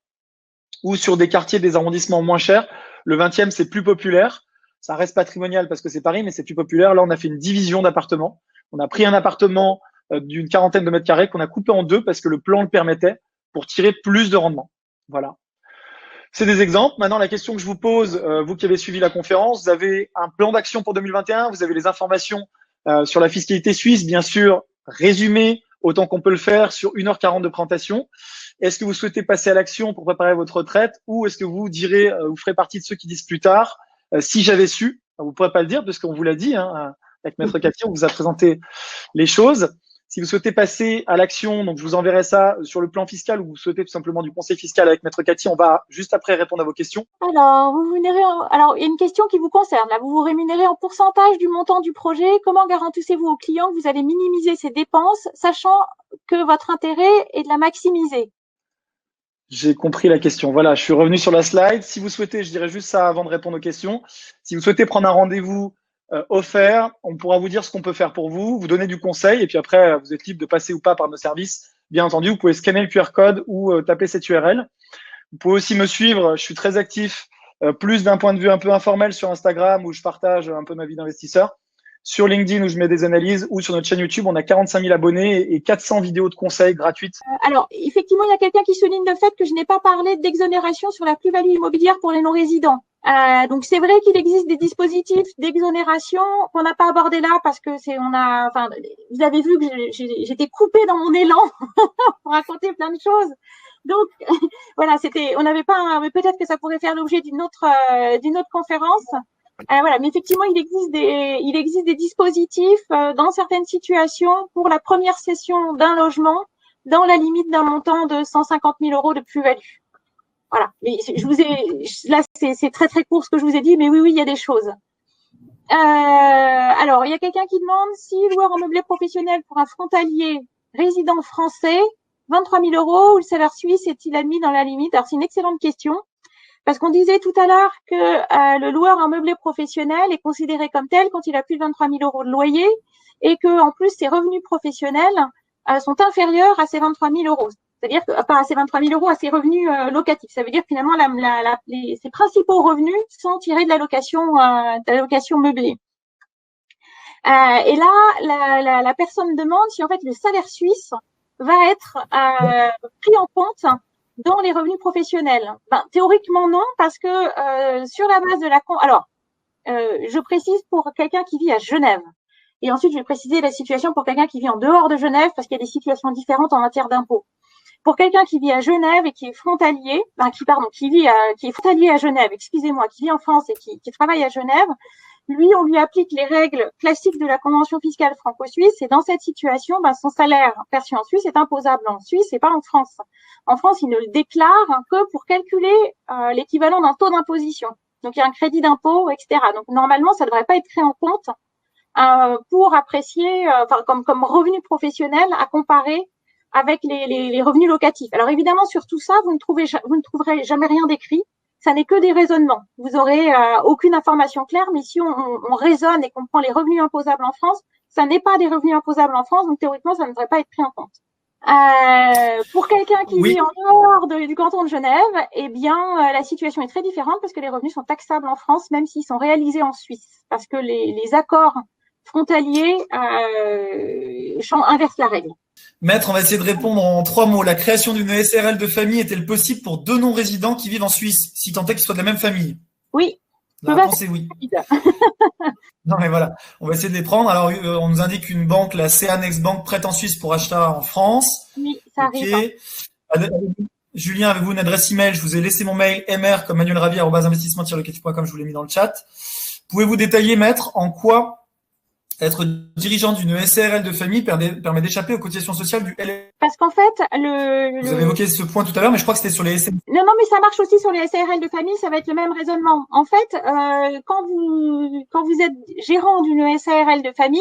ou sur des quartiers des arrondissements moins chers. Le 20e, c'est plus populaire. Ça reste patrimonial parce que c'est Paris, mais c'est plus populaire. Là, on a fait une division d'appartements. On a pris un appartement d'une 40aine de mètres carrés qu'on a coupé en 2 parce que le plan le permettait pour tirer plus de rendement. Voilà. C'est des exemples. Maintenant, la question que je vous pose, vous qui avez suivi la conférence, vous avez un plan d'action pour 2021, vous avez les informations sur la fiscalité suisse, bien sûr, résumé autant qu'on peut le faire sur 1h40 de présentation. Est-ce que vous souhaitez passer à l'action pour préparer votre retraite ou est-ce que vous direz, vous ferez partie de ceux qui disent plus tard, si j'avais su, vous ne pourrez pas le dire parce qu'on vous l'a dit, avec Maître Cattier, on vous a présenté les choses. Si vous souhaitez passer à l'action, donc je vous enverrai ça sur le plan fiscal ou vous souhaitez tout simplement du conseil fiscal avec Maître Cattier, on va juste après répondre à vos questions. Alors, alors, il y a une question qui vous concerne. Là, vous vous rémunérez en pourcentage du montant du projet. Comment garantissez-vous aux clients que vous allez minimiser ces dépenses, sachant que votre intérêt est de la maximiser? J'ai compris la question. Voilà, je suis revenu sur la slide. Si vous souhaitez, je dirais juste ça avant de répondre aux questions. Si vous souhaitez prendre un rendez-vous offert, on pourra vous dire ce qu'on peut faire pour vous, vous donner du conseil et puis après, vous êtes libre de passer ou pas par nos services. Bien entendu, vous pouvez scanner le QR code ou taper cette URL. Vous pouvez aussi me suivre. Je suis très actif, plus d'un point de vue un peu informel sur Instagram où je partage un peu ma vie d'investisseur. Sur LinkedIn où je mets des analyses ou sur notre chaîne YouTube, on a 45 000 abonnés et 400 vidéos de conseils gratuites. Alors, effectivement, il y a quelqu'un qui souligne le fait que je n'ai pas parlé d'exonération sur la plus-value immobilière pour les non-résidents. Donc c'est vrai qu'il existe des dispositifs d'exonération qu'on n'a pas abordé là parce que vous avez vu que j'étais coupée dans mon élan pour raconter plein de choses. Donc voilà, on n'avait pas, mais peut-être que ça pourrait faire l'objet d'une autre conférence. Voilà, mais effectivement, il existe des dispositifs dans certaines situations pour la première cession d'un logement dans la limite d'un montant de 150 000 € de plus-value. Voilà. Mais là, c'est très très court ce que je vous ai dit, mais oui, il y a des choses. Alors, il y a quelqu'un qui demande si loueur en meublé professionnel pour un frontalier résident français, 23 000 € ou le salaire suisse est-il admis dans la limite? Alors, c'est une excellente question. Parce qu'on disait tout à l'heure que le loueur en meublé professionnel est considéré comme tel quand il a plus de 23 000 € de loyer et que en plus ses revenus professionnels sont inférieurs à ces 23 000 €. C'est-à-dire que pas à ces 23 000 €, à ses revenus locatifs. Ça veut dire que finalement ses principaux revenus sont tirés de la location meublée. Et là, la personne demande si en fait le salaire suisse va être pris en compte dans les revenus professionnels. Théoriquement non, parce que sur la base de je précise pour quelqu'un qui vit à Genève. Et ensuite, je vais préciser la situation pour quelqu'un qui vit en dehors de Genève, parce qu'il y a des situations différentes en matière d'impôts. Pour quelqu'un qui vit à Genève et qui est frontalier, qui est frontalier à Genève, excusez-moi, qui vit en France et qui travaille à Genève, lui, on lui applique les règles classiques de la convention fiscale franco-suisse et dans cette situation, son salaire perçu en Suisse est imposable en Suisse et pas en France. En France, il ne le déclare que pour calculer l'équivalent d'un taux d'imposition. Donc, il y a un crédit d'impôt, etc. Donc, normalement, ça ne devrait pas être pris en compte pour apprécier, comme revenu professionnel à comparer avec les revenus locatifs. Alors, évidemment, sur tout ça, vous ne trouverez jamais rien d'écrit. Ça n'est que des raisonnements. Vous aurez aucune information claire, mais si on raisonne et qu'on prend les revenus imposables en France, ça n'est pas des revenus imposables en France, donc théoriquement, ça ne devrait pas être pris en compte. Pour quelqu'un qui vit en dehors du canton de Genève, la situation est très différente parce que les revenus sont taxables en France, même s'ils sont réalisés en Suisse, parce que les accords frontaliers inversent la règle. Maître, on va essayer de répondre en 3 mots. La création d'une SARL de famille est-elle possible pour 2 non-résidents qui vivent en Suisse, si tant est qu'ils soient de la même famille? Oui. La réponse est oui. Non, mais voilà, on va essayer de les prendre. Alors, on nous indique qu'une banque, la CA Next Bank, prête en Suisse pour achat en France. Oui, ça arrive. Julien, avez-vous une adresse email? Je vous ai laissé mon mail mr comme manuelravi@investissement-locatif.com, je vous l'ai mis dans le chat. Pouvez-vous détailler, maître, en quoi être dirigeant d'une SARL de famille permet d'échapper aux cotisations sociales du LF? Parce qu'en fait, vous avez évoqué ce point tout à l'heure, mais je crois que c'était sur les SARL. Non, mais ça marche aussi sur les SARL de famille, ça va être le même raisonnement. En fait, quand vous êtes gérant d'une SARL de famille,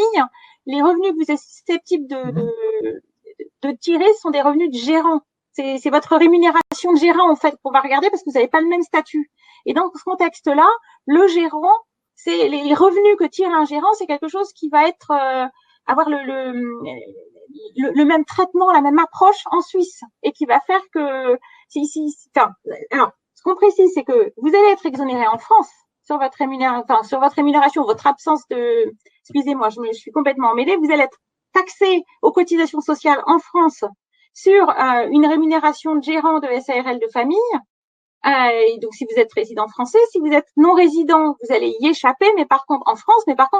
les revenus que vous êtes susceptibles de tirer sont des revenus de gérant. C'est votre rémunération de gérant, en fait, qu'on va regarder parce que vous n'avez pas le même statut. Et dans ce contexte-là, le gérant, c'est les revenus que tire un gérant, c'est quelque chose qui va être avoir le même traitement, la même approche en Suisse, et qui va faire que alors, ce qu'on précise, c'est que vous allez être exonéré en France sur votre rémunération, votre absence de, excusez-moi, je suis complètement emmêlée, vous allez être taxé aux cotisations sociales en France sur une rémunération de gérant de SARL de famille. Et donc, si vous êtes résident français, si vous êtes non résident, vous allez y échapper, mais par contre,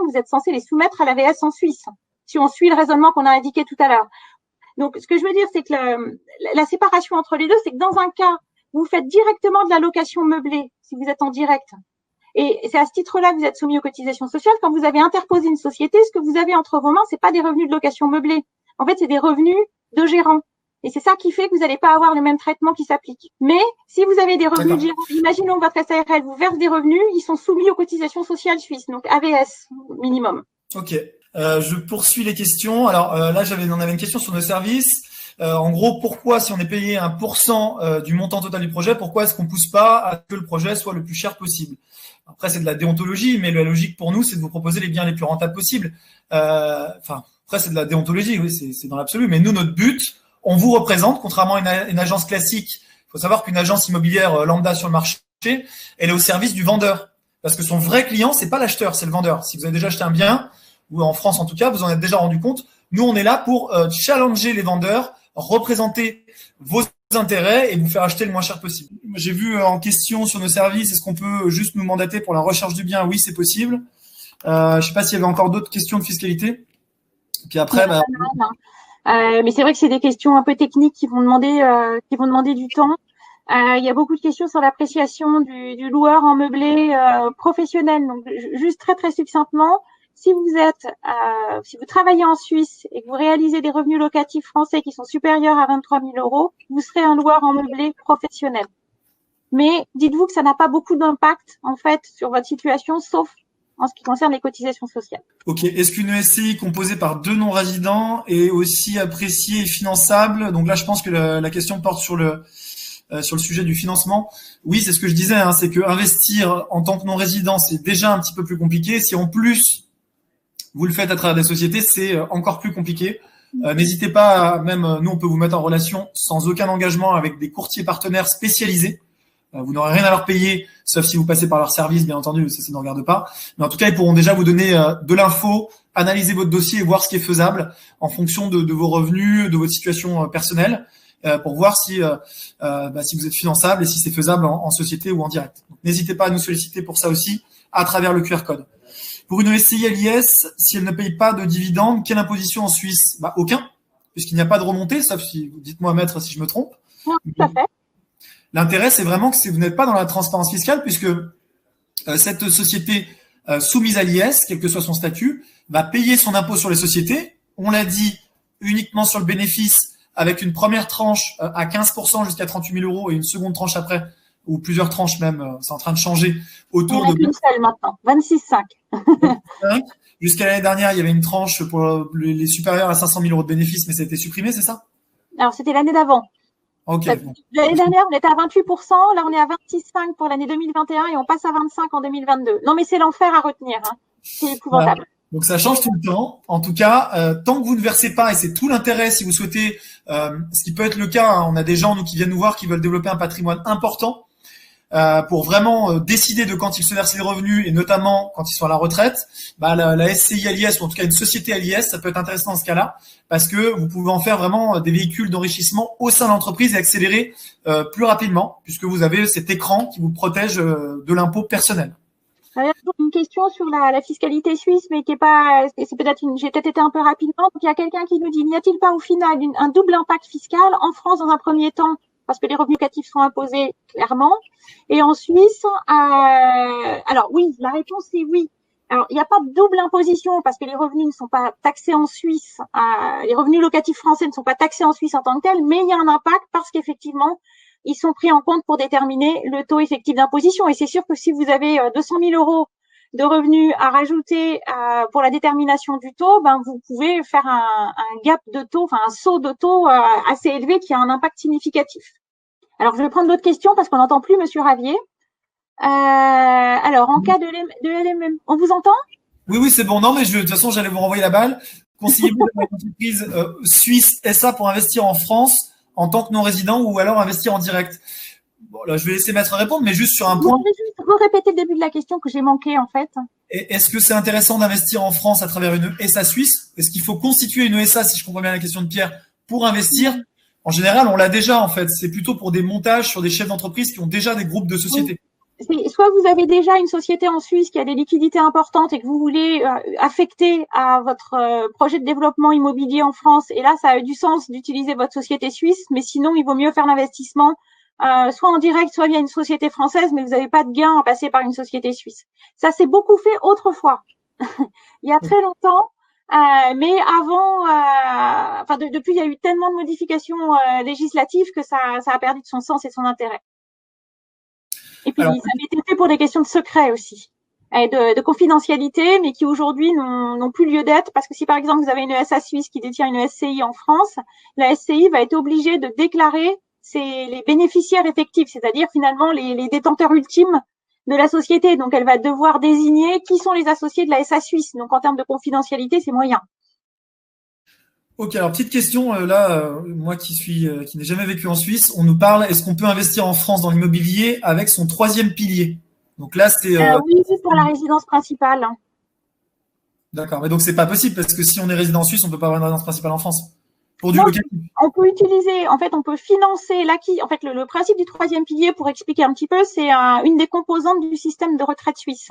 vous êtes censé les soumettre à l'AVS en Suisse, si on suit le raisonnement qu'on a indiqué tout à l'heure. Donc, ce que je veux dire, c'est que la séparation entre les deux, c'est que dans un cas, vous faites directement de la location meublée, si vous êtes en direct. Et c'est à ce titre-là que vous êtes soumis aux cotisations sociales. Quand vous avez interposé une société, ce que vous avez entre vos mains, c'est pas des revenus de location meublée. En fait, c'est des revenus de gérant. Et c'est ça qui fait que vous n'allez pas avoir le même traitement qui s'applique. Mais si vous avez des revenus de gérant, imaginons que votre SARL vous verse des revenus, ils sont soumis aux cotisations sociales suisses, donc AVS minimum. Ok. Je poursuis les questions. Alors là, on avait une question sur nos services. En gros, pourquoi, si on est payé 1% du montant total du projet, pourquoi est-ce qu'on pousse pas à que le projet soit le plus cher possible? Après, c'est de la déontologie, mais la logique pour nous, c'est de vous proposer les biens les plus rentables possibles. Après, c'est de la déontologie, oui, c'est dans l'absolu. Mais nous, notre but, on vous représente, contrairement à une agence classique. Il faut savoir qu'une agence immobilière lambda sur le marché, elle est au service du vendeur. Parce que son vrai client, c'est pas l'acheteur, c'est le vendeur. Si vous avez déjà acheté un bien, ou en France en tout cas, vous en êtes déjà rendu compte. Nous, on est là pour challenger les vendeurs, représenter vos intérêts et vous faire acheter le moins cher possible. J'ai vu en question sur nos services, est-ce qu'on peut juste nous mandater pour la recherche du bien? Oui, c'est possible. Je ne sais pas s'il y avait encore d'autres questions de fiscalité. Puis après, mais c'est vrai que c'est des questions un peu techniques qui vont demander du temps. Il y a beaucoup de questions sur l'appréciation du loueur en meublé professionnel. Donc, juste très très succinctement, si vous travaillez en Suisse et que vous réalisez des revenus locatifs français qui sont supérieurs à 23 000 €, vous serez un loueur en meublé professionnel. Mais dites-vous que ça n'a pas beaucoup d'impact en fait sur votre situation, sauf en ce qui concerne les cotisations sociales. Ok. Est-ce qu'une SCI composée par 2 non-résidents est aussi appréciée et finançable? Donc là, je pense que la question porte sur le sujet du financement. Oui, c'est ce que je disais, hein, c'est que investir en tant que non-résident, c'est déjà un petit peu plus compliqué. Si en plus vous le faites à travers des sociétés, c'est encore plus compliqué. N'hésitez pas, même nous, on peut vous mettre en relation sans aucun engagement avec des courtiers partenaires spécialisés. Vous n'aurez rien à leur payer, sauf si vous passez par leur service, bien entendu, ça ne regarde pas. Mais en tout cas, ils pourront déjà vous donner de l'info, analyser votre dossier et voir ce qui est faisable en fonction de vos revenus, de votre situation personnelle, pour voir si vous êtes finançable et si c'est faisable en société ou en direct. Donc, n'hésitez pas à nous solliciter pour ça aussi à travers le QR code. Pour une SCI à l'IS, si elle ne paye pas de dividendes, quelle imposition en Suisse? Aucun, puisqu'il n'y a pas de remontée, sauf si, dites-moi maître si je me trompe. Non, tout à fait. L'intérêt, c'est vraiment que vous n'êtes pas dans la transparence fiscale, puisque cette société soumise à l'IS, quel que soit son statut, va payer son impôt sur les sociétés. On l'a dit, uniquement sur le bénéfice, avec une première tranche à 15% jusqu'à 38 000 € et une seconde tranche après, ou plusieurs tranches même, c'est en train de changer, autour de… une seule maintenant, 26,5. Jusqu'à l'année dernière, il y avait une tranche pour les supérieurs à 500 000 € de bénéfices, mais ça a été supprimé, c'est ça? Alors, c'était l'année d'avant. Okay, l'année dernière, on était à 28%, là, on est à 26,5 pour l'année 2021 et on passe à 25 en 2022. Non, mais c'est l'enfer à retenir, hein. C'est épouvantable. Voilà. Donc, ça change tout le temps. En tout cas, tant que vous ne versez pas, et c'est tout l'intérêt si vous souhaitez, ce qui peut être le cas, hein, on a des gens qui viennent nous voir qui veulent développer un patrimoine important, pour vraiment décider de quand ils se versent les revenus et notamment quand ils sont à la retraite, la SCI à l'IS ou en tout cas une société à l'IS, ça peut être intéressant dans ce cas-là parce que vous pouvez en faire vraiment des véhicules d'enrichissement au sein de l'entreprise et accélérer plus rapidement puisque vous avez cet écran qui vous protège de l'impôt personnel. Une question sur la fiscalité suisse, mais qui est pas, c'est peut-être j'ai peut-être été un peu rapidement. Donc il y a quelqu'un qui nous dit, n'y a-t-il pas au final un double impact fiscal en France dans un premier temps? Parce que les revenus locatifs sont imposés clairement. Et en Suisse, alors oui, la réponse est oui. Alors, il n'y a pas de double imposition parce que les revenus ne sont pas taxés en Suisse. Les revenus locatifs français ne sont pas taxés en Suisse en tant que tels, mais il y a un impact parce qu'effectivement, ils sont pris en compte pour déterminer le taux effectif d'imposition. Et c'est sûr que si vous avez 200 000 € de revenus à rajouter pour la détermination du taux, vous pouvez faire un gap de taux, enfin un saut de taux assez élevé qui a un impact significatif. Alors, je vais prendre d'autres questions parce qu'on n'entend plus Monsieur Ravier. Alors, en cas de LMM, on vous entend? Oui, c'est bon. Non, mais de toute façon, j'allais vous renvoyer la balle. Conseillez-vous une entreprise suisse SA pour investir en France en tant que non-résident ou alors investir en direct? Bon, là, je vais laisser Maître répondre, mais juste sur un point. Vous pouvez juste répéter le début de la question que j'ai manqué, en fait. Est-ce que c'est intéressant d'investir en France à travers une SA suisse? Est-ce qu'il faut constituer une SA, si je comprends bien la question de Pierre, pour investir? En général, on l'a déjà, en fait. C'est plutôt pour des montages sur des chefs d'entreprise qui ont déjà des groupes de sociétés. Soit vous avez déjà une société en Suisse qui a des liquidités importantes et que vous voulez affecter à votre projet de développement immobilier en France. Et là, ça a du sens d'utiliser votre société suisse. Mais sinon, il vaut mieux faire l'investissement soit en direct, soit via une société française, mais vous n'avez pas de gain à passer par une société suisse. Ça s'est beaucoup fait autrefois, il y a très longtemps. Mais avant, depuis, il y a eu tellement de modifications législatives que ça a perdu de son sens et son intérêt. Et puis, ça avait été fait pour des questions de secret aussi, et de confidentialité, mais qui aujourd'hui n'ont plus lieu d'être, parce que si par exemple vous avez une SA suisse qui détient une SCI en France, la SCI va être obligée de déclarer les bénéficiaires effectifs, c'est-à-dire finalement les détenteurs ultimes de la société. Donc, elle va devoir désigner qui sont les associés de la SA suisse. Donc, en termes de confidentialité, c'est moyen. Ok, alors petite question, moi qui n'ai jamais vécu en Suisse, on nous parle, est-ce qu'on peut investir en France dans l'immobilier avec son troisième pilier? Donc là, c'était… oui, pour la résidence principale. D'accord, mais donc c'est pas possible parce que si on est résident en Suisse, on peut pas avoir une résidence principale en France. Pour du locatif. On peut utiliser, en fait, on peut financer l'acquis. En fait, le principe du troisième pilier, pour expliquer un petit peu, c'est une des composantes du système de retraite suisse.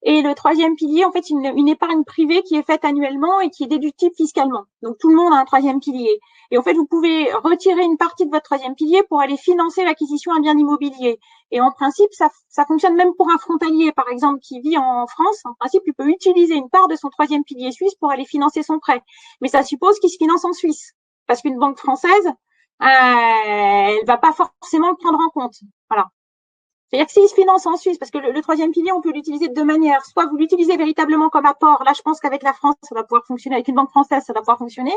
Et le troisième pilier, en fait, une épargne privée qui est faite annuellement et qui est déductible fiscalement. Donc, tout le monde a un troisième pilier. Et en fait, vous pouvez retirer une partie de votre troisième pilier pour aller financer l'acquisition d'un bien immobilier. Et en principe, ça fonctionne même pour un frontalier, par exemple, qui vit en France. En principe, il peut utiliser une part de son troisième pilier suisse pour aller financer son prêt. Mais ça suppose qu'il se finance en Suisse. Parce qu'une banque française, elle va pas forcément le prendre en compte. Voilà. C'est-à-dire que s'il se finance en Suisse, parce que le troisième pilier, on peut l'utiliser de deux manières. Soit vous l'utilisez véritablement comme apport. Là, je pense qu'avec la France, ça va pouvoir fonctionner. Avec une banque française, ça va pouvoir fonctionner.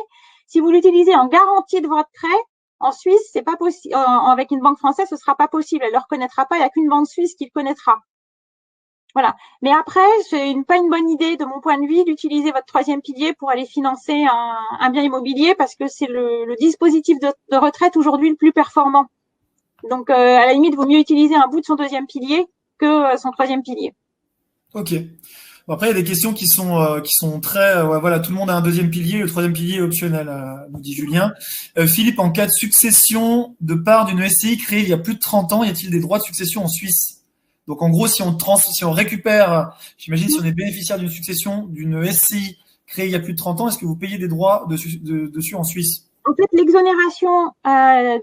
Si vous l'utilisez en garantie de votre prêt, en Suisse, c'est pas possible. Avec une banque française, ce sera pas possible. Elle le reconnaîtra pas. Il n'y a qu'une banque suisse qui le connaîtra. Voilà. Mais après, c'est pas une bonne idée, de mon point de vue, d'utiliser votre troisième pilier pour aller financer un bien immobilier, parce que c'est le dispositif de retraite aujourd'hui le plus performant. Donc, à la limite, il vaut mieux utiliser un bout de son deuxième pilier que son troisième pilier. Ok. Bon, après, il y a des questions qui sont très, voilà, tout le monde a un deuxième pilier, le troisième pilier est optionnel, nous dit Julien. Philippe, en cas de succession de part d'une SCI créée il y a plus de 30 ans, y a-t-il des droits de succession en Suisse? Donc, en gros, si on récupère, j'imagine, si on est bénéficiaire d'une succession d'une SCI créée il y a plus de 30 ans, est-ce que vous payez des droits dessus en Suisse? En fait, l'exonération à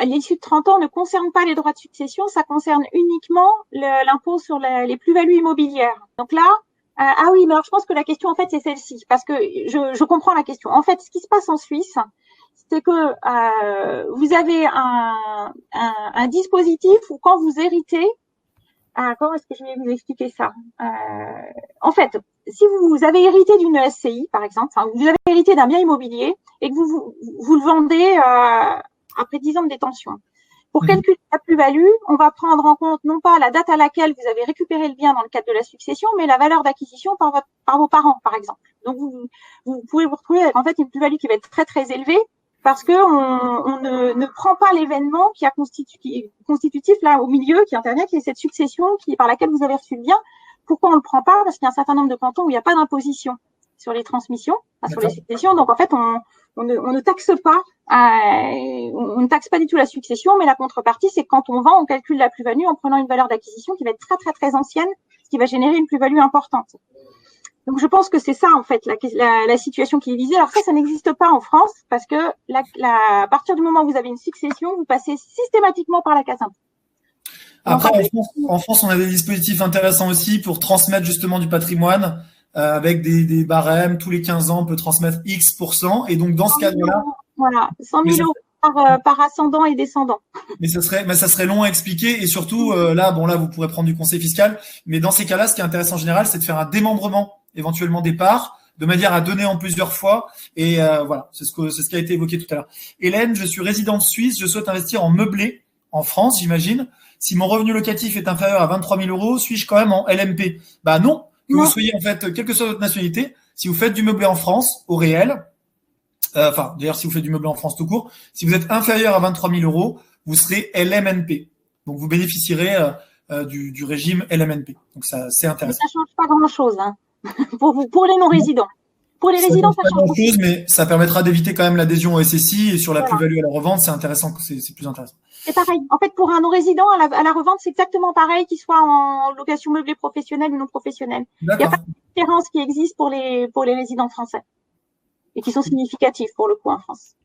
l'issue de 30 ans ne concerne pas les droits de succession, ça concerne uniquement l'impôt sur les plus-values immobilières. Donc là, ah oui, mais alors je pense que la question, en fait, c'est celle-ci, parce que je comprends la question. En fait, ce qui se passe en Suisse, c'est que vous avez un dispositif où quand vous héritez, comment est-ce que je vais vous expliquer ça? En fait, si vous avez hérité d'une SCI, par exemple, enfin, vous avez hérité d'un bien immobilier et que vous le vendez après 10 ans de détention. Pour calculer la plus-value, on va prendre en compte non pas la date à laquelle vous avez récupéré le bien dans le cadre de la succession, mais la valeur d'acquisition par vos parents, par exemple. Donc, vous pouvez vous retrouver avec en fait une plus-value qui va être très très élevée, parce que on ne prend pas l'événement qui est constitutif là au milieu, qui intervient, qui est cette succession par laquelle vous avez reçu le bien. Pourquoi on le prend pas? Parce qu'il y a un certain nombre de cantons où il n'y a pas d'imposition sur les transmissions, sur les successions. Donc en fait, on ne taxe pas, on ne taxe pas du tout la succession, mais la contrepartie, c'est que quand on vend, on calcule la plus-value en prenant une valeur d'acquisition qui va être très très très ancienne, ce qui va générer une plus-value importante. Donc, je pense que c'est ça, en fait, la situation qui est visée. Alors ça n'existe pas en France, parce que à partir du moment où vous avez une succession, vous passez systématiquement par la case impôt. Après, en France, on a des dispositifs intéressants aussi pour transmettre justement du patrimoine, avec des barèmes. Tous les 15 ans, on peut transmettre X%. Et donc, dans ce cas-là… Voilà, 100 000 euros par ascendant et descendant. Mais ça serait long à expliquer. Et surtout, là, vous pourrez prendre du conseil fiscal. Mais dans ces cas-là, ce qui est intéressant en général, c'est de faire un démembrement éventuellement des parts, de manière à donner en plusieurs fois. Et voilà, c'est ce qui a été évoqué tout à l'heure. Hélène, je suis résidente suisse, je souhaite investir en meublé en France, j'imagine. Si mon revenu locatif est inférieur à 23 000 euros, suis-je quand même en LMP? Bah non, que vous soyez en fait, quelle que soit votre nationalité, si vous faites du meublé en France, au réel, d'ailleurs, si vous faites du meublé en France tout court, si vous êtes inférieur à 23 000 euros, vous serez LMNP. Donc, vous bénéficierez du régime LMNP. Donc, ça, c'est intéressant. Mais ça change pas grand-chose, hein. Pour les non-résidents. Pour les résidents, ça change grand-chose, mais ça permettra d'éviter quand même l'adhésion au SSI, et sur la plus-value à la revente, c'est intéressant, c'est plus intéressant. C'est pareil. En fait, pour un non-résident, à la revente, c'est exactement pareil, qu'il soit en location meublée professionnelle ou non professionnelle. Il n'y a pas de différence qui existe pour les résidents français, et qui sont significatifs pour le coup en France.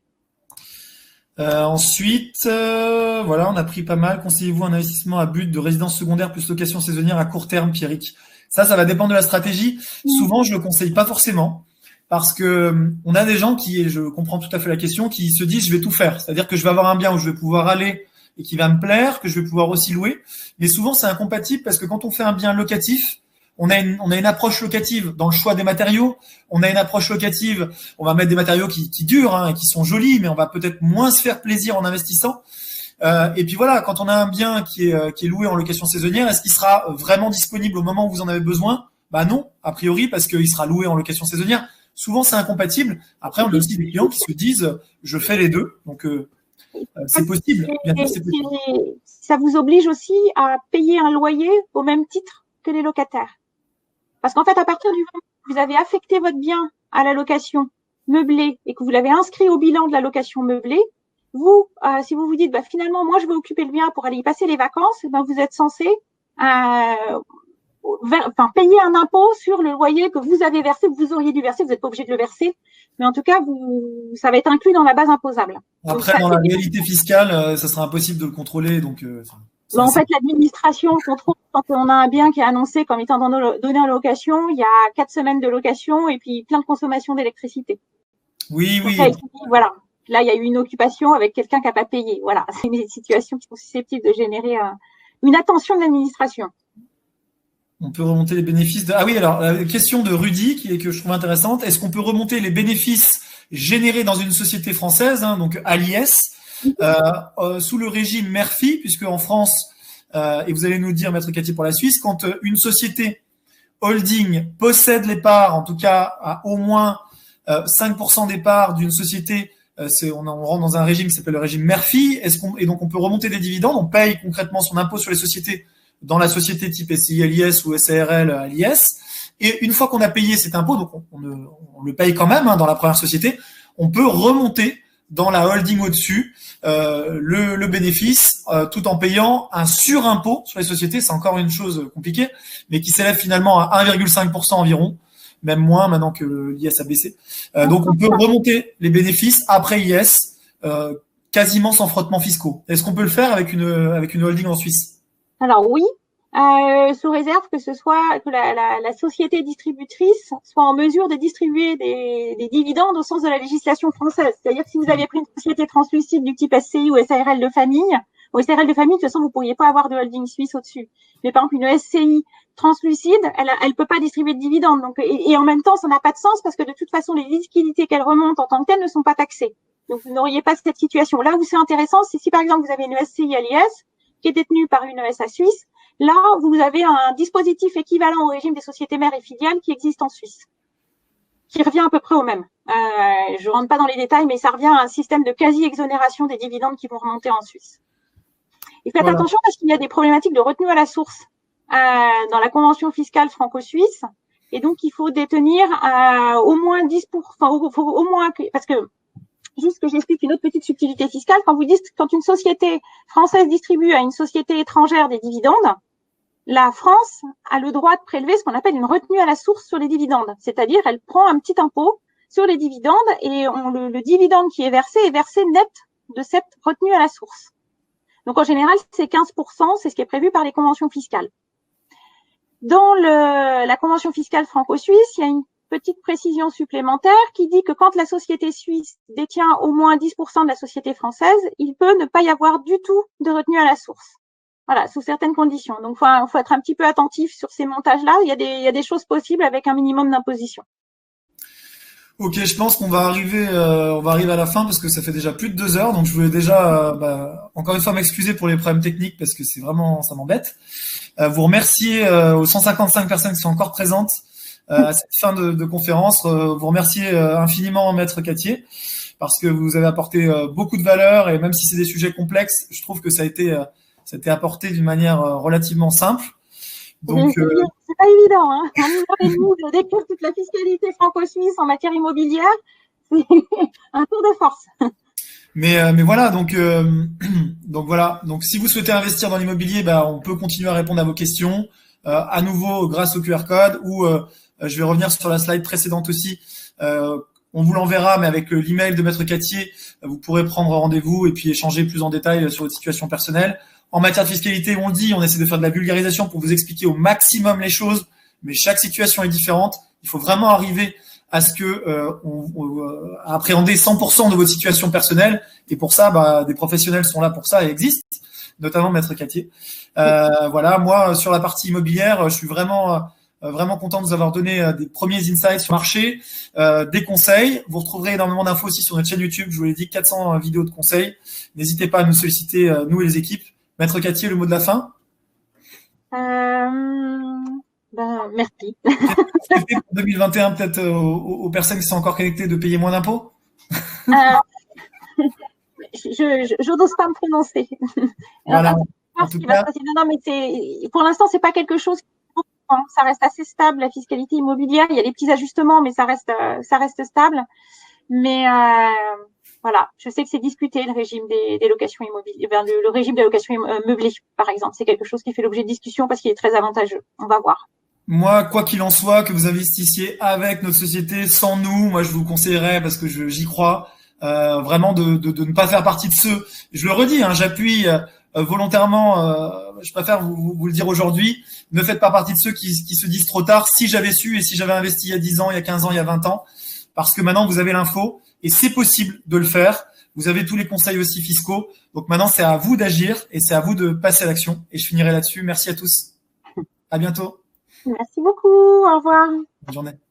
Ensuite, voilà, on a pris pas mal. Conseillez-vous un investissement à but de résidence secondaire plus location saisonnière à court terme, Pierrick? Ça va dépendre de la stratégie. Souvent, je le conseille pas forcément, parce que on a des gens qui, et je comprends tout à fait la question, qui se disent je vais tout faire. C'est-à-dire que je vais avoir un bien où je vais pouvoir aller et qui va me plaire, que je vais pouvoir aussi louer. Mais souvent, c'est incompatible, parce que quand on fait un bien locatif, on a une approche locative dans le choix des matériaux. On a une approche locative, on va mettre des matériaux qui durent, hein, qui sont jolis, mais on va peut-être moins se faire plaisir en investissant. Et puis voilà, quand on a un bien qui est loué en location saisonnière, est-ce qu'il sera vraiment disponible au moment où vous en avez besoin? Bah non, a priori, parce qu'il sera loué en location saisonnière. Souvent, c'est incompatible. Après, on a aussi des clients qui se disent je fais les deux. Donc, c'est possible. Bien sûr, c'est possible. Ça vous oblige aussi à payer un loyer au même titre que les locataires. Parce qu'en fait, à partir du moment où vous avez affecté votre bien à la location, meublé et que vous l'avez inscrit au bilan de la location meublée, vous, si vous vous dites, finalement, moi, je vais occuper le mien pour aller y passer les vacances, vous êtes censé payer un impôt sur le loyer que vous avez versé, que vous auriez dû verser. Vous n'êtes pas obligé de le verser, mais en tout cas, ça va être inclus dans la base imposable. Après, donc, dans la réalité fiscale, ça sera impossible de le contrôler. Donc, en fait, l'administration contrôle quand on a un bien qui est annoncé comme étant donné en location, il y a 4 semaines de location et puis plein de consommation d'électricité. Oui, donc, oui. Là, voilà. Là, il y a eu une occupation avec quelqu'un qui n'a pas payé. Voilà. C'est des situations qui sont susceptibles de générer une attention de l'administration. On peut remonter les bénéfices Ah oui, alors, la question de Rudy, que je trouve intéressante. Est-ce qu'on peut remonter les bénéfices générés dans une société française, donc à l'IS, sous le régime Murphy, puisque en France, et vous allez nous dire, Maître Cattier, pour la Suisse, quand une société holding possède les parts, en tout cas à au moins 5% des parts d'une société, on rentre dans un régime qui s'appelle le régime Murphy, et donc on peut remonter des dividendes, on paye concrètement son impôt sur les sociétés dans la société type SCI-LIS ou SARL à l'IS, et une fois qu'on a payé cet impôt, donc on le paye quand même dans la première société, on peut remonter dans la holding au-dessus le bénéfice tout en payant un surimpôt sur les sociétés. C'est encore une chose compliquée, mais qui s'élève finalement à 1,5% environ, même moins maintenant que l'IS a baissé. Donc on peut remonter les bénéfices après IS quasiment sans frottements fiscaux. Est-ce qu'on peut le faire avec une holding en Suisse? Alors oui, sous réserve que la société distributrice soit en mesure de distribuer des dividendes au sens de la législation française. C'est-à-dire que si vous aviez pris une société translucide du type SCI ou SARL de famille, de toute façon, vous pourriez pas avoir de holding suisse au-dessus. Mais par exemple, une SCI translucide, elle peut pas distribuer de dividendes. Donc, et en même temps, ça n'a pas de sens parce que de toute façon, les liquidités qu'elle remonte en tant que telles ne sont pas taxées. Donc, vous n'auriez pas cette situation. Là où c'est intéressant, c'est si par exemple, vous avez une SCI à l'IS qui est détenue par une ESA suisse, là, vous avez un dispositif équivalent au régime des sociétés mères et filiales qui existe en Suisse, qui revient à peu près au même. Je rentre pas dans les détails, mais ça revient à un système de quasi-exonération des dividendes qui vont remonter en Suisse. Et faites attention parce qu'il y a des problématiques de retenue à la source dans la convention fiscale franco-suisse, et donc il faut détenir au moins 10%, au moins parce que juste que j'explique une autre petite subtilité fiscale. Quand une société française distribue à une société étrangère des dividendes, la France a le droit de prélever ce qu'on appelle une retenue à la source sur les dividendes. C'est-à-dire, elle prend un petit impôt sur les dividendes et le dividende qui est versé net de cette retenue à la source. Donc, en général, c'est 15%, c'est ce qui est prévu par les conventions fiscales. Dans la convention fiscale franco-suisse, il y a une petite précision supplémentaire qui dit que quand la société suisse détient au moins 10% de la société française, il peut ne pas y avoir du tout de retenue à la source. Voilà, sous certaines conditions. Donc, faut être un petit peu attentif sur ces montages-là. Il y a des choses possibles avec un minimum d'imposition. Ok, je pense qu'on va arriver à la fin parce que ça fait déjà plus de 2 heures. Donc, je voulais déjà, encore une fois, m'excuser pour les problèmes techniques parce que c'est vraiment, ça m'embête. Vous remercier aux 155 personnes qui sont encore présentes à cette fin de conférence. Vous remercier infiniment Maître Cattier parce que vous avez apporté beaucoup de valeur et même si c'est des sujets complexes, je trouve que ça a été apporté d'une manière relativement simple. Donc, c'est pas évident, hein. En une heure et demie de décrire toute la fiscalité franco-suisse en matière immobilière, c'est un tour de force. Mais voilà, donc voilà. Donc si vous souhaitez investir dans l'immobilier, on peut continuer à répondre à vos questions à nouveau grâce au QR code ou je vais revenir sur la slide précédente aussi. On vous l'enverra, mais avec l'email de Maître Cattier, vous pourrez prendre rendez-vous et puis échanger plus en détail sur votre situation personnelle. En matière de fiscalité, on le dit, on essaie de faire de la vulgarisation pour vous expliquer au maximum les choses, mais chaque situation est différente. Il faut vraiment arriver à ce que à appréhender 100% de votre situation personnelle. Et pour ça, des professionnels sont là pour ça et existent, notamment Maître Cattier. Voilà, moi, sur la partie immobilière, je suis vraiment content de vous avoir donné des premiers insights sur le marché, des conseils. Vous retrouverez énormément d'infos aussi sur notre chaîne YouTube. Je vous l'ai dit, 400 vidéos de conseils. N'hésitez pas à nous solliciter, nous et les équipes. Maître Cattier, le mot de la fin? Merci. Pour 2021, peut-être aux personnes qui sont encore connectées, de payer moins d'impôts? Je n'ose pas me prononcer. Voilà. Non, mais pour l'instant, c'est pas quelque chose qui ça reste assez stable, la fiscalité immobilière. Il y a des petits ajustements, mais ça reste stable. Mais voilà, je sais que c'est discuté le régime des locations immobilières, le régime des locations meublées, par exemple. C'est quelque chose qui fait l'objet de discussion parce qu'il est très avantageux. On va voir. Moi, quoi qu'il en soit, que vous investissiez avec notre société, sans nous, moi je vous conseillerais, parce que j'y crois, vraiment de ne pas faire partie de ceux. Je le redis, hein, j'appuie volontairement. Je préfère vous le dire aujourd'hui. Ne faites pas partie de ceux qui se disent trop tard. Si j'avais su et si j'avais investi il y a 10 ans, il y a 15 ans, il y a 20 ans, parce que maintenant vous avez l'info et c'est possible de le faire. Vous avez tous les conseils aussi fiscaux. Donc maintenant, c'est à vous d'agir et c'est à vous de passer à l'action. Et je finirai là-dessus. Merci à tous. À bientôt. Merci beaucoup. Au revoir. Bonne journée.